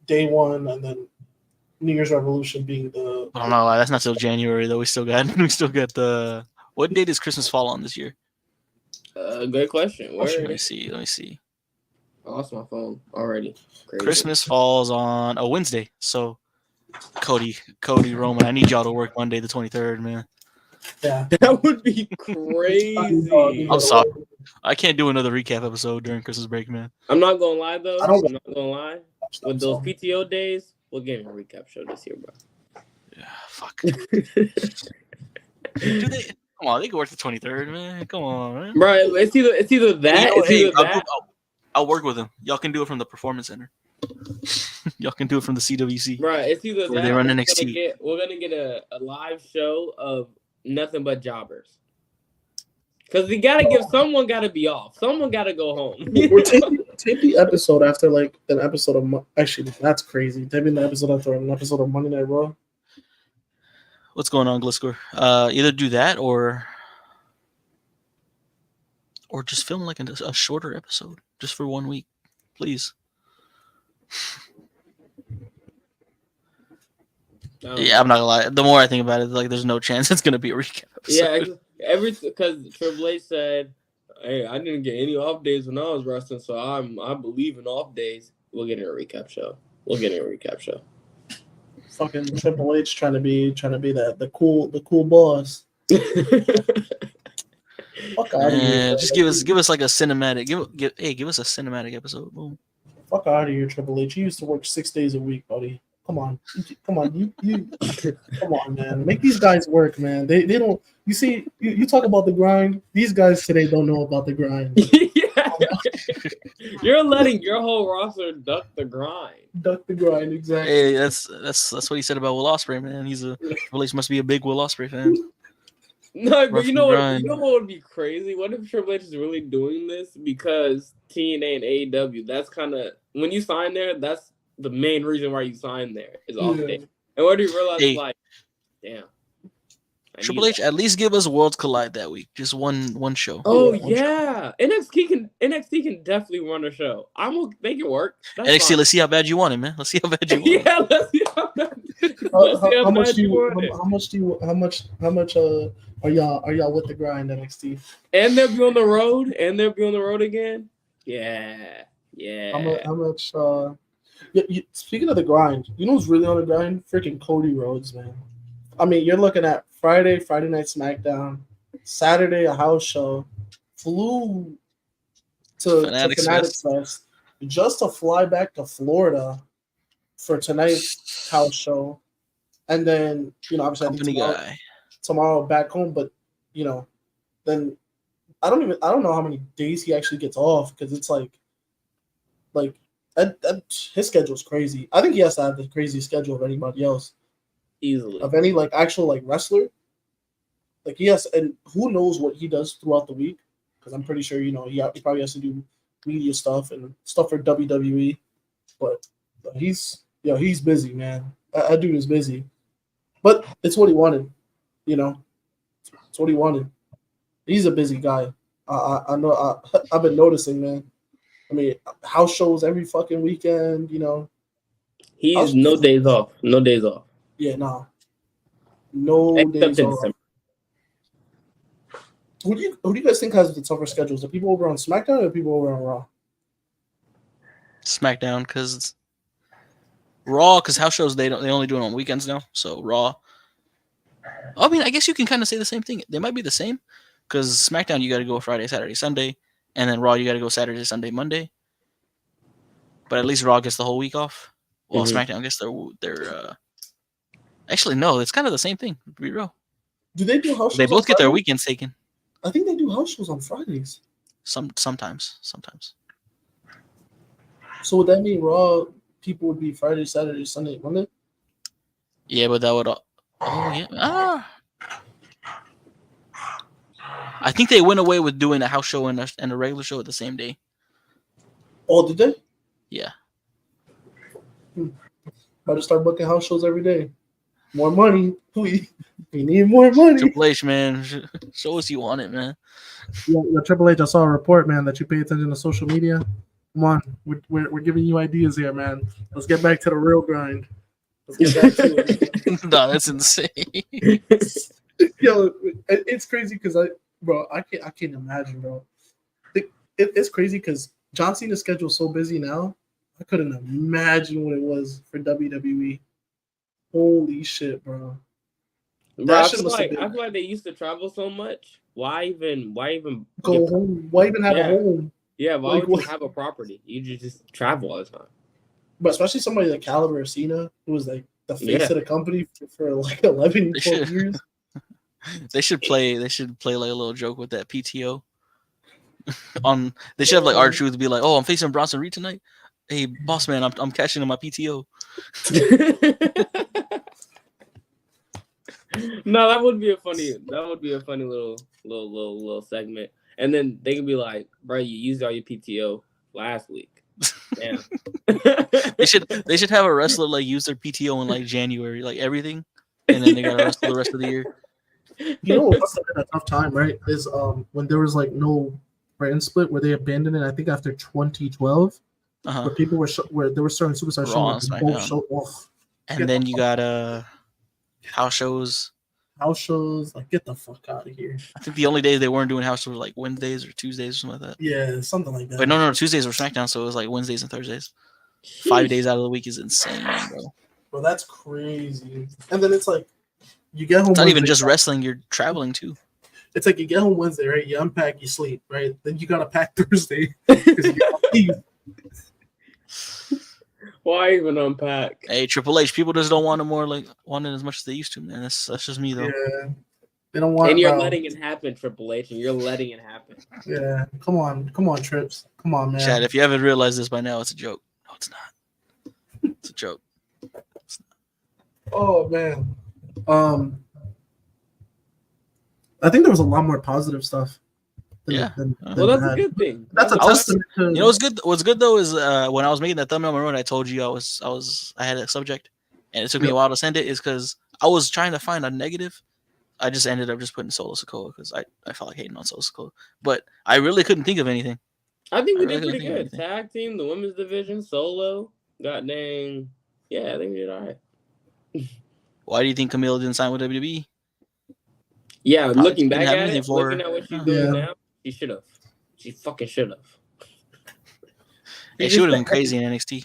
day one and then New Year's Revolution being the. But I'm not gonna lie, that's not till January though. We still got the. What day does Christmas fall on this year? Good question. Let me see. I lost my phone already. Crazy. Christmas falls on a Wednesday. So Cody Roman, I need y'all to work Monday the 23rd, man. Yeah, that would be crazy. I'm sorry. I can't do another recap episode during Christmas break, man. I'm not gonna lie though. I'm not gonna lie. With those sorry. PTO days, we'll get a recap show this year, bro. Yeah, fuck. Do they? Come on, they can work the 23rd, man. Come on, man. Bro, it's either that. I'll work with them. Y'all can do it from the Performance Center. Y'all can do it from the CWC. Right, it's either where that. They run NXT. We're gonna get a live show of nothing but jobbers. Because someone gotta be off. Someone gotta go home. We're tape the episode after like an episode of actually that's crazy. Taping the episode after an episode of Monday Night Raw. What's going on, Gliscor? Either do that or just film like a shorter episode just for 1 week, please. Yeah, I'm not gonna lie. The more I think about it, like there's no chance it's gonna be a recap episode. Yeah, because Triple H said, "Hey, I didn't get any off days when I was wrestling, so I believe in off days." We'll get in a recap show. Fucking Triple H trying to be the cool boss. Fuck out of here. Just give us like a cinematic. Give us a cinematic episode. Boom. Fuck out of here, Triple H. You used to work 6 days a week, buddy. Come on, you come on, man. Make these guys work, man. They don't. You see, you talk about the grind. These guys today don't know about the grind. You're letting your whole roster duck the grind. Duck the grind, exactly. Hey, that's what he said about Will Ospreay, man. Triple H must be a big Will Ospreay fan. No, but you know what would be crazy? What if Triple H is really doing this because TNA and AEW? That's kind of when you sign there. That's the main reason why you sign there is off day. And what do you realize? Like, damn. Triple H, at least give us Worlds Collide that week. Just one show. Oh yeah, NXT can definitely run a show. Make it work. That's NXT, fine. Let's see how bad you want it, man. Let's see how bad you want it. Yeah, let's see how bad. How much are y'all with the grind, NXT? And they'll be on the road again. Yeah. How much? Speaking of the grind, you know who's really on the grind? Freaking Cody Rhodes, man. I mean, you're looking at Friday Night SmackDown, Saturday a house show, flew to Fanatics Fest just to fly back to Florida for tonight's house show, and then obviously tomorrow back home. But then I don't know how many days he actually gets off because it's like his schedule's crazy. I think he has to have the craziest schedule of anybody else. Easily. Of any actual wrestler. Yes, and who knows what he does throughout the week? Because I'm pretty sure he probably has to do media stuff and stuff for WWE. But he's busy, man. That dude is busy. But it's what he wanted, It's what he wanted. He's a busy guy. I know. I've been noticing, man. I mean, house shows every fucking weekend. He's no days off. No days off. Yeah, no days off. Who do you guys think has the tougher schedules? The people over on SmackDown or the people over on Raw? SmackDown, because Raw, because house shows they only do it on weekends now. So Raw. I mean, I guess you can kind of say the same thing. They might be the same, because SmackDown you got to go Friday, Saturday, Sunday, and then Raw you got to go Saturday, Sunday, Monday. But at least Raw gets the whole week off. Well, SmackDown gets their. Actually, no, it's kind of the same thing. To be real. Do they do house shows? They both get their weekends taken. I think they do house shows on Fridays. Sometimes. So would that mean Raw people would be Friday, Saturday, Sunday, Monday? Yeah, but that would. Oh yeah. I think they went away with doing a house show and a regular show at the same day. Oh, did they? Yeah. Better start booking house shows every day. More money. We need more money. Triple H, man. Show us you want it, man. Yeah, Triple H, I saw a report, man, that you pay attention to social media. Come on. We're giving you ideas here, man. Let's get back to the real grind. Let's get back to it. No, that's insane. Yo, it's crazy because I can't imagine, bro. It's crazy because John Cena's schedule is so busy now. I couldn't imagine what it was for WWE. Holy shit, bro. Bro, I feel like they used to travel so much. Why even go home? Why even have a home? Yeah, why would you have a property? You just travel all the time. But especially somebody like Caliber of Cena, who was like the face of the company for like 11, 12 years. They should play like a little joke with that PTO. They should have like R-Truth be like, "Oh, I'm facing Bronson Reed tonight. Hey, boss man, I'm cashing in my PTO." No, that would be a funny little segment. And then they could be like, "Bro, you used all your PTO last week." Damn. They should have a wrestler like use their PTO in like January, like everything, and then they gotta wrestle the rest of the year. You know what must have been a tough time, right? Is when there was like no brand split where they abandoned it. I think after 2012, where people where there were certain superstars showing and then you got house shows. House shows, like get the fuck out of here. I think the only days they weren't doing house shows were like Wednesdays or Tuesdays or something like that. Yeah, something like that. But no, Tuesdays were SmackDown, so it was like Wednesdays and Thursdays. 5 days out of the week is insane, bro. Bro, that's crazy. And then it's like you get home. It's not even just wrestling; you're traveling too. It's like you get home Wednesday, right? You unpack, you sleep, right? Then you gotta pack Thursday because you gotta leave. Why even unpack? Hey, Triple H, people just don't want it as much as they used to, man. That's just me though. Yeah, they don't want. And you're letting it happen, Triple H, and you're letting it happen. Yeah, come on, Trips, come on, man. Chad, if you haven't realized this by now, it's a joke. No, it's not. It's a joke. It's not. Oh man, I think there was a lot more positive stuff. Than well, that's a good thing. That's a testament to. You know what's good? What's good though is when I was making that thumbnail, remember when I told you I had a subject, and it took me a while to send it. Is because I was trying to find a negative. I just ended up just putting Solo Sikoa because I felt like hating on Solo Sikoa, but I really couldn't think of anything. I think we did pretty good. Tag team, the women's division, Solo, god dang, yeah, I think we did all right. Why do you think Camille didn't sign with WWE? Yeah, looking back at it, looking at what she's doing now. She should have. She fucking should have. Hey, she would have been crazy in NXT.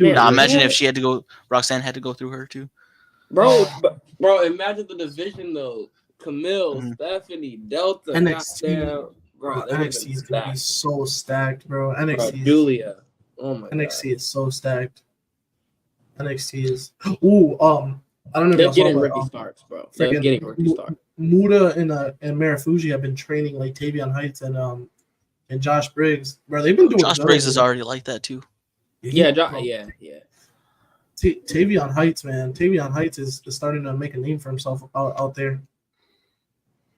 Imagine if she had to go. Roxanne had to go through her too. Bro, imagine the division though. Camille, Stephanie, Delta, NXT. Bro, NXT is gonna be so stacked, bro. NXT. Julia. Oh my god. NXT is so stacked. NXT is. Ooh, I don't know. They're getting Ricky Starks, bro. They're getting Ricky Starks. Muda and Marufuji have been training like Tavion Heights and Josh Briggs, bro. They've been doing. Josh Briggs is already like that too. Yeah. Tavion Heights, man. Tavion Heights is starting to make a name for himself out there.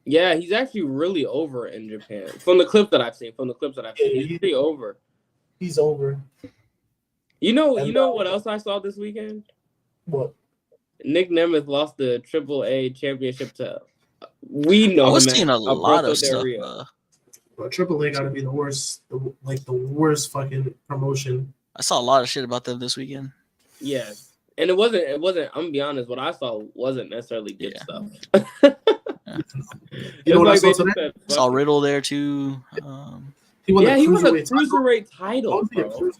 Yeah, he's actually really over in Japan. From the clip that I've seen, he's pretty over. He's over. You know what else I saw this weekend? What? Nick Nemeth lost the AAA championship to. We know. I was seeing a lot of stuff. But AAA got to be the worst fucking promotion. I saw a lot of shit about them this weekend. Yeah, and it wasn't. I'm gonna be honest. What I saw wasn't necessarily good stuff. You know what I saw today? I saw Riddle there too. He won a cruiserweight title. Bro.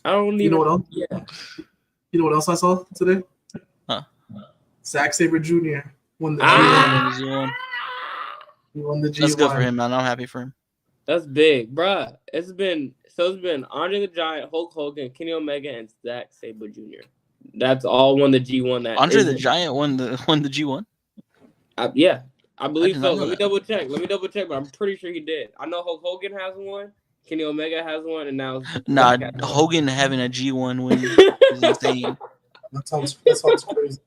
I don't even. You know what else? Yeah. You know what else I saw today? Huh? Zack Sabre Jr. won the Ah! G1. He won the G1. That's good for him, man. I'm happy for him. That's big, bruh. It's been Andre the Giant, Hulk Hogan, Kenny Omega, and Zack Sabre Jr. That's all won the G1. That Andre the Giant won the G1. Yeah, I believe did so. not know Let me that. double check, but I'm pretty sure he did. I know Hulk Hogan has one, Kenny Omega has one, and now Nah, Zack has one. Hogan having a G1 win is insane. That sounds crazy.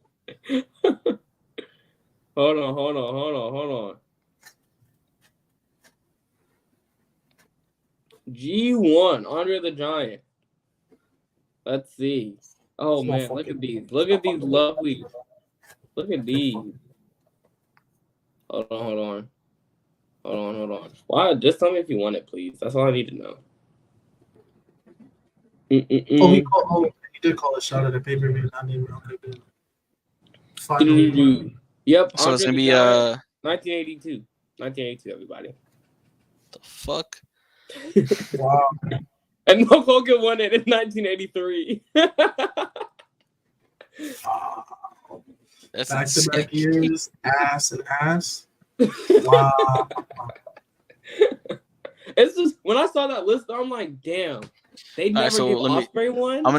Hold on. G1, Andre the Giant. Let's see. Oh man, look at these. Look at these lovely. Look at these. Hold on. Why? Just tell me if you want it, please. That's all I need to know. He did call a shot at a pay-per-view. Not even okay. Finally. Yep. So it's gonna be 1982. 1982, everybody. the fuck? Wow. And Hulk Hogan won it in 1983. That's back-to-back years, ass and ass. Wow. It's just when I saw that list, I'm like, damn, they never so give let me- Ospreay one. I'm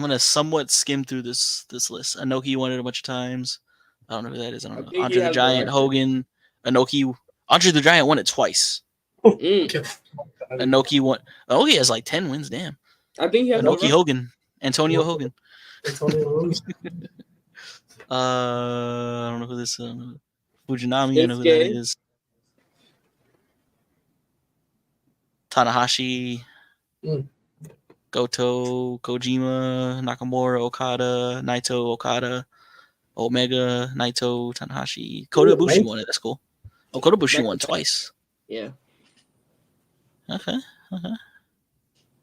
gonna somewhat skim through this list. Inoki won it a bunch of times. I don't know who that is. I don't I know. think he Andre the has the Giant, record. Hogan, Inoki. Andre the Giant won it twice. Inoki won. Inoki has like 10 wins. Damn. I think he has the Inoki record. Hogan, Antonio Hogan. Antonio Rose. I don't know who this. Fujinami. I know who that Shinsuke. is. Tanahashi. Goto, Kojima, Nakamura, Okada, Naito, Okada, Omega, Naito, Tanahashi. Kota Ibushi won it. That's cool. Oh, Kota Ibushi won twice. Yeah. Okay.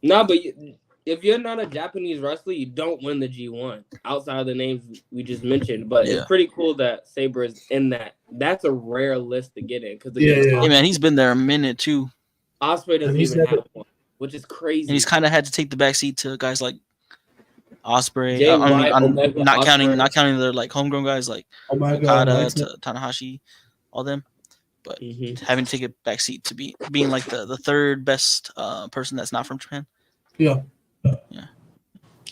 No, but if you're not a Japanese wrestler, you don't win the G1 outside of the names we just mentioned. But it's pretty cool that Sabre is in that. That's a rare list to get in because Hey man, he's been there a minute too. Ospreay doesn't even have one, which is crazy. And he's kind of had to take the backseat to guys like Ospreay. Jay I mean, White, Omega, not Ospreay. counting the like homegrown guys like Okada, Tanahashi, all them. But having to take a backseat to being like the third best person that's not from Japan. Yeah.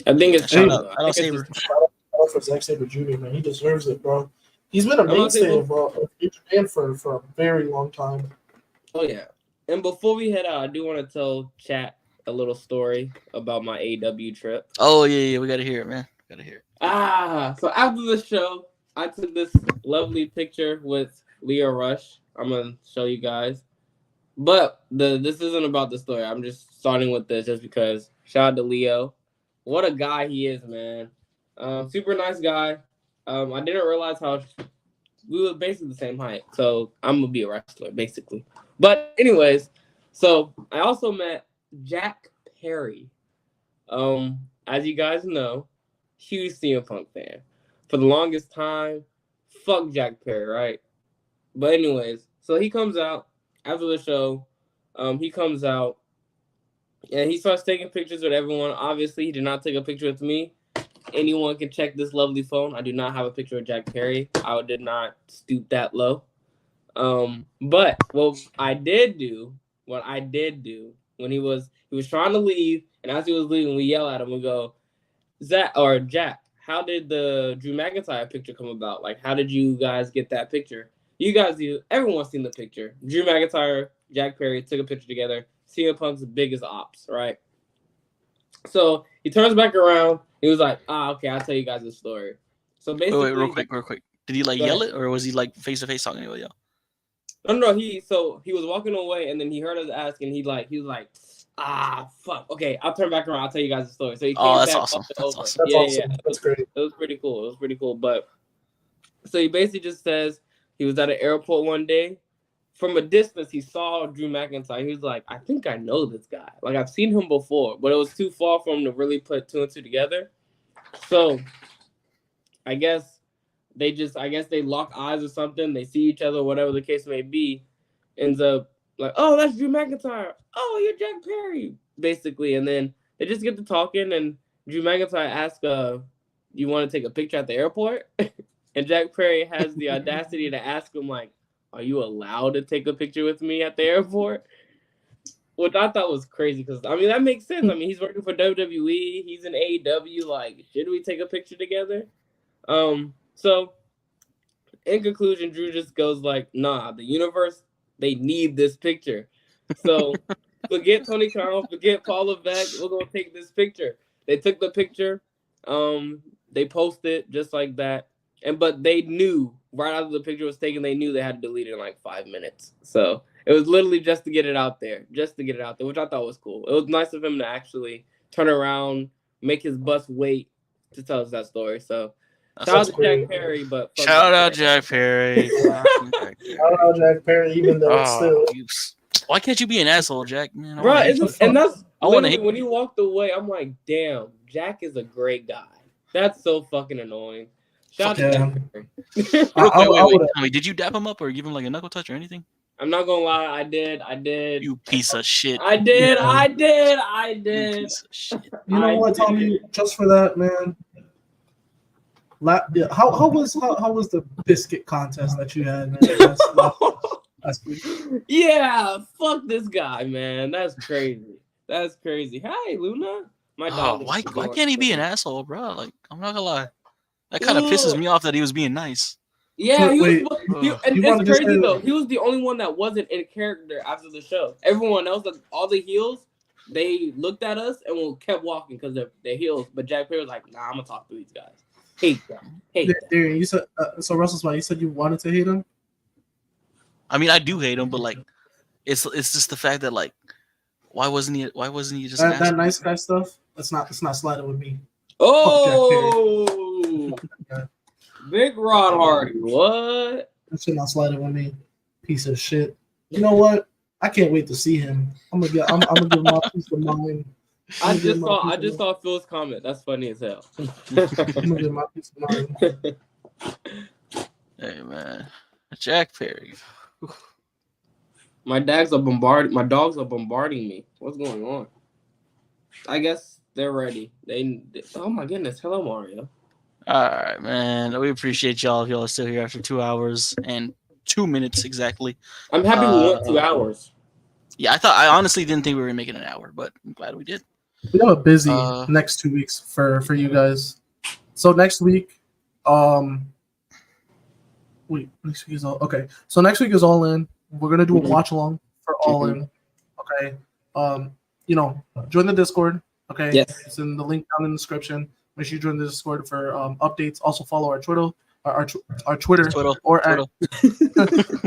I think it's shout out Sabre. Shout out for Zack Sabre Jr. Man, he deserves it, bro. He's been a mainstay in Japan for a very long time. Oh yeah. And before we head out, I do want to tell chat a little story about my AW trip. Oh yeah, we gotta hear it, man. Gotta hear it. So after the show, I took this lovely picture with Leo Rush. I'm gonna show you guys. But this isn't about the story. I'm just starting with this just because. Shout out to Leo. What a guy he is, man. Super nice guy. I didn't realize how we were basically the same height. So I'm gonna be a wrestler, basically. But anyways, so I also met Jack Perry. As you guys know, huge CM Punk fan. For the longest time, fuck Jack Perry, right? But anyways, so he comes out after the show. He comes out and he starts taking pictures with everyone. Obviously, he did not take a picture with me. Anyone can check this lovely phone. I do not have a picture of Jack Perry. I did not stoop that low. But what I did do when he was trying to leave, and as he was leaving, we yell at him. We go, Jack, how did the Drew McIntyre picture come about? Like, how did you guys get that picture? You guys everyone's seen the picture. Drew McIntyre, Jack Perry took a picture together. CM Punk's biggest ops, right? So he turns back around. He was like, okay, I'll tell you guys the story. So basically, real quick. Did he like yell it, or was he like face to face talking to you? No. He was walking away, and then he heard us ask, and he was like, fuck. Okay, I'll turn back around. I'll tell you guys the story. So he came that's back. awesome. That's awesome. Yeah. That's great. It was pretty cool. But so he basically just says he was at an airport one day. From a distance, he saw Drew McIntyre. He was like, I think I know this guy. Like, I've seen him before, but it was too far for him to really put two and two together. So I guess they lock eyes or something. They see each other, whatever the case may be. Ends up like, oh, that's Drew McIntyre. Oh, you're Jack Perry, basically. And then they just get to talking, and Drew McIntyre asks you want to take a picture at the airport? And Jack Perry has the audacity to ask him, like, are you allowed to take a picture with me at the airport? Which I thought was crazy because, I mean, that makes sense. I mean, he's working for WWE. He's in AEW. Like, should we take a picture together? So, in conclusion, Drew just goes like, nah, the universe, they need this picture. So, forget Tony Khan, forget Paul Levesque. We're going to take this picture. They took the picture. They posted just like that. But they knew right after the picture was taken, they knew they had to delete it in like 5 minutes. So it was literally just to get it out there, which I thought was cool. It was nice of him to actually turn around, make his bus wait to tell us that story. So shout out to Jack Perry, but shout out Jack Perry. Shout out Jack Perry, even though it's still. Why can't you be an asshole, Jack? Man, bro, and that's literally when he walked away. I'm like, damn, Jack is a great guy. That's so fucking annoying. Shout out to Jack Perry. Wait, did you dap him up or give him like a knuckle touch or anything? I'm not gonna lie, I did. You piece of shit. I did. You piece of shit. You know what, Tommy? Just for that, man. How was the biscuit contest that you had, man? Last week? Yeah, fuck this guy, man. That's crazy. Hey, Luna. My dog. Why can't he be an asshole, bro? Like, I'm not gonna lie. That kind of pisses me off that he was being nice. Yeah, it's crazy though. He was the only one that wasn't in character after the show. Everyone else, like all the heels, they looked at us and kept walking because they're heels. But Jack Perry was like, "Nah, I'm gonna talk to these guys. Hate them. Darren, you said so. Wrestle Spot, you said you wanted to hate him. I mean, I do hate him, but like, it's just the fact that like, why wasn't he just that nice guy stuff? It's not sliding with me. Oh, Big Rod Hardy, what? That shit not sliding with me. Piece of shit. You know what? I can't wait to see him. I'm gonna give him my piece of mind. I just saw Phil's comment. That's funny as hell. I'm gonna give my piece of mind. Hey man, Jack Perry. My dogs are bombarding me. What's going on? I guess they're ready. Oh my goodness. Hello, Mario. All right, man. We appreciate y'all if y'all are still here after 2 hours and 2 minutes exactly. I'm happy we went 2 hours. Yeah, I honestly didn't think we were gonna make it an hour, but I'm glad we did. We have a busy next 2 weeks for you guys. So next week, next week is all okay. So next week is All In. We're gonna do a watch along for All In. Okay. Join the Discord. Okay. Yes. It's in the link down in the description. Make sure you join the Discord for updates. Also follow our Twitter, our Twitter or X,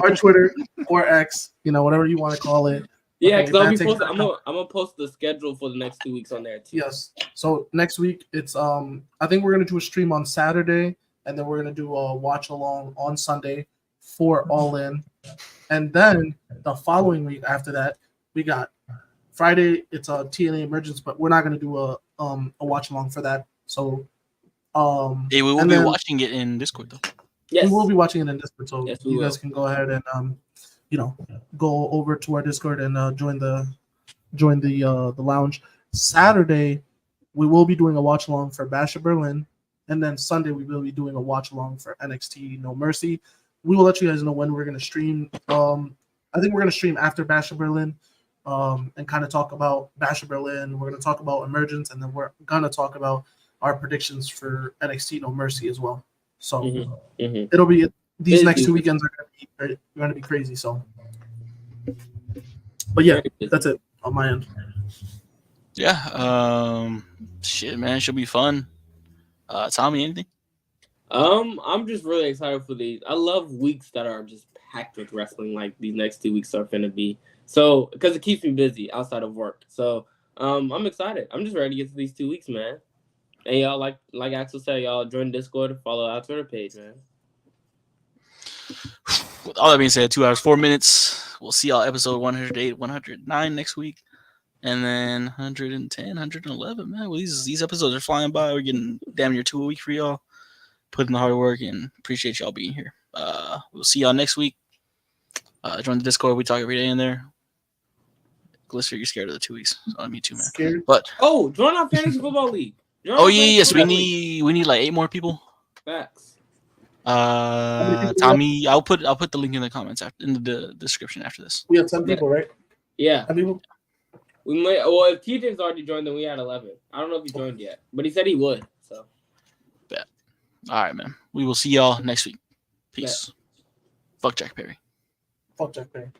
our Twitter or X. Whatever you want to call it. Yeah, because I'm gonna post the schedule for the next 2 weeks on there too. Yes. So next week it's I think we're gonna do a stream on Saturday, and then we're gonna do a watch along on Sunday for All In, and then the following week after that we got Friday. It's a TNA Emergence, but we're not gonna do a watch along for that. So we will be watching it in Discord though. Yes, we will be watching it in Discord. So you guys can go ahead and go over to our Discord and join the lounge. Saturday, we will be doing a watch along for Bash of Berlin, and then Sunday we will be doing a watch along for NXT No Mercy. We will let you guys know when we're going to stream. I think we're going to stream after Bash of Berlin, and kind of talk about Bash of Berlin. We're going to talk about Emergence, and then we're going to talk about our predictions for NXT No Mercy as well. So it'll be these next 2 weekends are going to be crazy. So, but yeah, that's it on my end. Yeah, shit, man, should be fun. Tommy, anything? I'm just really excited for these. I love weeks that are just packed with wrestling, like these next 2 weeks are finna be. So, because it keeps me busy outside of work. So, I'm excited. I'm just ready to get to these 2 weeks, man. And y'all, like Axel said, y'all join Discord, follow our Twitter page, man. With all that being said, 2 hours, 4 minutes. We'll see y'all episode 108, 109 next week. And then 110, 111, man. Well, these episodes are flying by. We're getting damn near 2 a week for y'all. Putting the hard work and appreciate y'all being here. We'll see y'all next week. Join the Discord. We talk every day in there. Glister, you're scared of the 2 weeks. So me too, man. Scared? But join our fantasy football league. Oh yeah, yes. We need like 8 more people. Facts. Tommy, I'll put the link in the comments in the description after this. We have 10 people, right? Yeah. 10 people. We might. Well, if TJ's already joined, then we had 11. I don't know if he joined yet, but he said he would. So. Bet. All right, man. We will see y'all next week. Peace. Fuck Jack Perry. Fuck Jack Perry.